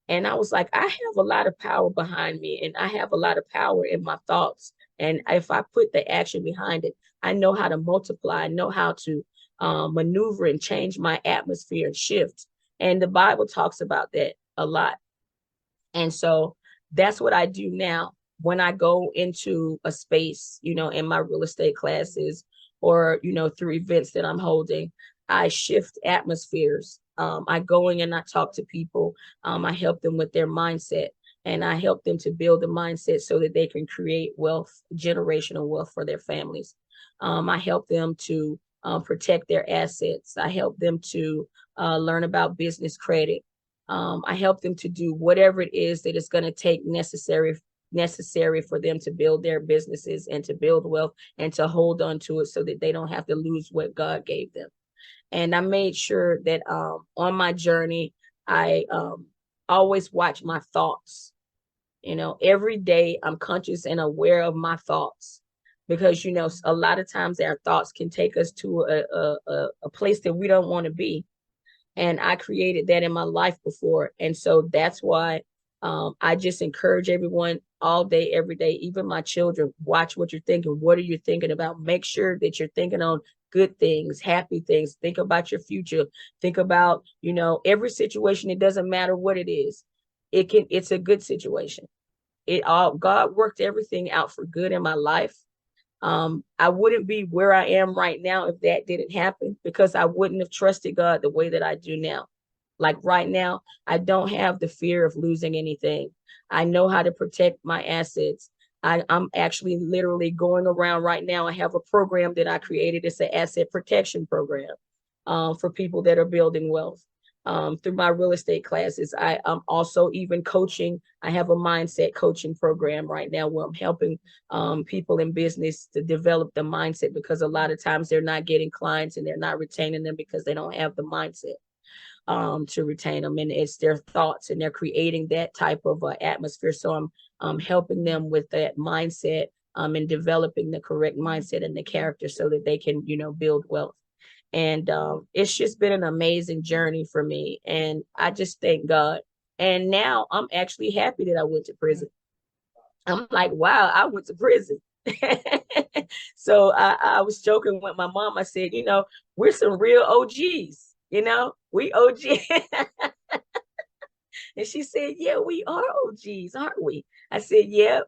And I was like, I have a lot of power behind me, and I have a lot of power in my thoughts. And if I put the action behind it, I know how to multiply. I know how to maneuver and change my atmosphere and shift. And the Bible talks about that a lot. And so that's what I do now when I go into a space, in my real estate classes, or, through events that I'm holding. I shift atmospheres. I go in and I talk to people. I help them with their mindset, and I help them to build a mindset so that they can create wealth, generational wealth for their families. I help them to protect their assets. I help them to learn about business credit. I help them to do whatever it is that is going to take necessary for them to build their businesses and to build wealth and to hold on to it so that they don't have to lose what God gave them. And I made sure that on my journey, I always watch my thoughts. Every day I'm conscious and aware of my thoughts, because, a lot of times our thoughts can take us to a place that we don't want to be. And I created that in my life before. And so that's why I just encourage everyone all day, every day, even my children, watch what you're thinking. What are you thinking about? Make sure that you're thinking on good things, happy things. Think about your future. Think about, every situation. It doesn't matter what it is. It's a good situation. God worked everything out for good in my life. I wouldn't be where I am right now if that didn't happen, because I wouldn't have trusted God the way that I do now. Like right now, I don't have the fear of losing anything. I know how to protect my assets. I'm actually literally going around right now. I have a program that I created. It's an asset protection program for people that are building wealth. Through my real estate classes, I'm also even coaching. I have a mindset coaching program right now where I'm helping people in business to develop the mindset, because a lot of times they're not getting clients and they're not retaining them because they don't have the mindset to retain them, and it's their thoughts, and they're creating that type of atmosphere. So I'm helping them with that mindset and developing the correct mindset and the character so that they can, build wealth. And it's just been an amazing journey for me, and I just thank God. And now I'm actually happy that I went to prison. I'm like, wow, I went to prison. So I was joking with my mom. I said, we're some real OGs. We OG. And she said, yeah, we are OGs, aren't we? I said, yeah.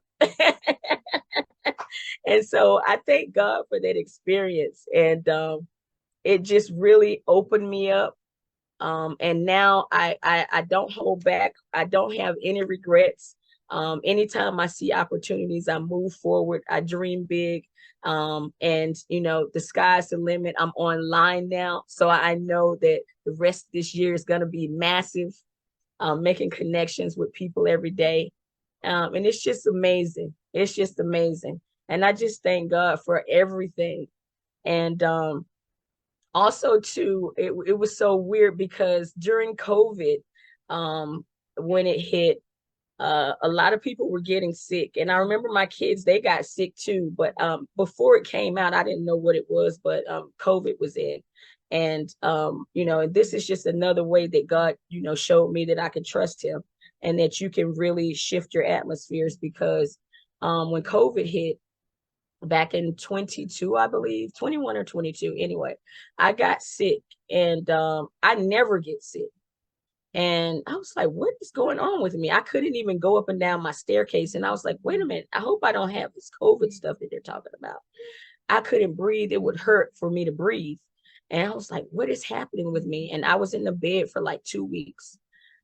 And so I thank God for that experience. And it just really opened me up. And now I don't hold back. I don't have any regrets. Anytime I see opportunities, I move forward. I dream big. And the sky's the limit. I'm online now, so I know that the rest of this year is going to be massive. Making connections with people every day, and it's just amazing. It's just amazing, and I just thank God for everything. And also too, it was so weird because during COVID, when it hit, a lot of people were getting sick, and I remember my kids, they got sick too. But before it came out, I didn't know what it was, but COVID was in. And and this is just another way that God, showed me that I can trust him, and that you can really shift your atmospheres. Because when COVID hit back in 22, I believe 21 or 22, anyway, I got sick. And I never get sick. And I was like, what is going on with me? I couldn't even go up and down my staircase. And I was like, wait a minute, I hope I don't have this COVID stuff that they're talking about. I couldn't breathe. It would hurt for me to breathe. And I was like, what is happening with me? And I was in the bed for like 2 weeks.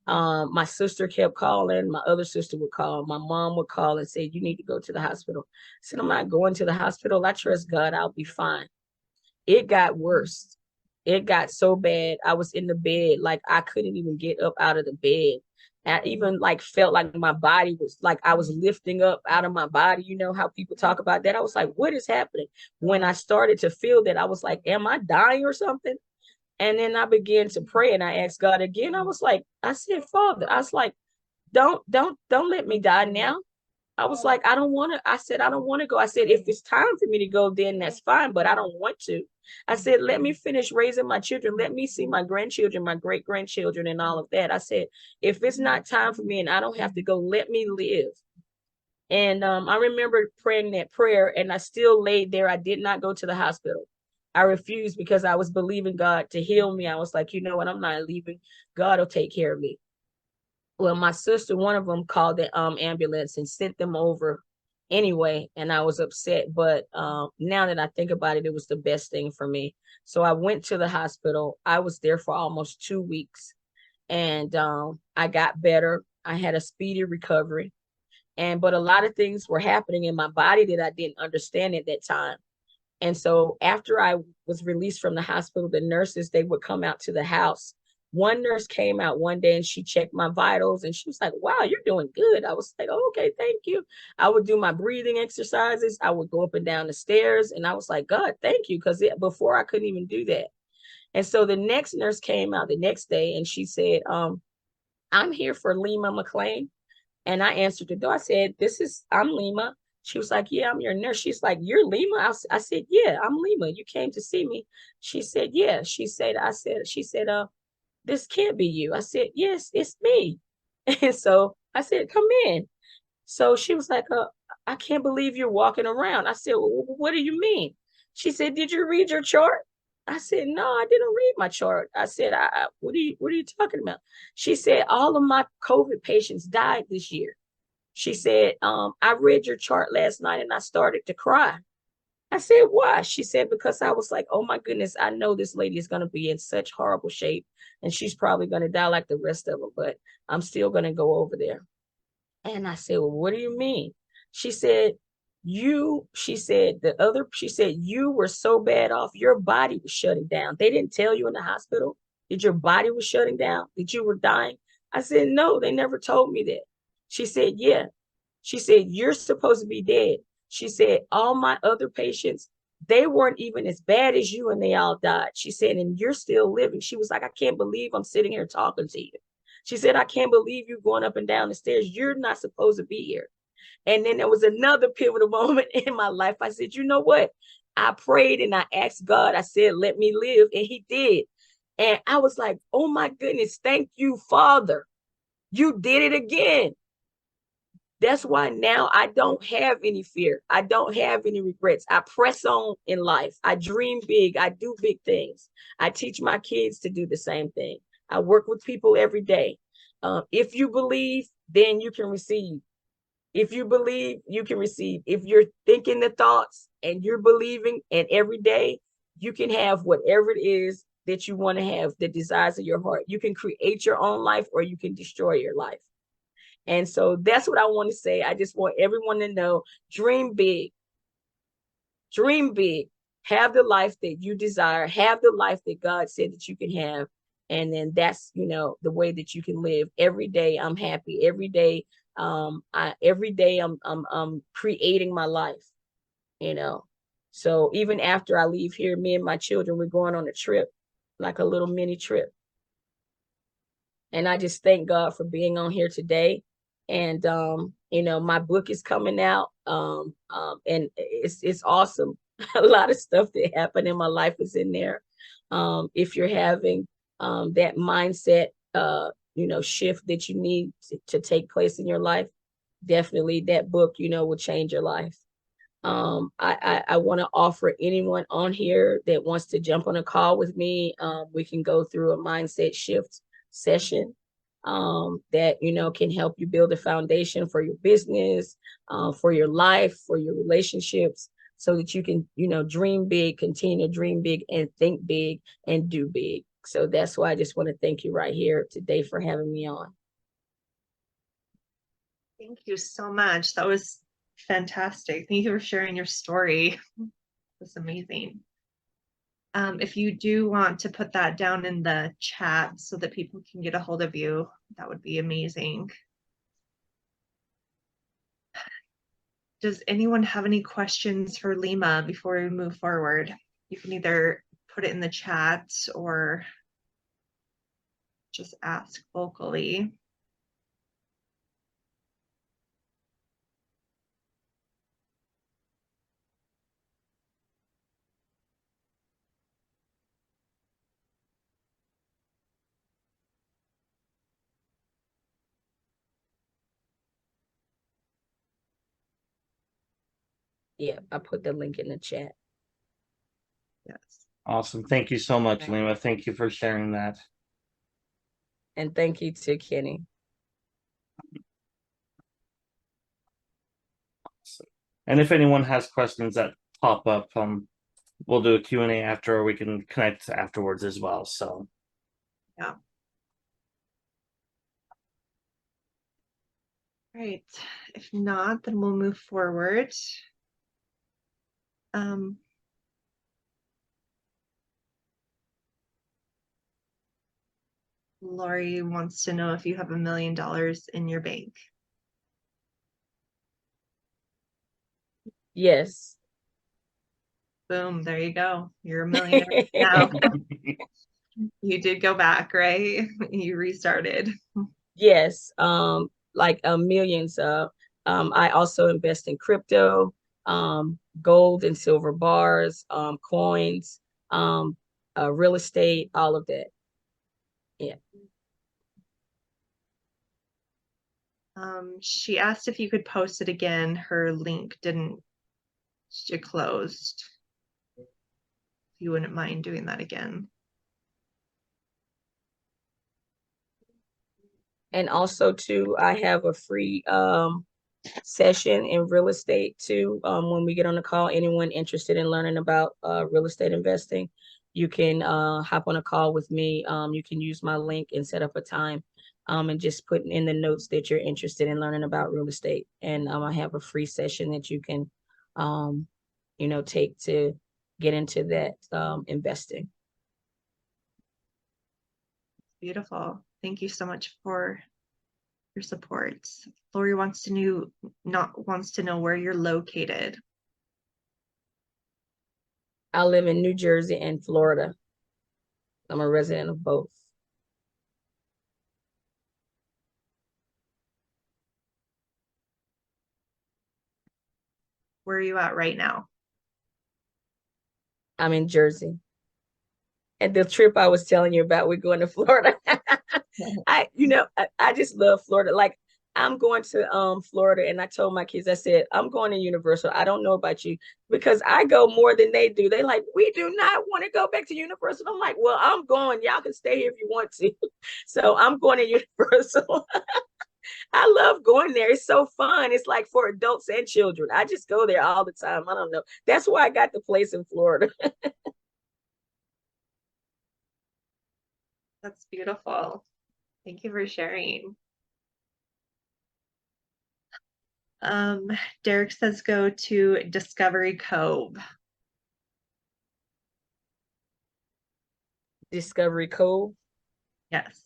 My sister kept calling. My other sister would call. My mom would call and say, you need to go to the hospital. I said, I'm not going to the hospital. I trust God. I'll be fine. It got worse. It got so bad. I was in the bed, like I couldn't even get up out of the bed. I even like felt like my body was like I was lifting up out of my body. You know how people talk about that? I was like, what is happening? When I started to feel that, I was like, am I dying or something? And then I began to pray, and I asked God again. I said, Father, I was like, don't let me die now. I was like, I don't want to. I said, I don't want to go. I said, if it's time for me to go, then that's fine, but I don't want to. I said, let me finish raising my children. Let me see my grandchildren, my great grandchildren, and all of that. I said, if it's not time for me and I don't have to go, let me live. And I remember praying that prayer, and I still laid there. I did not go to the hospital. I refused because I was believing God to heal me. I was like, you know what? I'm not leaving. God will take care of me. Well, my sister, one of them called the ambulance and sent them over anyway, and I was upset. But now that I think about it, it was the best thing for me. So I went to the hospital. I was there for almost 2 weeks, and I got better. I had a speedy recovery, but a lot of things were happening in my body that I didn't understand at that time. And so after I was released from the hospital, the nurses, they would come out to the house. One nurse came out one day and she checked my vitals, and she was like, wow, you're doing good. I was like, oh, okay, thank you. I would do my breathing exercises. I would go up and down the stairs, and I was like, God, thank you. Because before I couldn't even do that. And so the next nurse came out the next day, and she said, I'm here for Lima McLean. And I answered the door. I said, I'm Lima. She was like, yeah, I'm your nurse. She's like, you're Lima? I said, yeah, I'm Lima. You came to see me. She said, yeah. She said, this can't be you. I said, yes, it's me. And so I said, come in. So she was like, I can't believe you're walking around. I said, well, what do you mean? She said, did you read your chart? I said, no, I didn't read my chart. I said, what are you talking about? She said, all of my COVID patients died this year. She said, I read your chart last night and I started to cry. I said, why? She said, because I was like, oh my goodness, I know this lady is going to be in such horrible shape and she's probably going to die like the rest of them, but I'm still going to go over there. And I said, well, what do you mean? She said, she said, you were so bad off, your body was shutting down. They didn't tell you in the hospital that your body was shutting down, that you were dying. I said, no, they never told me that. She said, yeah. She said, you're supposed to be dead. She said, all my other patients, they weren't even as bad as you and they all died. She said, and you're still living. She was like, I can't believe I'm sitting here talking to you. She said, I can't believe you going up and down the stairs. You're not supposed to be here. And then there was another pivotal moment in my life. I said, you know what? I prayed and I asked God, I said, let me live. And he did. And I was like, oh my goodness, thank you, Father. You did it again. That's why now I don't have any fear. I don't have any regrets. I press on in life. I dream big. I do big things. I teach my kids to do the same thing. I work with people every day. If you believe, then you can receive. If you believe, you can receive. If you're thinking the thoughts and you're believing, and every day you can have whatever it is that you want to have, the desires of your heart. You can create your own life or you can destroy your life. And so that's what I want to say. I just want everyone to know, dream big. Dream big. Have the life that you desire. Have the life that God said that you can have. And then that's, the way that you can live. Every day I'm happy. Every day, every day I'm creating my life, So even after I leave here, me and my children, we're going on a trip, like a little mini trip. And I just thank God for being on here today. And my book is coming out. And it's awesome. A lot of stuff that happened in my life is in there. If you're having that mindset shift that you need to take place in your life, definitely that book, will change your life. I want to offer anyone on here that wants to jump on a call with me. We can go through a mindset shift session that can help you build a foundation for your business, for your life, for your relationships, so that you can dream big, continue to dream big, and think big and do big. So that's why I just want to thank you right here today for having me on. Thank you so much. That was fantastic. Thank you for sharing your story. That's amazing. If you do want to put that down in the chat so that people can get a hold of you, that would be amazing. Does anyone have any questions for Lima before we move forward? You can either put it in the chat or just ask vocally. Yeah, I put the link in the chat. Yes. Awesome. Thank you so much, Lima. Thank you for sharing that. And thank you to Kenny. And if anyone has questions that pop up, we'll do a Q&A after, or we can connect afterwards as well. So yeah. Right. If not, then we'll move forward. Lori wants to know if you have $1 million in your bank. Yes. Boom, there you go. You're a millionaire now. You did go back, right? You restarted. Yes. Like millions. I also invest in crypto, gold and silver bars, coins, real estate, all of that. Yeah. She asked if you could post it again. Her link didn't, it closed. If you wouldn't mind doing that again. And also too, I have a free session in real estate too. When we get on the call, anyone interested in learning about real estate investing, you can hop on a call with me. You can use my link and set up a time, and just put in the notes that you're interested in learning about real estate. And I have a free session that you can, take to get into that investing. Beautiful. Thank you so much for your support. Lori wants to know where you're located. I live in New Jersey and Florida. I'm a resident of both. Where are you at right now? I'm in Jersey. And the trip I was telling you about, we're going to Florida. I just love Florida. Like, I'm going to Florida, and I told my kids, I said, I'm going to Universal. I don't know about you, because I go more than they do. They like, we do not want to go back to Universal. I'm like, well, I'm going. Y'all can stay here if you want to. So I'm going to Universal. I love going there. It's so fun. It's like for adults and children. I just go there all the time. I don't know. That's why I got the place in Florida. That's beautiful. Thank you for sharing. Derek says go to Discovery Cove. Discovery Cove. Yes.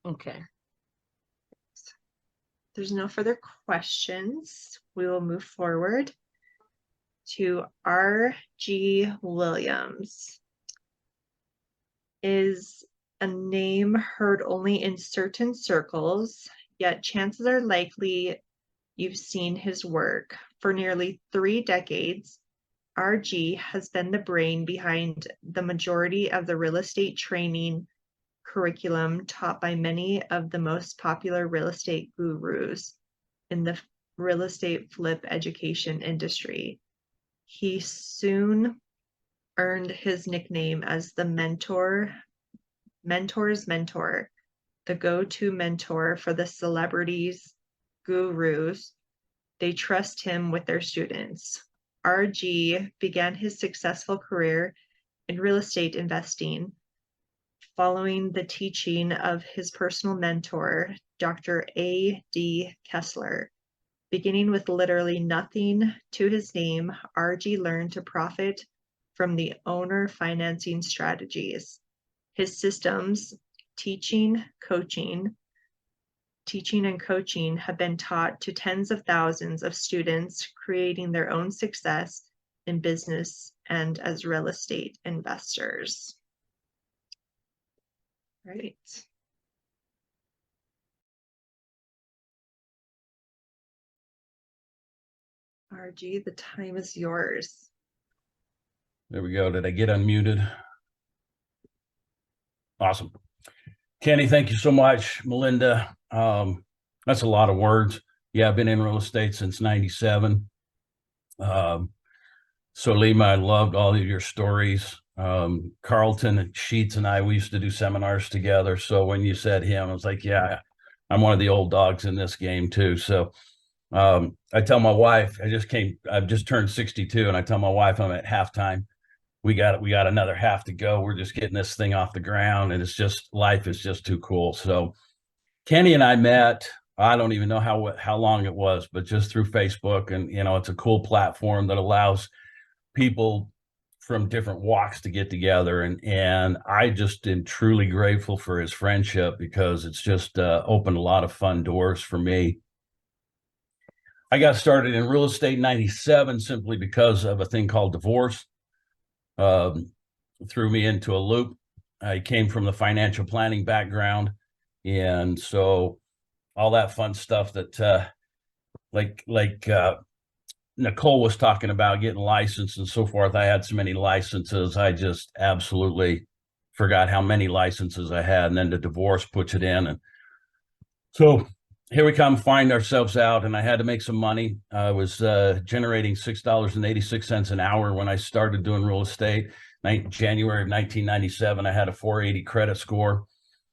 Okay. There's no further questions. We will move forward to R.G. Williams. Is a name heard only in certain circles, yet chances are likely you've seen his work. For nearly 3 decades, R.G. has been the brain behind the majority of the real estate training curriculum taught by many of the most popular real estate gurus in the real estate flip education industry. He soon earned his nickname as the mentor's mentor, the go-to mentor for the celebrities, gurus. They trust him with their students. RG began his successful career in real estate investing following the teaching of his personal mentor, Dr. A.D. Kessler. Beginning with literally nothing to his name, RG learned to profit from the owner financing strategies. His systems, teaching and coaching have been taught to tens of thousands of students, creating their own success in business and as real estate investors. Right. RG, the time is yours. There we go. Did I get unmuted? Awesome. Kenny, thank you so much. Melinda, that's a lot of words. Yeah, I've been in real estate since 97. So Lima, I loved all of your stories. Carlton and Sheets and we used to do seminars together. So when you said him, I was like, yeah, I'm one of the old dogs in this game too. So I tell my wife, I've just turned 62, and I tell my wife I'm at halftime. We got another half to go. We're just getting this thing off the ground, and life is just too cool. So Kenny and I met, I don't even know how long it was, but just through Facebook. And, it's a cool platform that allows people from different walks to get together. And I just am truly grateful for his friendship, because it's just opened a lot of fun doors for me. I got started in real estate in 97 simply because of a thing called divorce. Threw me into a loop. I came from the financial planning background. And so all that fun stuff that like Nicole was talking about, getting licensed and so forth. I had so many licenses. I just absolutely forgot how many licenses I had. And then the divorce puts it in. And so here we come, find ourselves out, and I had to make some money. I was generating $6.86 an hour when I started doing real estate. January of 1997, I had a 480 credit score.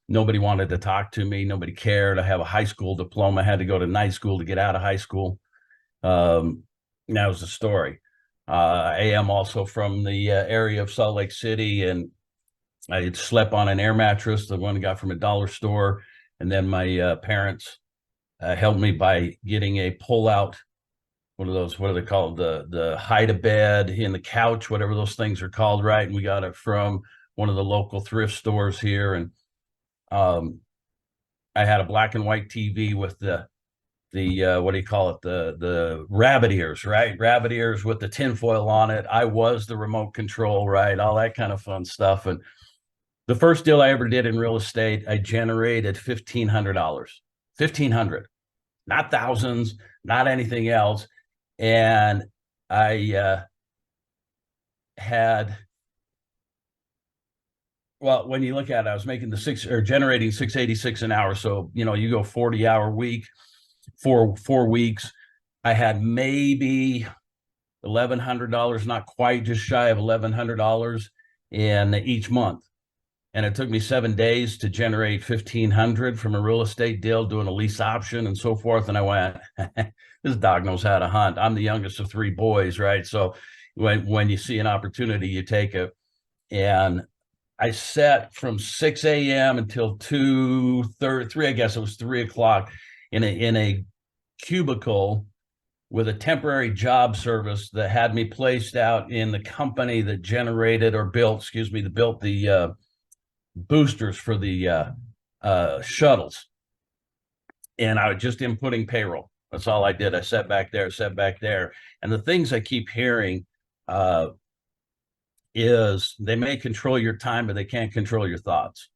Nobody wanted to talk to me. Nobody cared. I have a high school diploma. I had to go to night school to get out of high school. That was the story. I am also from the area of Salt Lake City, and I had slept on an air mattress, the one I got from a dollar store. And then my parents helped me by getting a pull-out, one of those, what are they called? The hide-a-bed in the couch, whatever those things are called, right? And we got it from one of the local thrift stores here. And I had a black and white TV with the what do you call it? The rabbit ears, right? Rabbit ears with the tinfoil on it. I was the remote control, right? All that kind of fun stuff. And the first deal I ever did in real estate, I generated $1,500. $1,500, not thousands, not anything else. And I had, well, when you look at it, I was making generating 686 an hour. So, you know, you go 40-hour week, four weeks. I had maybe $1,100, not quite, just shy of $1,100 in each month. And it took me 7 days to generate 1,500 from a real estate deal, doing a lease option and so forth. And I went, this dog knows how to hunt. I'm the youngest of 3 boys, right? So when you see an opportunity, you take it. And I sat from 6 a.m. until 2:30, I guess it was 3 o'clock in a cubicle with a temporary job service that had me placed out in the company that generated or built, built the boosters for the shuttles. And I was just inputting payroll. That's all I did. I sat back there. And the things I keep hearing is they may control your time, but they can't control your thoughts.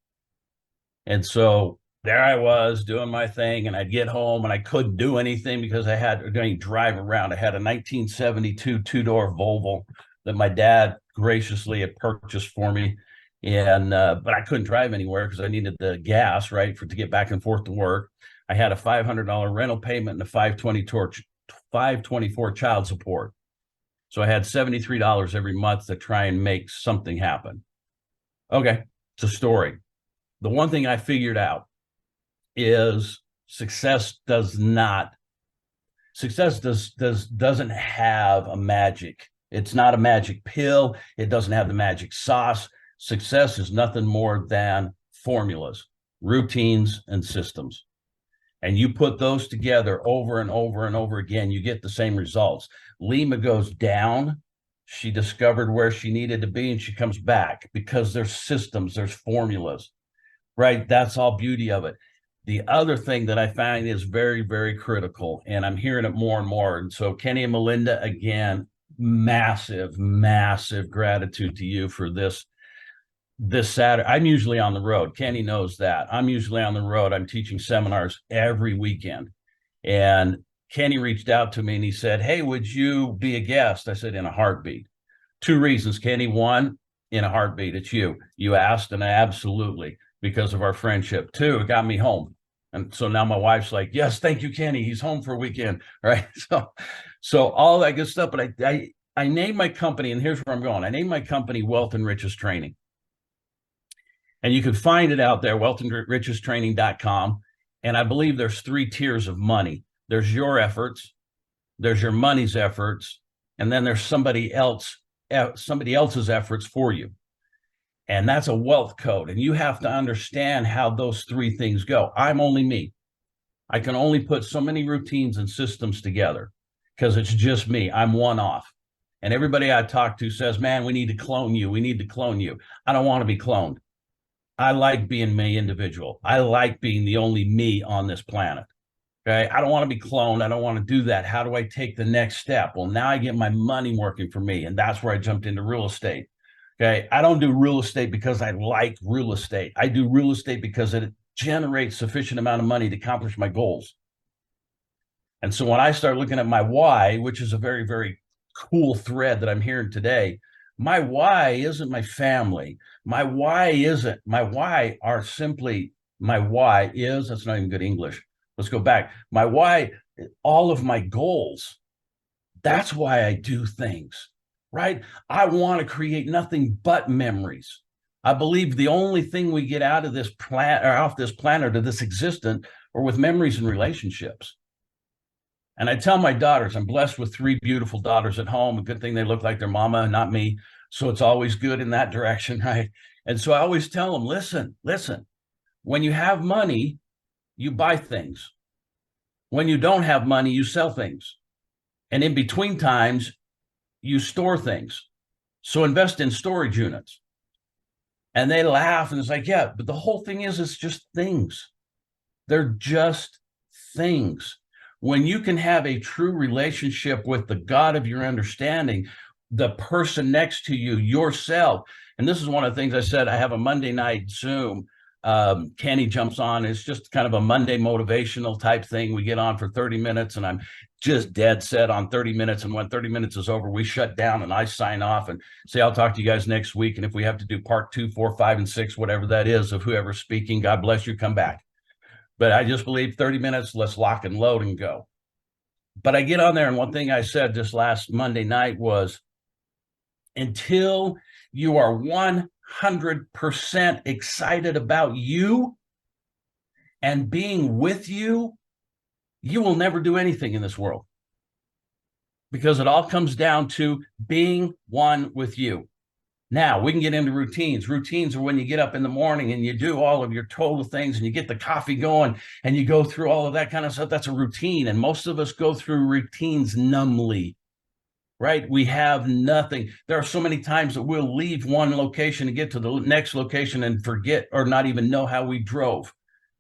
And so there I was doing my thing, and I'd get home and I couldn't do anything because I had to drive around. I had a 1972 2-door Volvo that my dad graciously had purchased for me. And but I couldn't drive anywhere because I needed the gas, right, to get back and forth to work. I had a $500 rental payment and a $524 child support. So I had $73 every month to try and make something happen. Okay, it's a story. The one thing I figured out is success doesn't have a magic. It's not a magic pill. It doesn't have the magic sauce. Success is nothing more than formulas, routines, and systems. And you put those together over and over and over again, you get the same results. Lima goes down. She discovered where she needed to be, and she comes back because there's systems, there's formulas, right? That's all beauty of it. The other thing that I find is very, very critical, and I'm hearing it more and more. And so Kenny and Melinda, again, massive, massive gratitude to you for this Saturday. I'm usually on the road. Kenny knows that. I'm usually on the road. I'm teaching seminars every weekend. And Kenny reached out to me and he said, hey, would you be a guest? I said, in a heartbeat. 2 reasons, Kenny. 1, in a heartbeat. It's you. You asked, and I absolutely, because of our friendship. 2, it got me home. And so now my wife's like, yes, thank you, Kenny. He's home for a weekend, right? So all that good stuff. But I named my company, and here's where I'm going. I named my company Wealth and Riches Training. And you can find it out there, wealthandrichestraining.com. And I believe there's 3 tiers of money. There's your efforts, there's your money's efforts, and then there's somebody else's efforts for you. And that's a wealth code. And you have to understand how those 3 things go. I'm only me. I can only put so many routines and systems together because it's just me. I'm one off. And everybody I talk to says, man, we need to clone you. We need to clone you. I don't want to be cloned. I like being me individual. I like being the only me on this planet. Okay. I don't want to be cloned. I don't want to do that. How do I take the next step? Well, now I get my money working for me. And that's where I jumped into real estate. Okay. I don't do real estate because I like real estate. I do real estate because it generates sufficient amount of money to accomplish my goals. And so when I start looking at my why, which is a very, very cool thread that I'm hearing today, my why isn't my family. My why is, that's not even good English. Let's go back. My why, all of my goals. That's why I do things, right? I want to create nothing but memories. I believe the only thing we get out of this planet or off this planet or this existence are with memories and relationships. And I tell my daughters, I'm blessed with 3 beautiful daughters at home. A good thing they look like their mama and not me. So it's always good in that direction, right? And so I always tell them, listen, when you have money, you buy things. When you don't have money, you sell things. And in between times, you store things. So invest in storage units. And they laugh and it's like, yeah, but the whole thing is, it's just things. They're just things. When you can have a true relationship with the God of your understanding, the person next to you, yourself. And this is one of the things I said, I have a Monday night Zoom. Kenny jumps on. It's just kind of a Monday motivational type thing. We get on for 30 minutes and I'm just dead set on 30 minutes. And when 30 minutes is over, we shut down and I sign off and say, I'll talk to you guys next week. And if we have to do part 2, 4, 5, and 6, whatever that is of whoever's speaking, God bless you, come back. But I just believe 30 minutes, let's lock and load and go. But I get on there and one thing I said this last Monday night was, until you are 100% excited about you and being with you, you will never do anything in this world. Because it all comes down to being one with you. Now, we can get into routines. Routines are when you get up in the morning and you do all of your total things and you get the coffee going and you go through all of that kind of stuff. That's a routine. And most of us go through routines numbly, right? We have nothing. There are so many times that we'll leave one location and get to the next location and forget or not even know how we drove.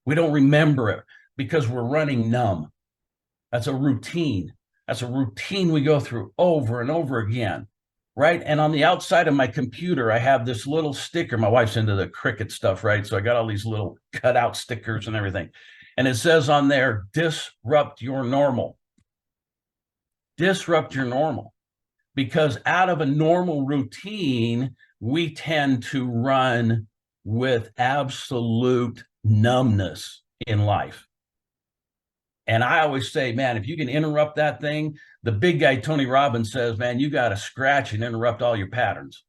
We don't remember it because we're running numb. That's a routine. That's a routine we go through over and over again. Right. And on the outside of my computer, I have this little sticker. My wife's into the Cricut stuff, right? So I got all these little cutout stickers and everything. And it says on there, disrupt your normal. Disrupt your normal. Because out of a normal routine, we tend to run with absolute numbness in life. And I always say, man, if you can interrupt that thing, the big guy, Tony Robbins, says, man, you got to scratch and interrupt all your patterns.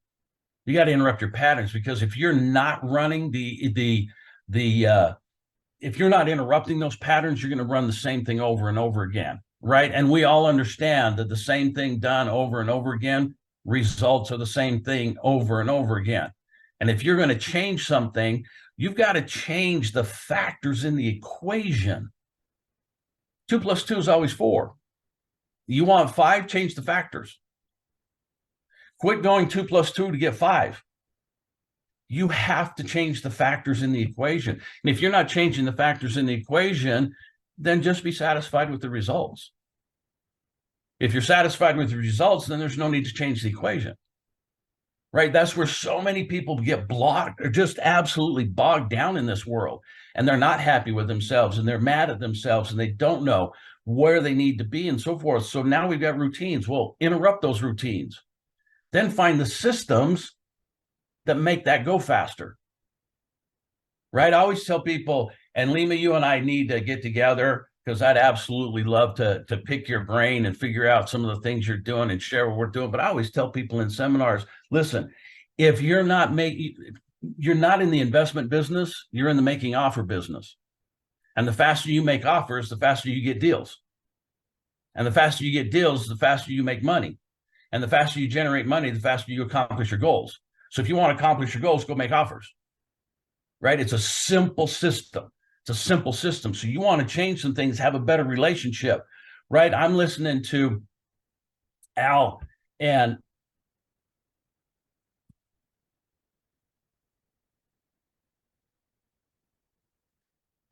You got to interrupt your patterns, because if you're not running if you're not interrupting those patterns, you're going to run the same thing over and over again. Right. And we all understand that the same thing done over and over again, results are the same thing over and over again. And if you're going to change something, you've got to change the factors in the equation. 2 + 2 is always 4. You want 5, change the factors. Quit going 2 + 2 to get 5. You have to change the factors in the equation. And if you're not changing the factors in the equation, then just be satisfied with the results. If you're satisfied with the results, then there's no need to change the equation. Right? That's where so many people get blocked or just absolutely bogged down in this world. And they're not happy with themselves and they're mad at themselves and they don't know where they need to be and so forth. So now we've got routines. Well, interrupt those routines. Then find the systems that make that go faster. Right? I always tell people, and Lima, you and I need to get together, because I'd absolutely love to pick your brain and figure out some of the things you're doing and share what we're doing. But I always tell people in seminars, listen, if you're not in the investment business, you're in the making offer business. And the faster you make offers, the faster you get deals. And the faster you get deals, the faster you make money. And the faster you generate money, the faster you accomplish your goals. So if you want to accomplish your goals, go make offers. Right? It's a simple system. It's a simple system. So you want to change some things, have a better relationship, right? I'm listening to Al, and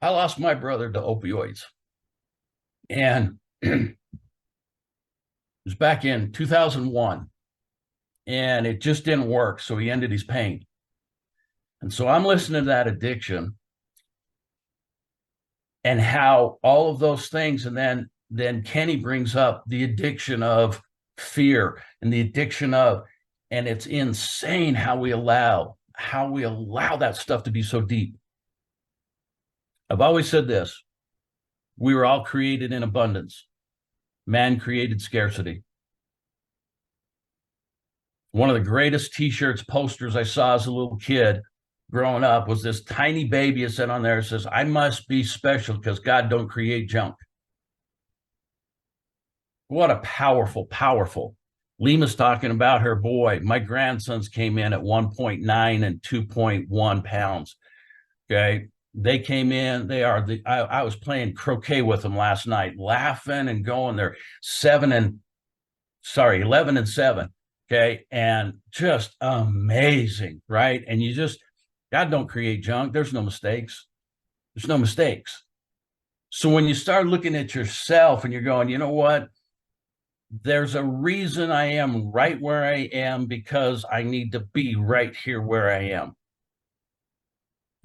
I lost my brother to opioids. And it was back in 2001. And it just didn't work. So he ended his pain. And so I'm listening to that addiction and how all of those things. And then Kenny brings up the addiction of fear and the addiction of, and it's insane how we allow that stuff to be so deep. I've always said this: We were all created in abundance. Man created scarcity. One of the greatest t-shirts, posters I saw as a little kid growing up was this tiny baby. It said on there, it says, I must be special because God don't create junk. What a powerful, powerful. Lima's talking about her boy. My grandsons came in at 1.9 and 2.1 pounds. Okay. They came in, they are I was playing croquet with them last night, laughing and going. They're 11 and 7. Okay. And just amazing, right? And God don't create junk. There's no mistakes. There's no mistakes. So when you start looking at yourself and you're going, you know what? There's a reason I am right where I am, because I need to be right here where I am.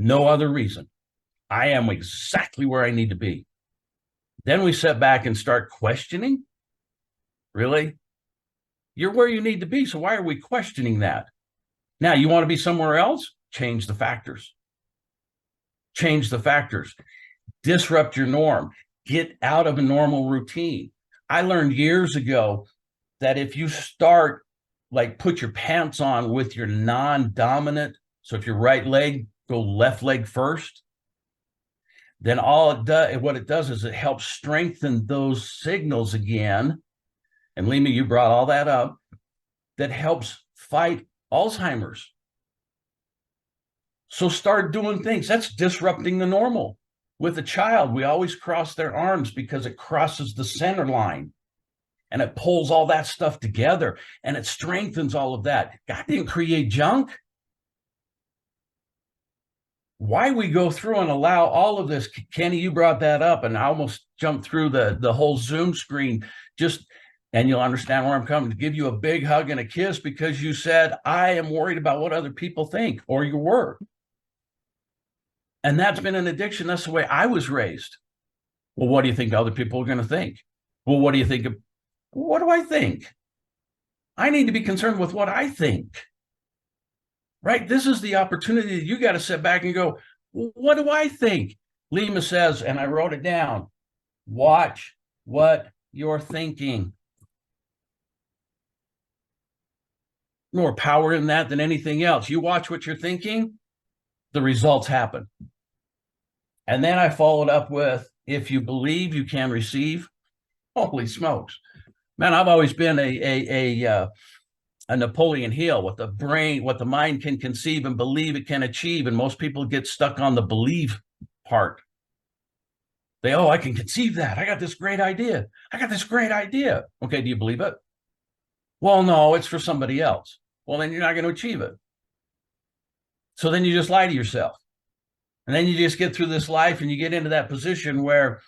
No other reason. I am exactly where I need to be. Then we sit back and start questioning. Really? You're where you need to be. So why are we questioning that? Now, you want to be somewhere else? Change the factors. Change the factors. Disrupt your norm. Get out of a normal routine. I learned years ago that if you start, like, put your pants on with your non-dominant, so if your right leg, go left leg first, then what it does is it helps strengthen those signals again. And Lima, you brought all that up. That helps fight Alzheimer's. So start doing things. That's disrupting the normal. With a child, we always cross their arms because it crosses the center line and it pulls all that stuff together and it strengthens all of that. God didn't create junk. Why we go through and allow all of this? Kenny, you brought that up and I almost jumped through the whole Zoom screen, and you'll understand where I'm coming, to give you a big hug and a kiss because you said, I am worried about what other people think, or you were. And that's been an addiction. That's the way I was raised. Well, what do you think other people are going to think? Well, what do you think? What do I think? I need to be concerned with what I think. Right? This is the opportunity that you got to sit back and go, well, what do I think? Lima says, and I wrote it down, watch what you're thinking. More power in that than anything else. You watch what you're thinking, the results happen. And then I followed up with, if you believe, you can receive. Holy smokes. Man, I've always been a Napoleon Hill. What the brain, what the mind can conceive and believe it can achieve. And most people get stuck on the believe part. I can conceive that. I got this great idea. Okay, do you believe it? Well, no, it's for somebody else. Well, then you're not going to achieve it. So then you just lie to yourself. And then you just get through this life and you get into that position where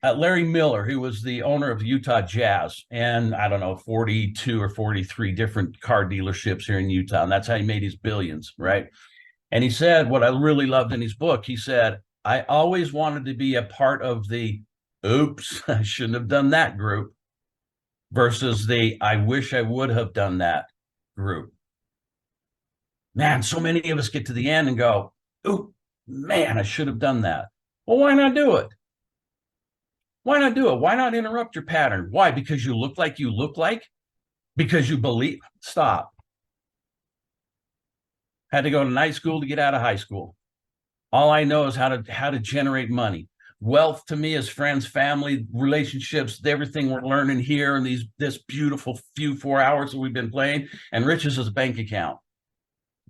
Larry Miller, who was the owner of the Utah Jazz, and I don't know, 42 or 43 different car dealerships here in Utah. And that's how he made his billions, right? And he said, what I really loved in his book, he said, I always wanted to be a part of the, oops, I shouldn't have done that group, versus the, I wish I would have done that group. Man, so many of us get to the end and go, ooh, man, I should have done that. Well, why not do it? Why not do it? Why not interrupt your pattern? Why? Because you look like you look like? Because you believe? Stop. Had to go to night school to get out of high school. All I know is how to generate money. Wealth to me is friends, family, relationships, everything we're learning here in this beautiful 4 hours that we've been playing. And riches is a bank account.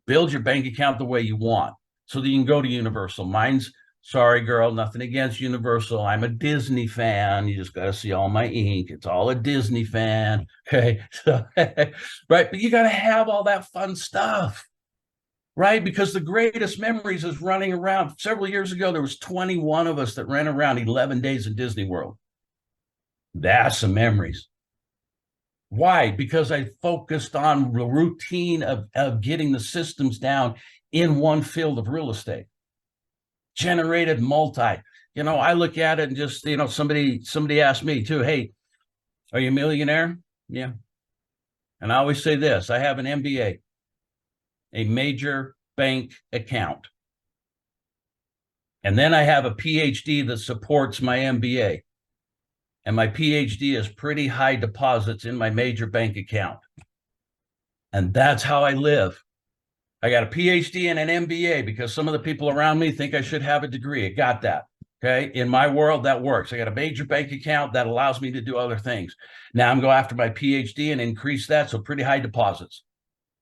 Build your bank account the way you want so that you can go to Universal. Mine's, sorry, girl, nothing against Universal. I'm a Disney fan. You just got to see all my ink. It's all a Disney fan. Okay. So, right. But you got to have all that fun stuff. Right? Because the greatest memories is running around. Several years ago, there was 21 of us that ran around 11 days in Disney World. That's some memories. Why? Because I focused on the routine of getting the systems down in one field of real estate. Generated multi. I look at it and just, somebody asked me too, hey, are you a millionaire? Yeah. And I always say this, I have an MBA, a major bank account. And then I have a PhD that supports my MBA. And my PhD is pretty high deposits in my major bank account. And that's how I live. I got a PhD and an MBA because some of the people around me think I should have a degree. I got that. Okay. In my world, that works. I got a major bank account that allows me to do other things. Now I'm going after my PhD and increase that. So pretty high deposits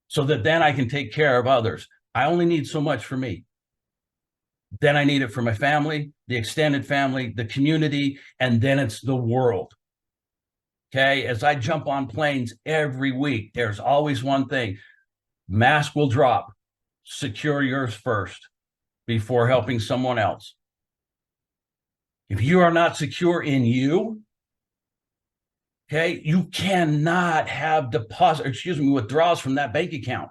so that then I can take care of others. I only need so much for me. Then I need it for my family, the extended family, the community, and then it's the world. Okay. As I jump on planes every week, there's always one thing. Mask will drop. Secure yours first before helping someone else. If you are not secure in you, okay, you cannot have withdrawals from that bank account.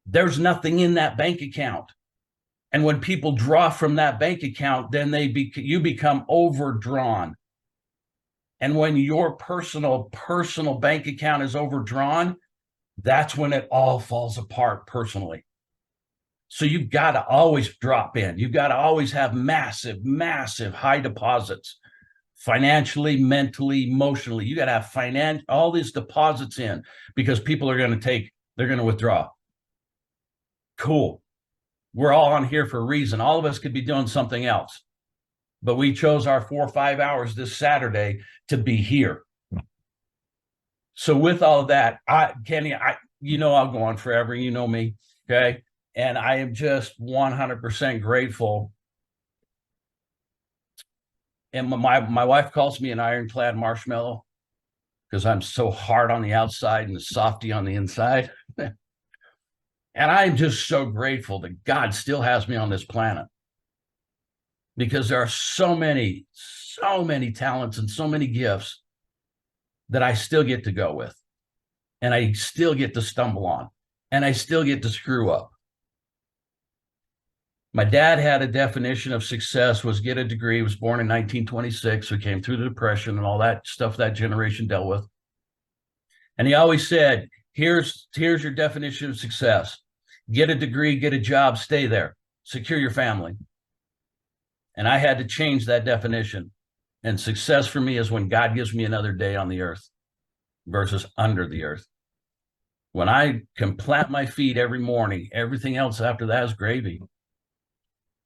There's nothing in that bank account. And when people draw from that bank account, then you become overdrawn. And when your personal bank account is overdrawn, that's when it all falls apart personally. So you've got to always drop in. You've got to always have massive, massive high deposits, financially, mentally, emotionally. You got to have all these deposits in because people are going to withdraw. Cool. We're all on here for a reason. All of us could be doing something else, but we chose our 4 or 5 hours this Saturday to be here. So with all of that, Kenny, I'll go on forever. You know me, okay? And I am just 100% grateful. And my wife calls me an ironclad marshmallow because I'm so hard on the outside and softy on the inside. And I'm just so grateful that God still has me on this planet because there are so many talents and so many gifts that I still get to go with, and I still get to stumble on, and I still get to screw up. My dad had a definition of success was get a degree. He was born in 1926. So came through the Depression and all that stuff that generation dealt with. And he always said, here's your definition of success. Get a degree, get a job, stay there, secure your family. And I had to change that definition. And success for me is when God gives me another day on the earth versus under the earth. When I can plant my feet every morning, everything else after that is gravy.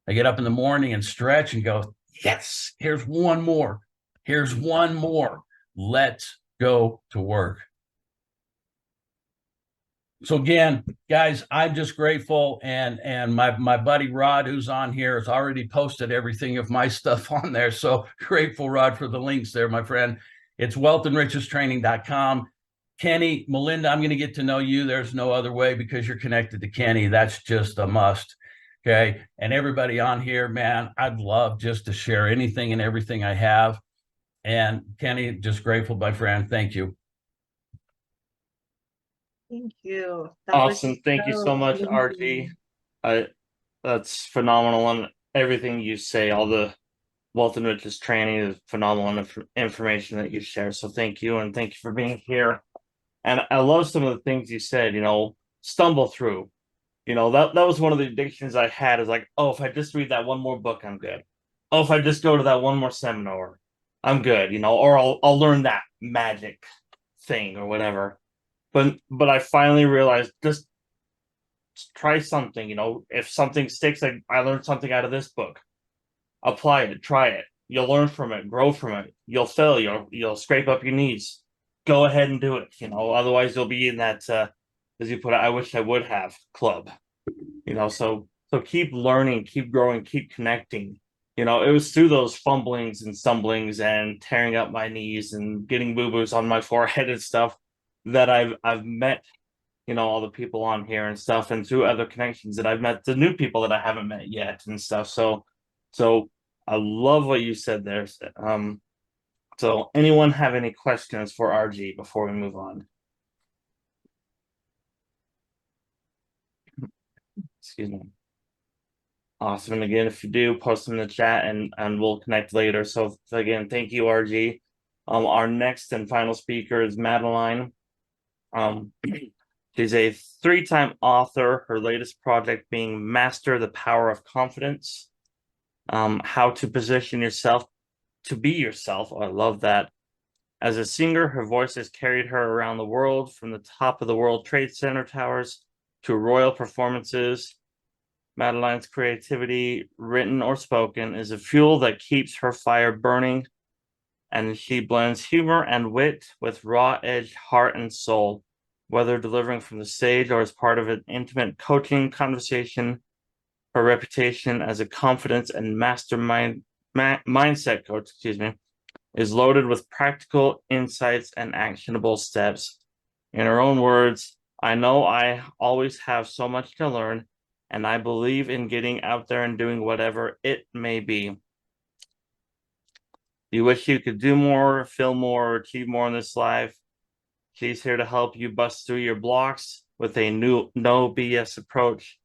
I get up in the morning and stretch and go, yes, here's one more. Here's one more. Let's go to work. So again, guys, I'm just grateful. And my buddy Rod, who's on here, has already posted everything of my stuff on there. So grateful, Rod, for the links there, my friend. It's wealthandrichestraining.com. Kenny, Melinda, I'm going to get to know you. There's no other way because you're connected to Kenny. That's just a must. Okay. And everybody on here, man, I'd love just to share anything and everything I have. And Kenny, just grateful, my friend. Thank you. Thank you. That was Awesome. Thank you so much, RG. That's phenomenal on everything you say. All the Wealth and Riches training is phenomenal information that you share. So thank you. And thank you for being here. And I love some of the things you said, stumble through. That was one of the addictions I had is like, oh, if I just read that one more book, I'm good. Oh, if I just go to that one more seminar, I'm good, or I'll learn that magic thing or whatever. But I finally realized just try something, if something sticks, I learned something out of this book. Apply it, try it. You'll learn from it, grow from it. You'll fail, you'll scrape up your knees. Go ahead and do it, otherwise you'll be in that as you put it, I wish I would have club. So keep learning, keep growing, keep connecting. It was through those fumblings and stumblings and tearing up my knees and getting boo-boos on my forehead and stuff that I've met, all the people on here and stuff, and through other connections that I've met the new people that I haven't met yet and stuff. So I love what you said there. So anyone have any questions for RG before we move on? Excuse me. Awesome. And again, if you do, post them in the chat and we'll connect later. So again, thank you, RG. Our next and final speaker is Madeline. She's a 3-time author, her latest project being Master the Power of Confidence. how to position yourself to be yourself. Oh, I love that. As a singer, her voice has carried her around the world, from the top of the World Trade Center towers to royal performances. Madeline's creativity, written or spoken, is a fuel that keeps her fire burning, and she blends humor and wit with raw edge, heart, and soul. Whether delivering from the stage or as part of an intimate coaching conversation, her reputation as a confidence and mastermind mindset coach, is loaded with practical insights and actionable steps. In her own words, I know I always have so much to learn, and I believe in getting out there and doing whatever it may be. You wish you could do more, feel more, achieve more in this life? She's here to help you bust through your blocks with a new no BS approach.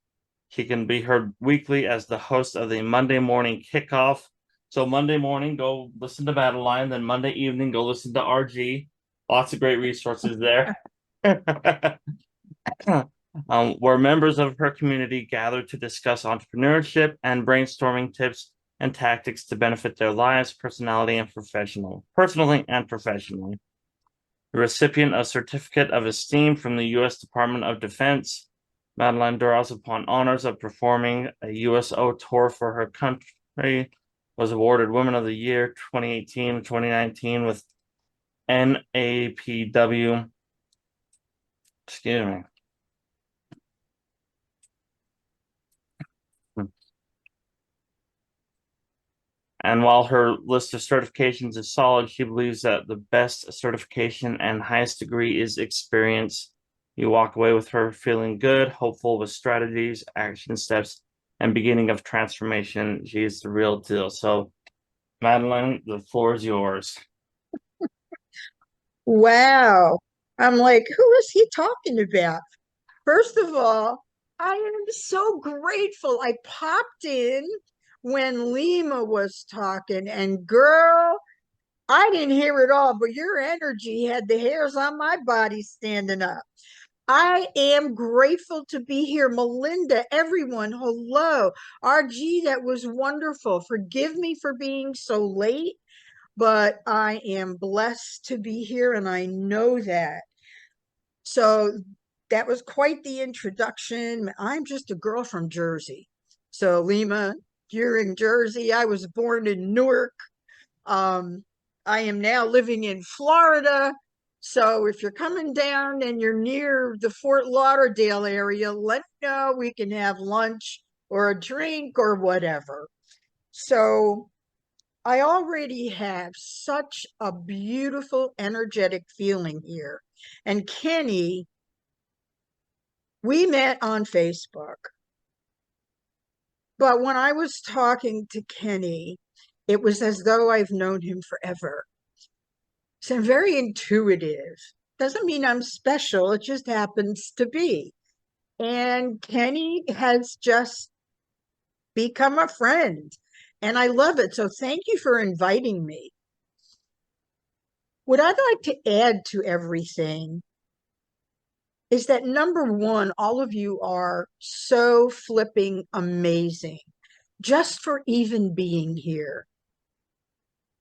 She can be heard weekly as the host of the Monday morning kickoff. So Monday morning, go listen to Madeline. Then Monday evening, go listen to RG. Lots of great resources there. Where members of her community gather to discuss entrepreneurship and brainstorming tips and tactics to benefit their lives, personally and professionally. The recipient of Certificate of Esteem from the U.S. Department of Defense, Madeline draws upon honors of performing a USO tour for her country, was awarded Women of the Year 2018 and 2019 with NAPW. Excuse me. And while her list of certifications is solid, she believes that the best certification and highest degree is experience. You walk away with her feeling good, hopeful with strategies, action steps, and beginning of transformation. She is the real deal. So, Madeline, the floor is yours. Wow. I'm like, who is he talking about? First of all, I am so grateful. I popped in when Lima was talking, and girl, I didn't hear it all, but your energy had the hairs on my body standing up. I am grateful to be here. Melinda, everyone, hello. RG, that was wonderful. Forgive me for being so late, but I am blessed to be here, and I know that. So that was quite the introduction. I'm just a girl from Jersey. So Lima, you're in Jersey. I was born in Newark. I am now living in Florida. So if you're coming down and you're near the Fort Lauderdale area, let me know. We can have lunch or a drink or whatever. So I already have such a beautiful, energetic feeling here. And Kenny, we met on Facebook. But when I was talking to Kenny, it was as though I've known him forever. So I'm very intuitive. Doesn't mean I'm special, it just happens to be. And Kenny has just become a friend. And I love it. So thank you for inviting me. What I'd like to add to everything is that number one, all of you are so flipping amazing just for even being here.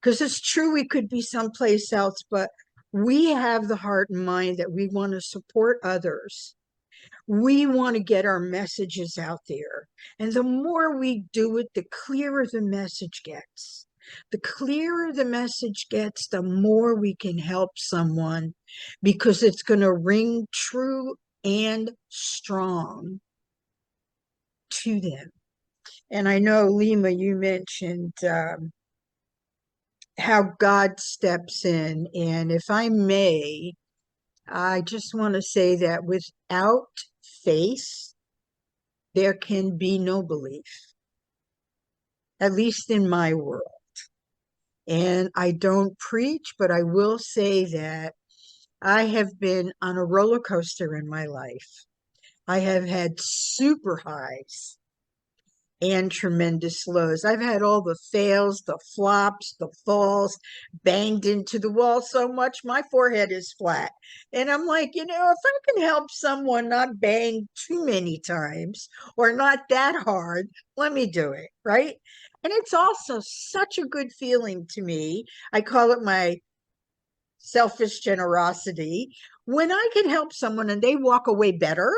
Because it's true, we could be someplace else, but we have the heart and mind that we want to support others. We want to get our messages out there. And the more we do it, the clearer the message gets. The clearer the message gets, the more we can help someone, because it's going to ring true and strong to them. And I know, Lima, you mentioned how God steps in. And if I may, I just want to say that without faith, there can be no belief, at least in my world. And I don't preach, but I will say that I have been on a roller coaster in my life. I have had super highs and tremendous lows. I've had all the fails, the flops, the falls, banged into the wall so much my forehead is flat. And I'm like, if I can help someone not bang too many times or not that hard, let me do it, right? And it's also such a good feeling to me. I call it my selfish generosity. When I can help someone and they walk away better,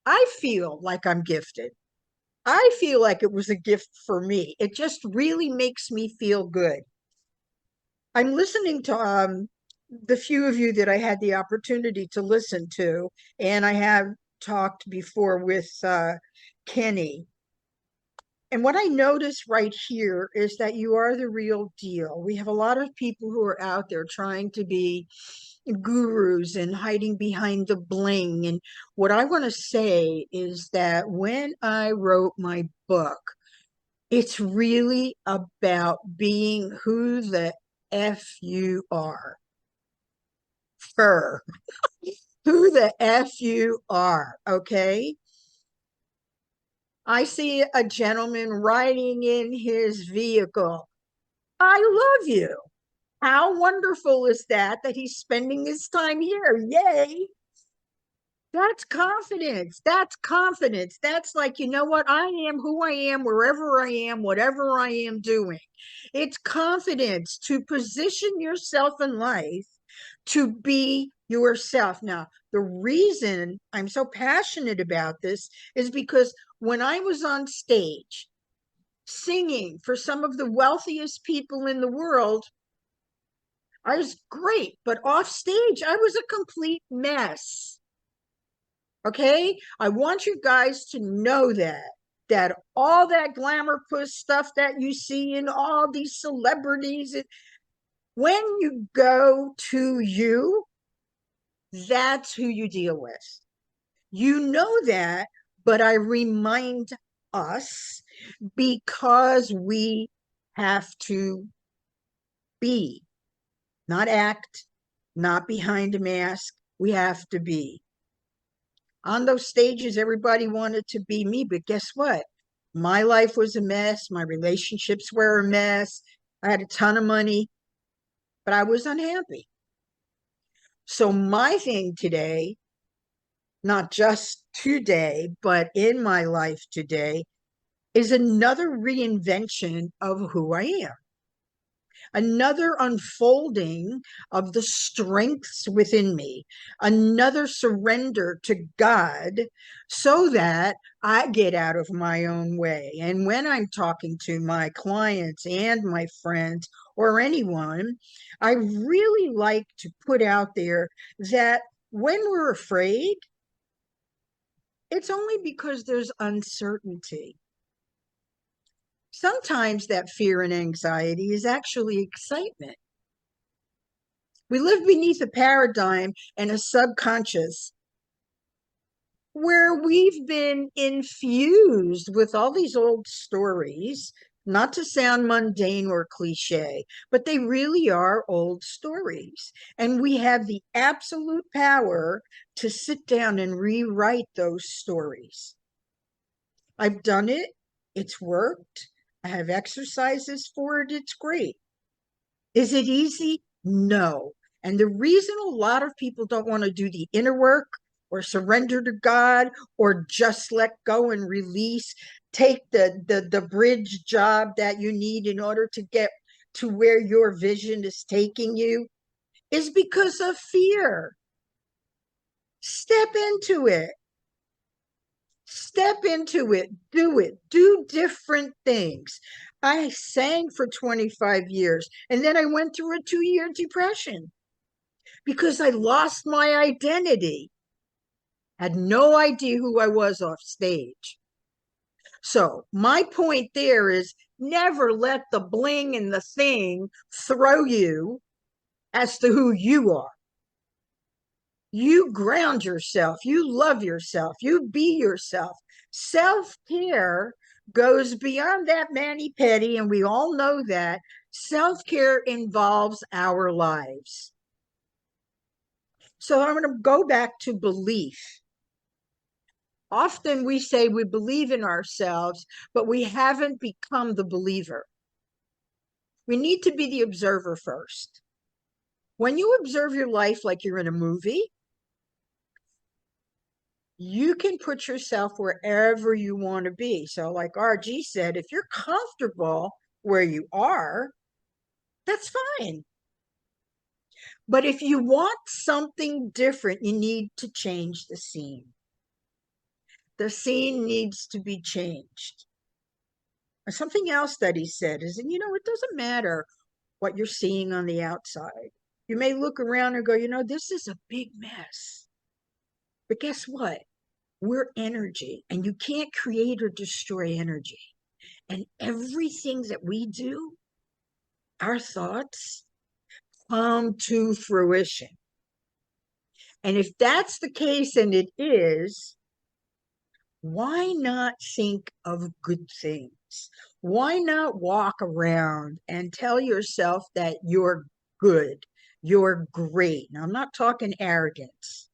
I feel like I'm gifted. I feel like it was a gift for me. It just really makes me feel good. I'm listening to the few of you that I had the opportunity to listen to, and I have talked before with Kenny. And what I notice right here is that you are the real deal. We have a lot of people who are out there trying to be gurus and hiding behind the bling. And what I want to say is that when I wrote my book, it's really about being who the F you are. Fur. Who the F you are, okay? I see a gentleman riding in his vehicle. I love you. How wonderful is that he's spending his time here? Yay. That's confidence. That's confidence. That's like, you know what? I am who I am, wherever I am, whatever I am doing. It's confidence to position yourself in life to be yourself. Now, the reason I'm so passionate about this is because when I was on stage singing for some of the wealthiest people in the world, I was great, but off stage, I was a complete mess. Okay, I want you guys to know that all that glamour puss stuff that you see in all these celebrities, when you go to you, that's who you deal with. You know that, but I remind us because we have to be, not act, not behind a mask. We have to be. On those stages, everybody wanted to be me, but guess what? My life was a mess. My relationships were a mess. I had a ton of money, but I was unhappy. So my thing today, not just today, but in my life today, is another reinvention of who I am. Another unfolding of the strengths within me, another surrender to God so that I get out of my own way. And when I'm talking to my clients and my friends or anyone, I really like to put out there that when we're afraid, it's only because there's uncertainty. Sometimes that fear and anxiety is actually excitement. We live beneath a paradigm and a subconscious where we've been infused with all these old stories, not to sound mundane or cliche, but they really are old stories. And we have the absolute power to sit down and rewrite those stories. I've done it. It's worked. I have exercises for it. It's great. Is it easy? No. And the reason a lot of people don't want to do the inner work or surrender to God or just let go and release, take the bridge job that you need in order to get to where your vision is taking you is because of fear. Step into it. Step into it, do different things. I sang for 25 years and then I went through a 2-year depression because I lost my identity. Had no idea who I was off stage. So my point there is never let the bling and the thing throw you as to who you are. You ground yourself, you love yourself, you be yourself. Self-care goes beyond that mani-pedi, and we all know that. Self-care involves our lives. So I'm going to go back to belief. Often we say we believe in ourselves, but we haven't become the believer. We need to be the observer first. When you observe your life like you're in a movie, you can put yourself wherever you want to be. So like RG said, if you're comfortable where you are, that's fine. But if you want something different, you need to change the scene. The scene needs to be changed. Something else that he said is, and it doesn't matter what you're seeing on the outside. You may look around and go, this is a big mess. But guess what? We're energy, and you can't create or destroy energy. And everything that we do, our thoughts, come to fruition. And if that's the case, and it is, why not think of good things? Why not walk around and tell yourself that you're good, you're great? Now, I'm not talking arrogance.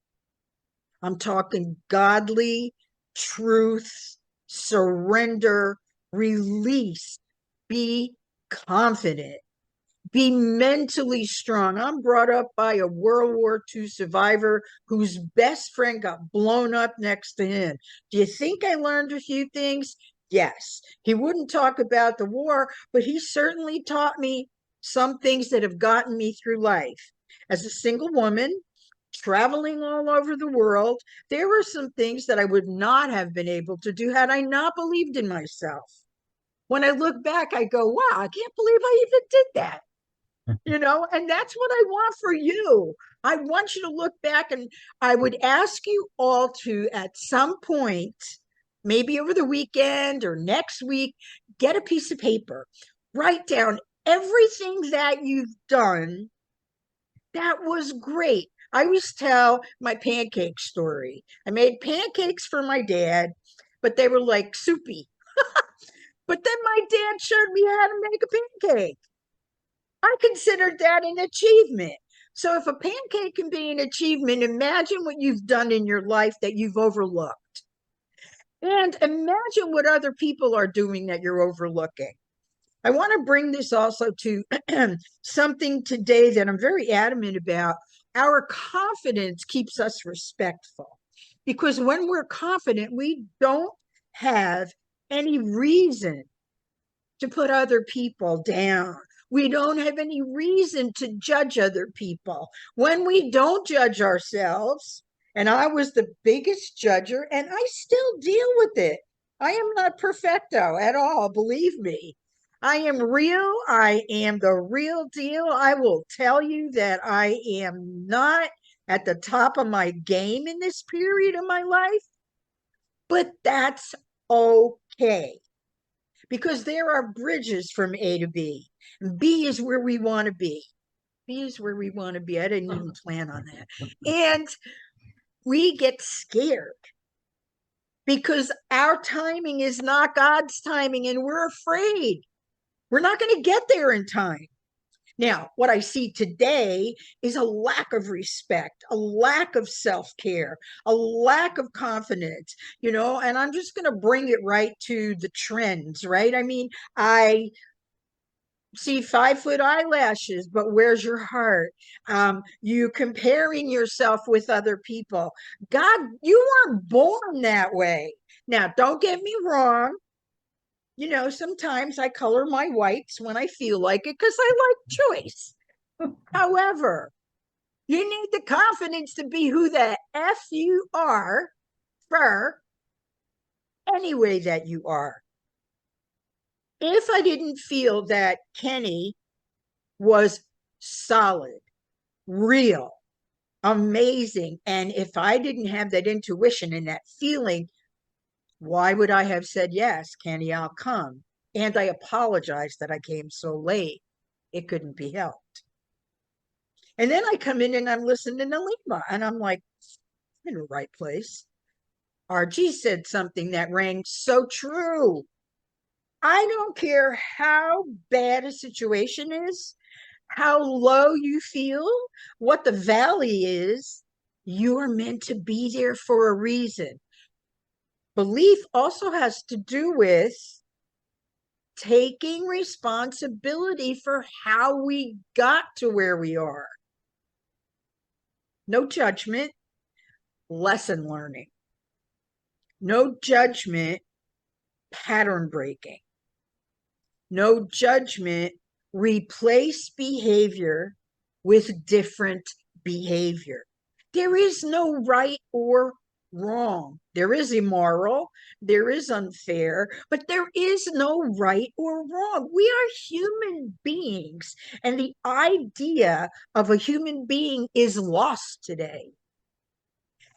I'm talking godly truth, surrender, release, be confident. Be mentally strong. I'm brought up by a World War II survivor whose best friend got blown up next to him. Do you think I learned a few things? Yes. He wouldn't talk about the war, but he certainly taught me some things that have gotten me through life. As a single woman, traveling all over the world, there were some things that I would not have been able to do had I not believed in myself. When I look back, I go, wow, I can't believe I even did that. And that's what I want for you. I want you to look back, and I would ask you all to, at some point, maybe over the weekend or next week, get a piece of paper, write down everything that you've done that was great. I always tell my pancake story. I made pancakes for my dad, but they were like soupy. But then my dad showed me how to make a pancake. I considered that an achievement. So if a pancake can be an achievement, imagine what you've done in your life that you've overlooked. And imagine what other people are doing that you're overlooking. I want to bring this also to something today that I'm very adamant about. Our confidence keeps us respectful, because when we're confident, we don't have any reason to put other people down. We don't have any reason to judge other people. When we don't judge ourselves, and I was the biggest judger, and I still deal with it. I am not perfecto at all, believe me. I am real. I am the real deal. I will tell you that I am not at the top of my game in this period of my life, but that's okay. Because there are bridges from A to B. And B is where we want to be. B is where we want to be. I didn't even plan on that. And we get scared because our timing is not God's timing, and we're afraid. We're not going to get there in time. Now, what I see today is a lack of respect, a lack of self-care, a lack of confidence, and I'm just going to bring it right to the trends, right? I mean, I see 5-foot eyelashes, but where's your heart? You comparing yourself with other people. God, you weren't born that way. Now, don't get me wrong. Sometimes I color my whites when I feel like it because I like choice. However, you need the confidence to be who the F you are for any way that you are. If I didn't feel that Kenny was solid, real, amazing, and if I didn't have that intuition and that feeling, why would I have said, yes, Kenny, I'll come? And I apologize that I came so late. It couldn't be helped. And then I come in and I'm listening to Lima, and I'm like, I'm in the right place. RG said something that rang so true. I don't care how bad a situation is, how low you feel, what the valley is, you're meant to be there for a reason. Belief also has to do with taking responsibility for how we got to where we are. No judgment, lesson learning. No judgment, pattern breaking. No judgment, replace behavior with different behavior. There is no right or wrong. There is immoral, there is unfair, but there is no right or wrong. We are human beings, and the idea of a human being is lost today.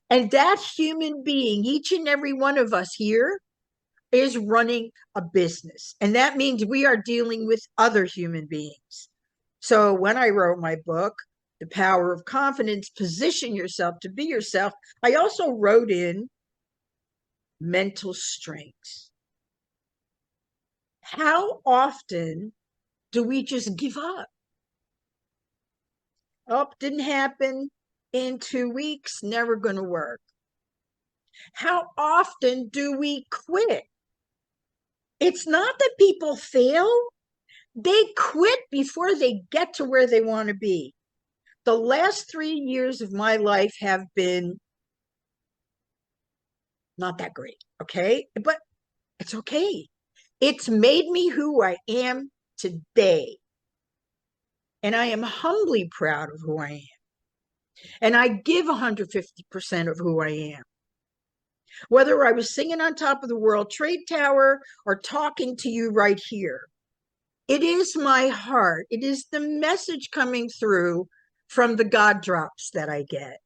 And that human being, each and every one of us here, is running a business. And that means we are dealing with other human beings. So when I wrote my book, The Power of Confidence, Position Yourself to Be Yourself, I also wrote in mental strengths. How often do we just give up? Oh, didn't happen in 2 weeks, never going to work. How often do we quit? It's not that people fail. They quit before they get to where they want to be. The last 3 years of my life have been not that great, okay? But it's okay. It's made me who I am today. And I am humbly proud of who I am. And I give 150% of who I am. Whether I was singing on top of the World Trade Tower or talking to you right here, it is my heart. It is the message coming through from the God drops that I get.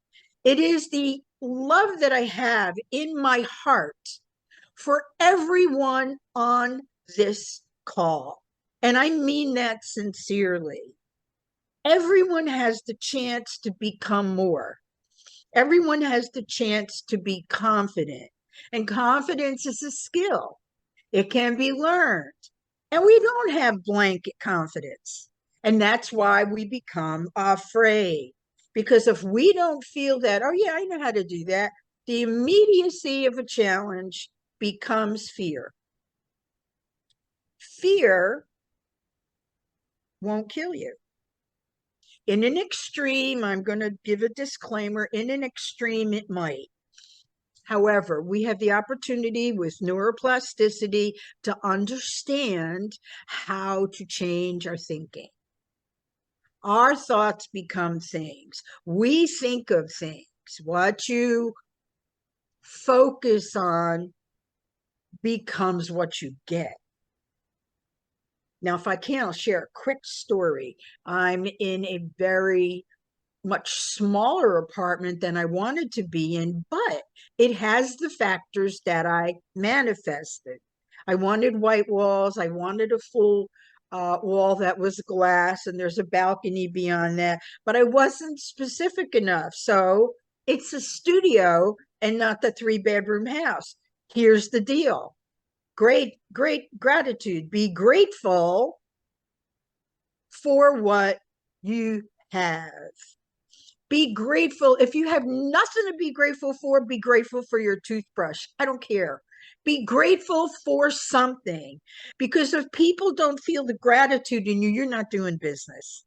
It is the love that I have in my heart for everyone on this call. And I mean that sincerely. Everyone has the chance to become more. Everyone has the chance to be confident. And confidence is a skill. It can be learned. And we don't have blanket confidence. And that's why we become afraid. Because if we don't feel that, oh yeah, I know how to do that, the immediacy of a challenge becomes fear. Fear won't kill you. In an extreme, I'm going to give a disclaimer, in an extreme it might. However, we have the opportunity with neuroplasticity to understand how to change our thinking. Our thoughts become things. We think of things. What you focus on becomes what you get. Now, if I can, I'll share a quick story. I'm in a very much smaller apartment than I wanted to be in, but it has the factors that I manifested. I wanted white walls. I wanted a full wall that was glass, and there's a balcony beyond that, but I wasn't specific enough. So it's a studio and not the 3-bedroom house. Here's the deal. Great gratitude. Be grateful for what you have. Be grateful. If you have nothing to be grateful for, be grateful for your toothbrush. I don't care. Be grateful for something. Because if people don't feel the gratitude in you, you're not doing business.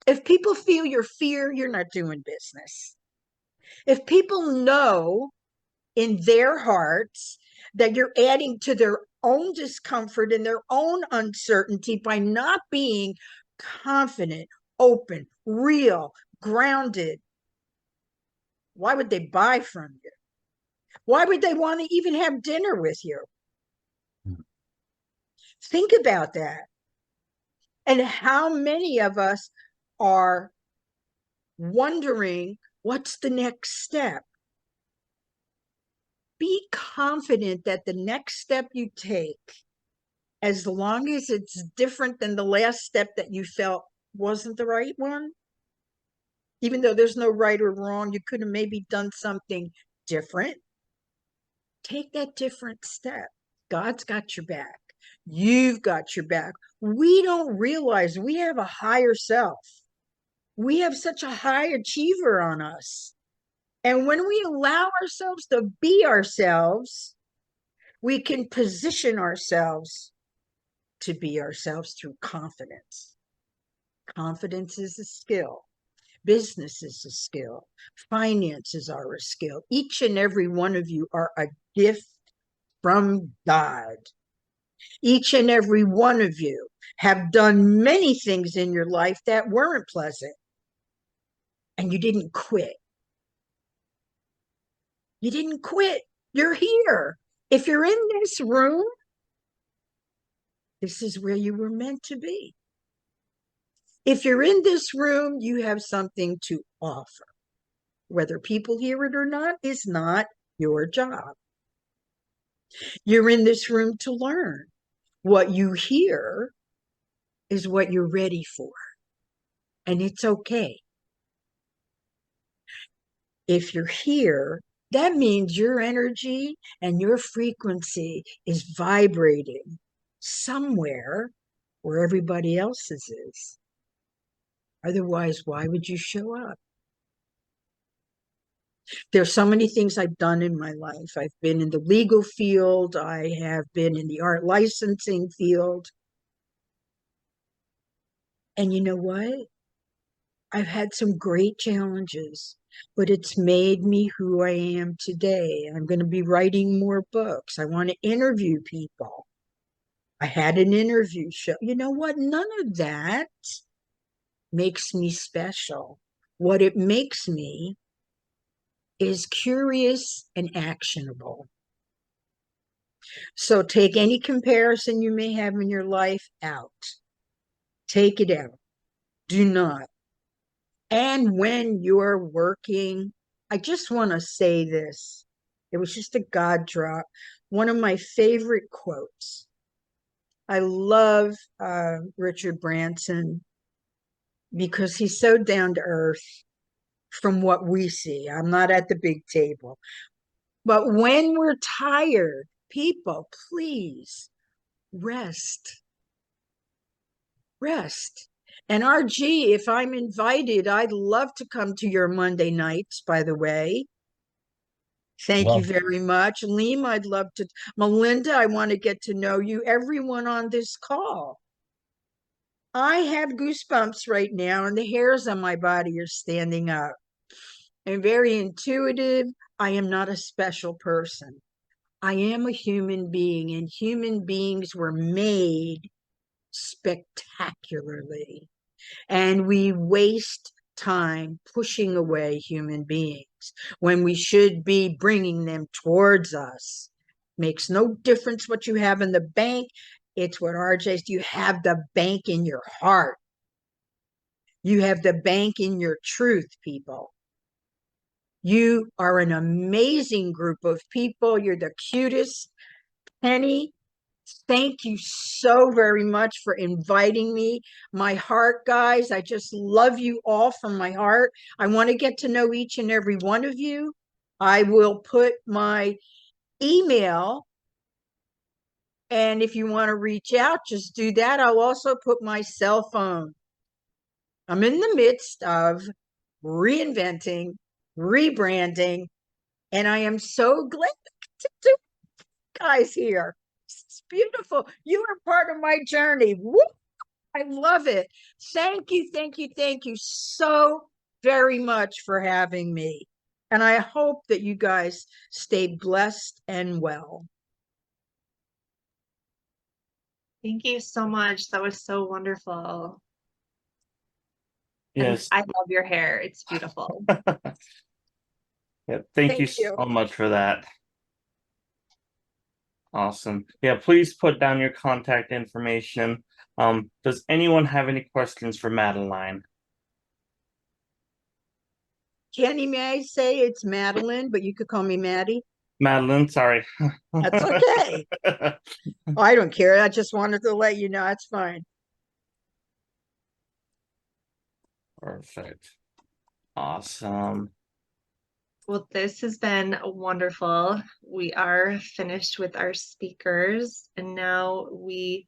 If people feel your fear, you're not doing business. If people know in their hearts that you're adding to their own discomfort and their own uncertainty by not being confident, open, real, grounded, why would they buy from you? Why would they want to even have dinner with you? Think about that. And how many of us are wondering, what's the next step? Be confident that the next step you take, as long as it's different than the last step that you felt wasn't the right one, even though there's no right or wrong, you could have maybe done something different. Take that different step. God's got your back. You've got your back. We don't realize we have a higher self. We have such a high achiever on us. And when we allow ourselves to be ourselves, we can position ourselves to be ourselves through confidence. Confidence is a skill. Business is a skill. Finances are a skill. Each and every one of you are a gift from God. Each and every one of you have done many things in your life that weren't pleasant, and you didn't quit. You didn't quit. You're here. If you're in this room, this is where you were meant to be. If you're in this room, you have something to offer. Whether people hear it or not is not your job. You're in this room to learn. What you hear is what you're ready for, and it's okay. If you're here, that means your energy and your frequency is vibrating somewhere where everybody else's is. Otherwise, why would you show up? There's so many things I've done in my life. I've been in the legal field. I have been in the art licensing field. And you know what? I've had some great challenges, but it's made me who I am today. I'm going to be writing more books. I want to interview people. I had an interview show. You know what? None of that makes me special. What it makes me is curious and actionable. So take any comparison you may have in your life out. Take it out. Do not. And when you're working, I just want to say this. It was just a God drop. One of my favorite quotes. I love Richard Branson because he's so down to earth from what we see. I'm not at the big table. But when we're tired, people, please rest. Rest. And RG, if I'm invited, I'd love to come to your Monday nights, by the way. Thank you Well, very much. Liam, I'd love to. Melinda, I want to get to know you. Everyone on this call. I have goosebumps right now, and the hairs on my body are standing up. I'm very intuitive. I am not a special person. I am a human being, and human beings were made spectacularly. And we waste time pushing away human beings when we should be bringing them towards us. Makes no difference what you have in the bank. It's what RJ's. You have the bank in your heart. You have the bank in your truth, people. You are an amazing group of people. You're the cutest. Penny, thank you so very much for inviting me. My heart, guys, I just love you all from my heart. I want to get to know each and every one of you. I will put my email, and if you want to reach out, just do that. I'll also put my cell phone. I'm in the midst of reinventing, rebranding, and I am so glad to do guys here. It's beautiful. You are part of my journey. Woo! I love it. Thank you, thank you, thank you so very much for having me. And I hope that you guys stay blessed and well. Thank you so much. That was so wonderful. And Yes. I love your hair. It's beautiful. Yeah, thank you Thank you. so much for that. Awesome. Yeah, please put down your contact information. Does anyone have any questions for Madeline? Kenny, may I say it's Madeline, but you could call me Maddie. Madeline, sorry. That's okay. I don't care. I just wanted to let you know it's fine. Perfect. Awesome. Well, this has been wonderful. We are finished with our speakers, and now we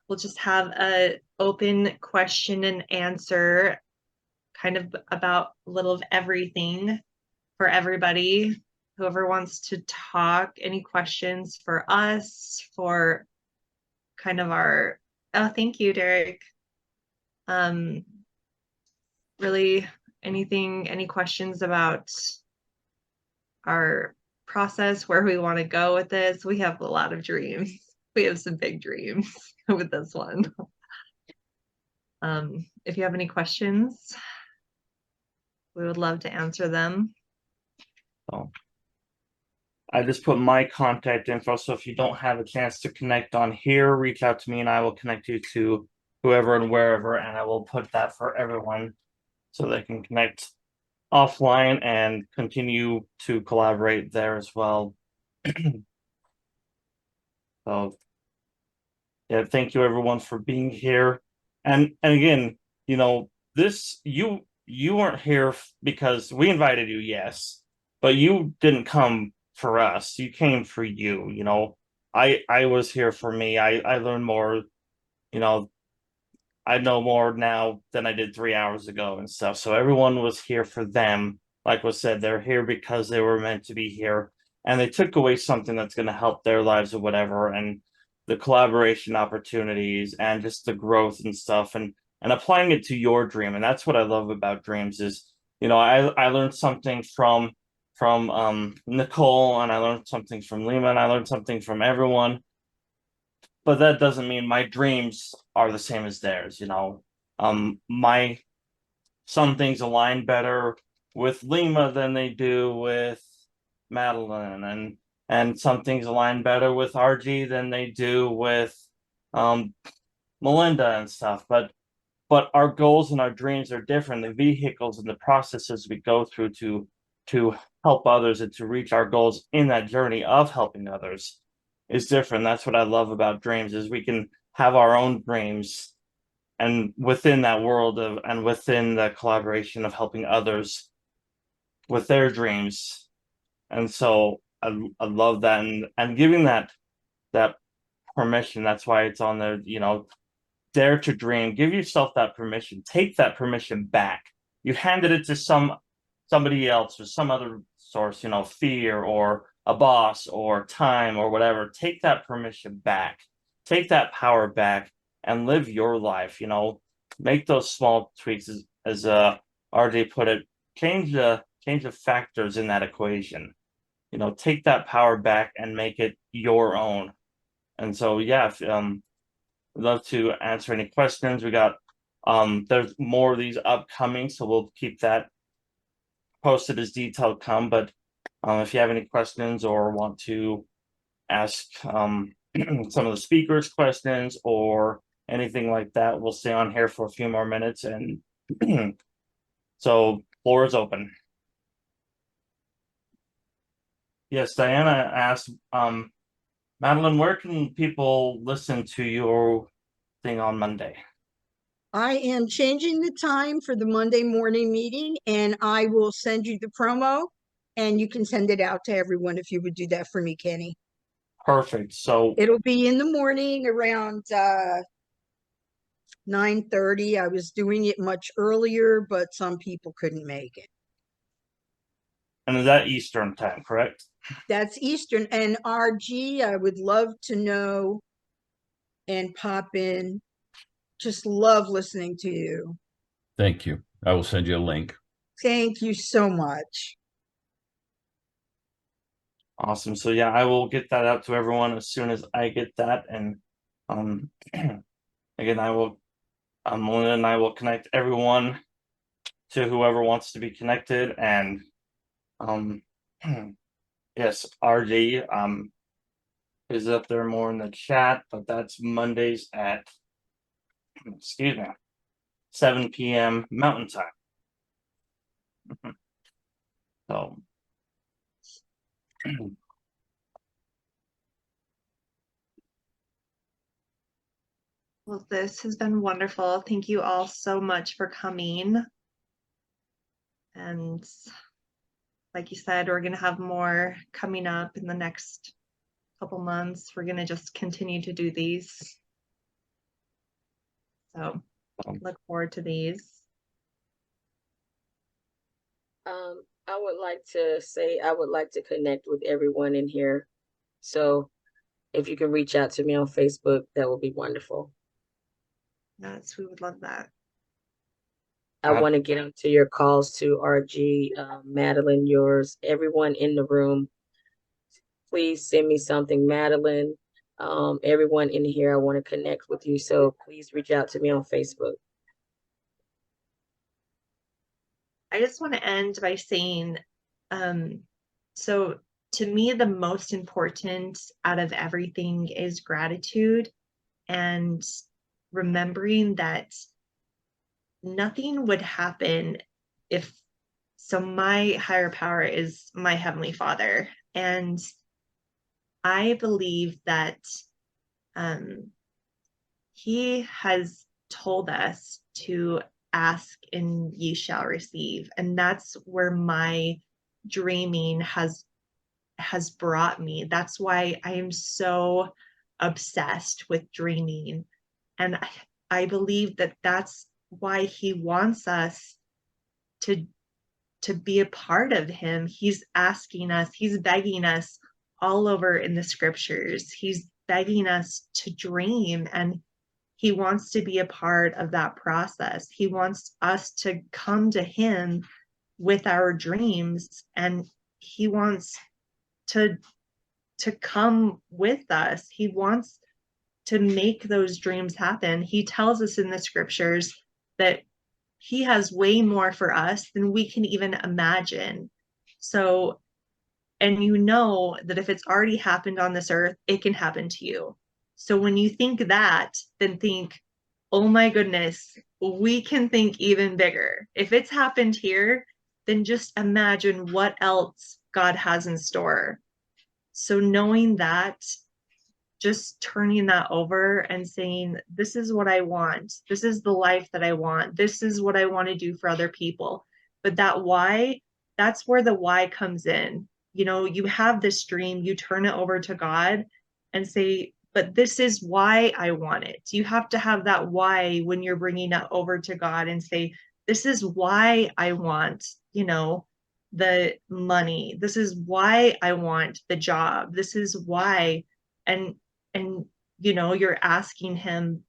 will just have a open question and answer, kind of about a little of everything for everybody. Whoever wants to talk, any questions for us, for kind of our, oh, thank you, Derek. Really any questions about our process, where we want to go with this? We have a lot of dreams. We have some big dreams with this one. If you have any questions, we would love to answer them. So I just put my contact info. So if you don't have a chance to connect on here, reach out to me and I will connect you to whoever and wherever. And I will put that for everyone so they can connect offline and continue to collaborate there as well. So yeah, thank you everyone for being here. And again, you know, this you weren't here because we invited you, yes, but you didn't come for us. You came for you, you know. I was here for me. I learned more, you know, I know more now than I did 3 hours ago and stuff. So everyone was here for them. Like was said, they're here because they were meant to be here. And they took away something that's going to help their lives or whatever. And the collaboration opportunities and just the growth and stuff and applying it to your dream. And that's what I love about dreams is, you know, I learned something from Nicole, and I learned something from Lima, and I learned something from everyone. But that doesn't mean my dreams are the same as theirs, you know. My some things align better with Lima than they do with Madeline, and some things align better with RG than they do with Melinda and stuff. But our goals and our dreams are different. The vehicles and the processes we go through to help others and to reach our goals in that journey of helping others is different. That's what I love about dreams is we can have our own dreams and within that world of and within the collaboration of helping others with their dreams. And so I love that and giving that permission. That's why it's on there, you know, dare to dream, give yourself that permission, take that permission back. You handed it to somebody else or some other source, you know, fear or a boss or time or whatever. Take that permission back, take that power back and live your life, you know, make those small tweaks as RJ put it, change the factors in that equation, you know, take that power back and make it your own. And so, yeah, I'd love to answer any questions. We got, there's more of these upcoming, so we'll keep that posted as detailed come, but if you have any questions or want to ask some of the speakers questions or anything like that, we'll stay on here for a few more minutes. And so floor is open. Yes, Diana asked, Madeline, where can people listen to your thing on Monday? I am changing the time for the Monday morning meeting, and I will send you the promo and you can send it out to everyone if you would do that for me, Kenny. Perfect. So It'll be in the morning around 9:30. I was doing it much earlier, but some people couldn't make it. and is that Eastern time, correct? That's Eastern. And RG, I would love to know and pop in. Just love listening to you. Thank you. I will send you a link. Thank you so much. Awesome. So yeah, I will get that out to everyone as soon as I get that. And again, I will Melinda and I will connect everyone to whoever wants to be connected. And yes, RJ is up there more in the chat, but that's Mondays at 7 p.m. Mountain Time. So Well, this has been wonderful. Thank you all so much for coming. And like you said, we're going to have more coming up in the next couple months. We're going to just continue to do these. So look forward to these. I would like to say I would like to connect with everyone in here. So if you can reach out to me on Facebook, that would be wonderful. Yes, we would love that. I want to get onto your calls to RG, Madeline, yours, everyone in the room. Please send me something, Madeline. Everyone in here, I want to connect with you. So please reach out to me on Facebook. I just want to end by saying, so to me, the most important out of everything is gratitude and remembering that nothing would happen if, so my higher power is my Heavenly Father. And I believe that He has told us to ask and ye shall receive. And that's where my dreaming has brought me. That's why I am so obsessed with dreaming. And I believe that that's why He wants us to be a part of Him. He's asking us, He's begging us all over in the scriptures. He's begging us to dream, and He wants to be a part of that process. He wants us to come to Him with our dreams, and He wants to come with us. He wants to make those dreams happen. He tells us in the scriptures that He has way more for us than we can even imagine. So, and you know that if it's already happened on this earth, it can happen to you. So when you think that, then think, oh my goodness, we can think even bigger. If it's happened here, then just imagine what else God has in store. So knowing that, just turning that over and saying, this is what I want. This is the life that I want. This is what I want to do for other people. But that why, that's where the why comes in. You know, you have this dream, you turn it over to God and say, but this is why I want it. You have to have that why when you're bringing it over to God and say, this is why I want, you know, the money. This is why I want the job. This is why. And you know, you're asking Him,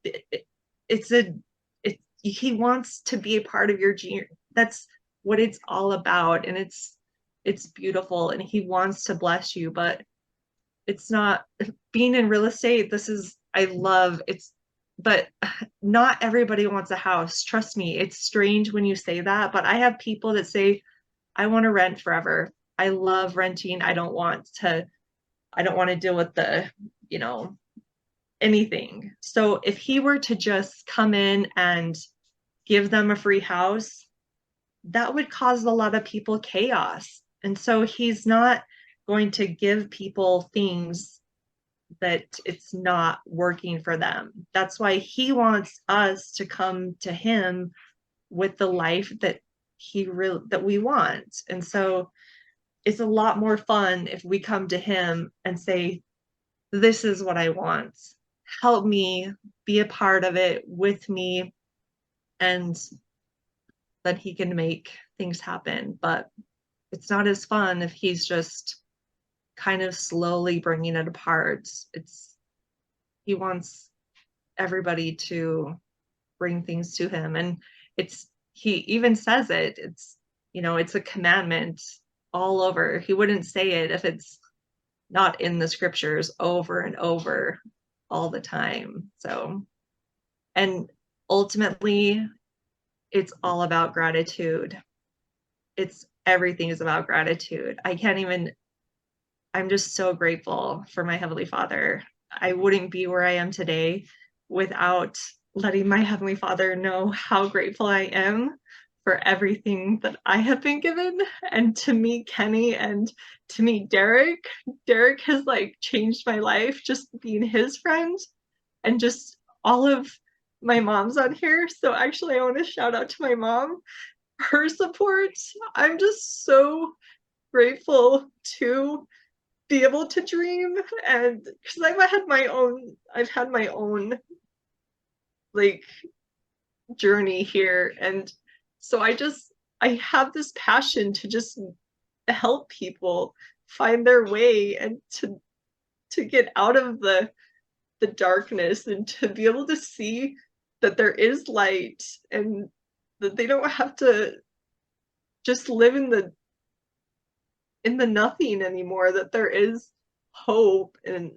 He wants to be a part of your dream. That's what it's all about. And it's beautiful, and He wants to bless you, but it's not being in real estate. This is, I love it's, but not everybody wants a house. Trust me. It's strange when you say that, but I have people that say, I want to rent forever. I love renting. I don't want to deal with the, you know, anything. So if He were to just come in and give them a free house, that would cause a lot of people chaos. And so He's not going to give people things that it's not working for them. That's why He wants us to come to Him with the life that that we want. And so it's a lot more fun if we come to Him and say, this is what I want. Help me, be a part of it with me. And then He can make things happen. But it's not as fun if He's just kind of slowly bringing it apart. He wants everybody to bring things to Him. And He even says it. It's, you know, it's a commandment all over. He wouldn't say it if it's not in the scriptures over and over all the time. So, and ultimately, it's all about gratitude. Everything is about gratitude. I'm just so grateful for my Heavenly Father. I wouldn't be where I am today without letting my Heavenly Father know how grateful I am for everything that I have been given. And to meet Kenny and to meet Derek. Derek has like changed my life, just being his friend, and just all of my mom's on here. So actually I want to shout out to my mom, her support. I'm just so grateful to be able to dream, and because I've had my own like journey here, and so I have this passion to just help people find their way and to get out of the darkness and to be able to see that there is light. And that they don't have to just live in the nothing anymore, that there is hope. And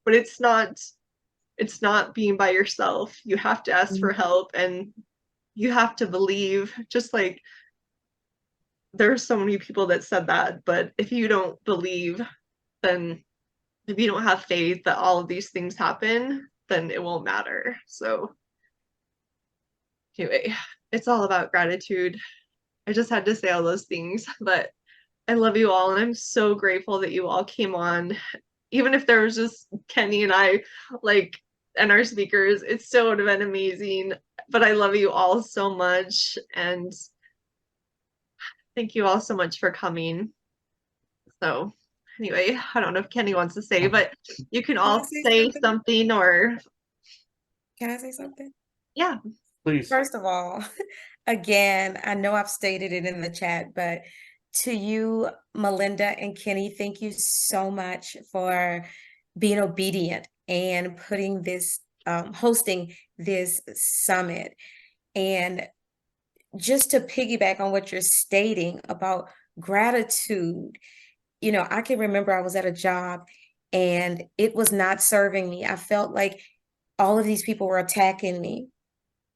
but it's not being by yourself. You have to ask for help, and you have to believe. Just like there's so many people that said that, but if you don't believe, then if you don't have faith that all of these things happen, then it won't matter. So anyway, it's all about gratitude. I just had to say all those things, but I love you all, and I'm so grateful that you all came on. Even if there was just Kenny and I, like, and our speakers, it still would have been amazing. But I love you all so much, and thank you all so much for coming. So anyway, I don't know if Kenny wants to say, but you can all say something, or Can I say something? yeah. Please. First of all, again, I know I've stated it in the chat, but to you, Melinda and Kenny, thank you so much for being obedient and putting this, hosting this summit. And just to piggyback on what you're stating about gratitude, you know, I can remember I was at a job and it was not serving me. I felt like all of these people were attacking me.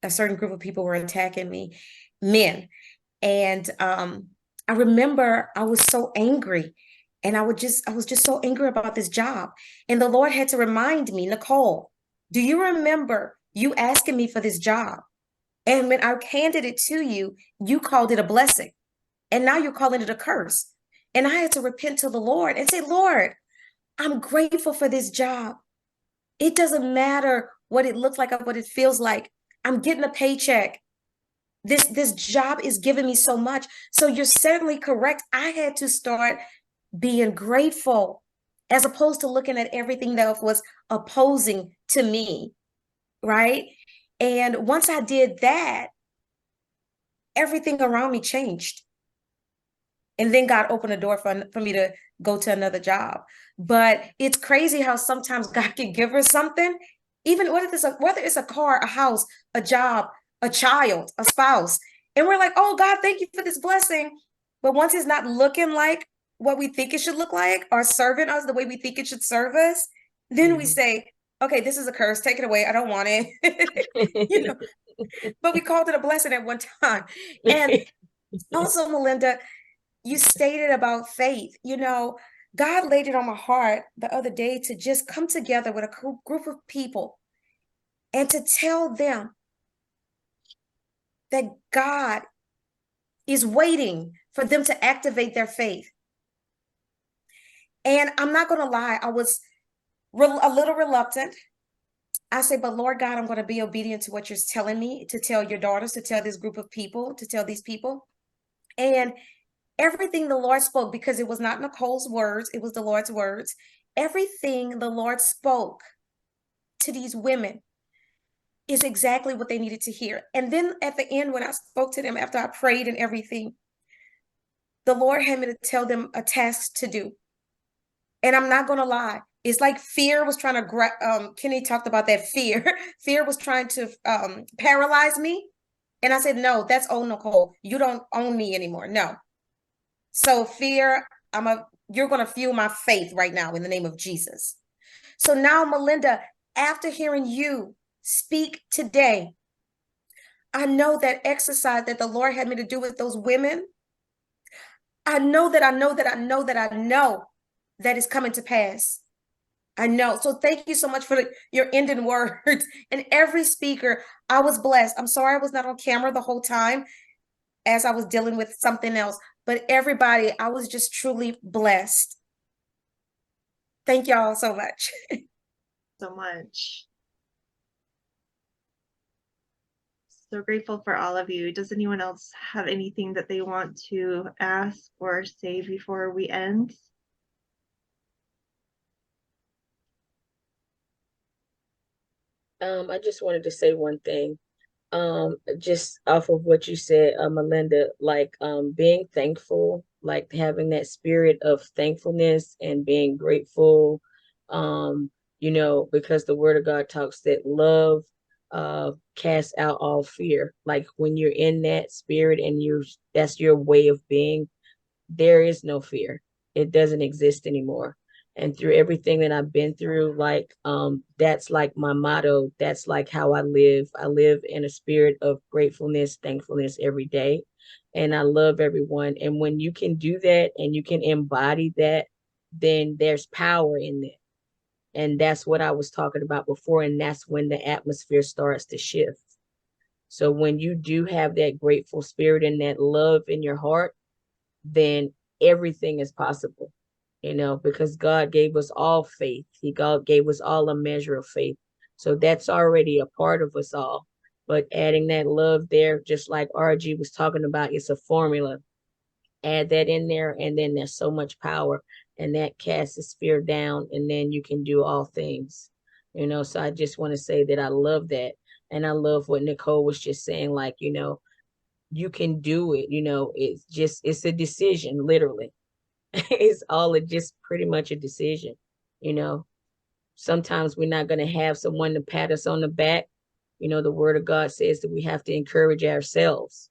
A certain group of people were attacking me, men. And I remember I was so angry, and I was just so angry about this job. And the Lord had to remind me, Nicole, do you remember you asking me for this job? And when I handed it to you, you called it a blessing. And now you're calling it a curse. And I had to repent to the Lord and say, Lord, I'm grateful for this job. It doesn't matter what it looks like or what it feels like. I'm getting a paycheck. This job is giving me so much. So you're certainly correct. I had to start being grateful as opposed to looking at everything that was opposing to me, right? And once I did that, everything around me changed. And then God opened a door for me to go to another job. But it's crazy how sometimes God can give us something, even whether it's a car, a house, a job, a child, a spouse. And we're like, oh, God, thank you for this blessing. But once it's not looking like what we think it should look like, or serving us the way we think it should serve us, then we say, okay, this is a curse. Take it away. I don't want it. You know, but we called it a blessing at one time. And also, Melinda, you stated about faith. You know, God laid it on my heart the other day to just come together with a group of people and to tell them that God is waiting for them to activate their faith. And I'm not going to lie, I was a little reluctant. I say, but Lord God, I'm going to be obedient to what you're telling me to tell your daughters, to tell this group of people, to tell these people. And everything the Lord spoke, because it was not Nicole's words, it was the Lord's words. Everything the Lord spoke to these women is exactly what they needed to hear. And then at the end, when I spoke to them after I prayed and everything, the Lord had me to tell them a task to do. And I'm not going to lie. It's like fear was trying to, Kenny talked about that fear. Fear was trying to paralyze me. And I said, no, that's old Nicole. You don't own me anymore. No. So fear, you're going to fuel my faith right now in the name of Jesus. So now, Melinda, after hearing you speak today, I know that exercise that the Lord had me to do with those women, I know that is coming to pass. I know. So thank you so much for your ending words. And every speaker, I was blessed. I'm sorry I was not on camera the whole time as I was dealing with something else. But everybody, I was just truly blessed. Thank y'all so much. So much. So grateful for all of you. Does anyone else have anything that they want to ask or say before we end? I just wanted to say one thing. Just off of what you said, Melinda, like being thankful, like having that spirit of thankfulness and being grateful. You know, because the word of God talks that love cast out all fear. Like when you're in that spirit and that's your way of being, there is no fear. It doesn't exist anymore. And through everything that I've been through, like that's like my motto. That's like how I live. I live in a spirit of gratefulness, thankfulness every day. And I love everyone. And when you can do that and you can embody that, then there's power in it. And that's what I was talking about before. And that's when the atmosphere starts to shift. So when you do have that grateful spirit and that love in your heart, then everything is possible, because God gave us all faith. God gave us all a measure of faith. So that's already a part of us all. But adding that love there, just like RG was talking about, it's a formula. Add that in there, and then there's so much power, and that casts the fear down, and then you can do all things. So I just want to say that I love that. And I love what Nicole was just saying, like, you can do it. It's a decision, literally. It's just pretty much a decision. Sometimes we're not going to have someone to pat us on the back. The word of God says that we have to encourage ourselves.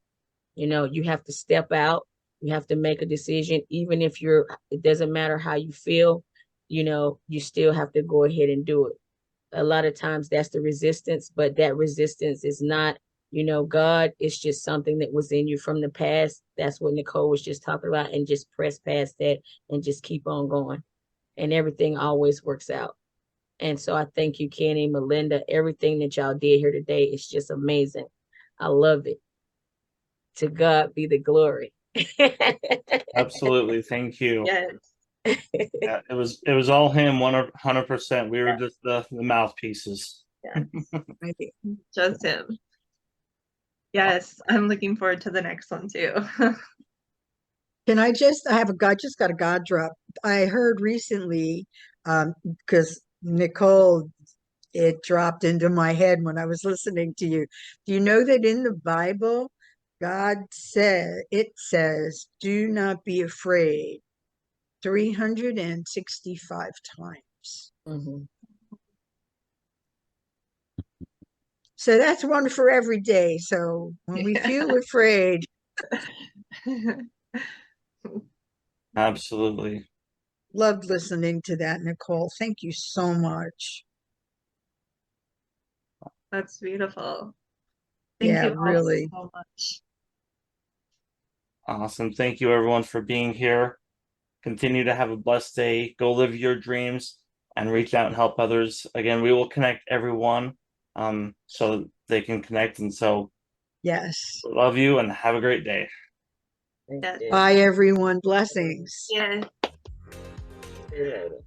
You have to step out. You have to make a decision, even if it doesn't matter how you feel, you still have to go ahead and do it. A lot of times that's the resistance, but that resistance is not, God. It's just something that was in you from the past. That's what Nicole was just talking about, and just press past that and just keep on going. And everything always works out. And so I thank you, Kenny, Melinda, everything that y'all did here today is just amazing. I love it. To God be the glory. Absolutely. Thank you. Yes. Yeah, it was all him 100%. We were just the mouthpieces. Just him. Yes, I'm looking forward to the next one too. I just got a God drop. I heard recently, because Nicole, it dropped into my head when I was listening to you. Do you know that in the Bible, it says, do not be afraid 365 times. Mhm. So that's one for every day. So when we feel afraid, Absolutely. loved listening to that, Nicole. Thank you so much. That's beautiful. Thank Yeah, you all really. so much. Awesome. Thank you everyone for being here. Continue to have a blessed day. Go live your dreams and reach out and help others. Again, we will connect everyone so they can connect. And so Yes. love you and have a great day. Yes. Bye, everyone. Blessings. Yeah. See you later.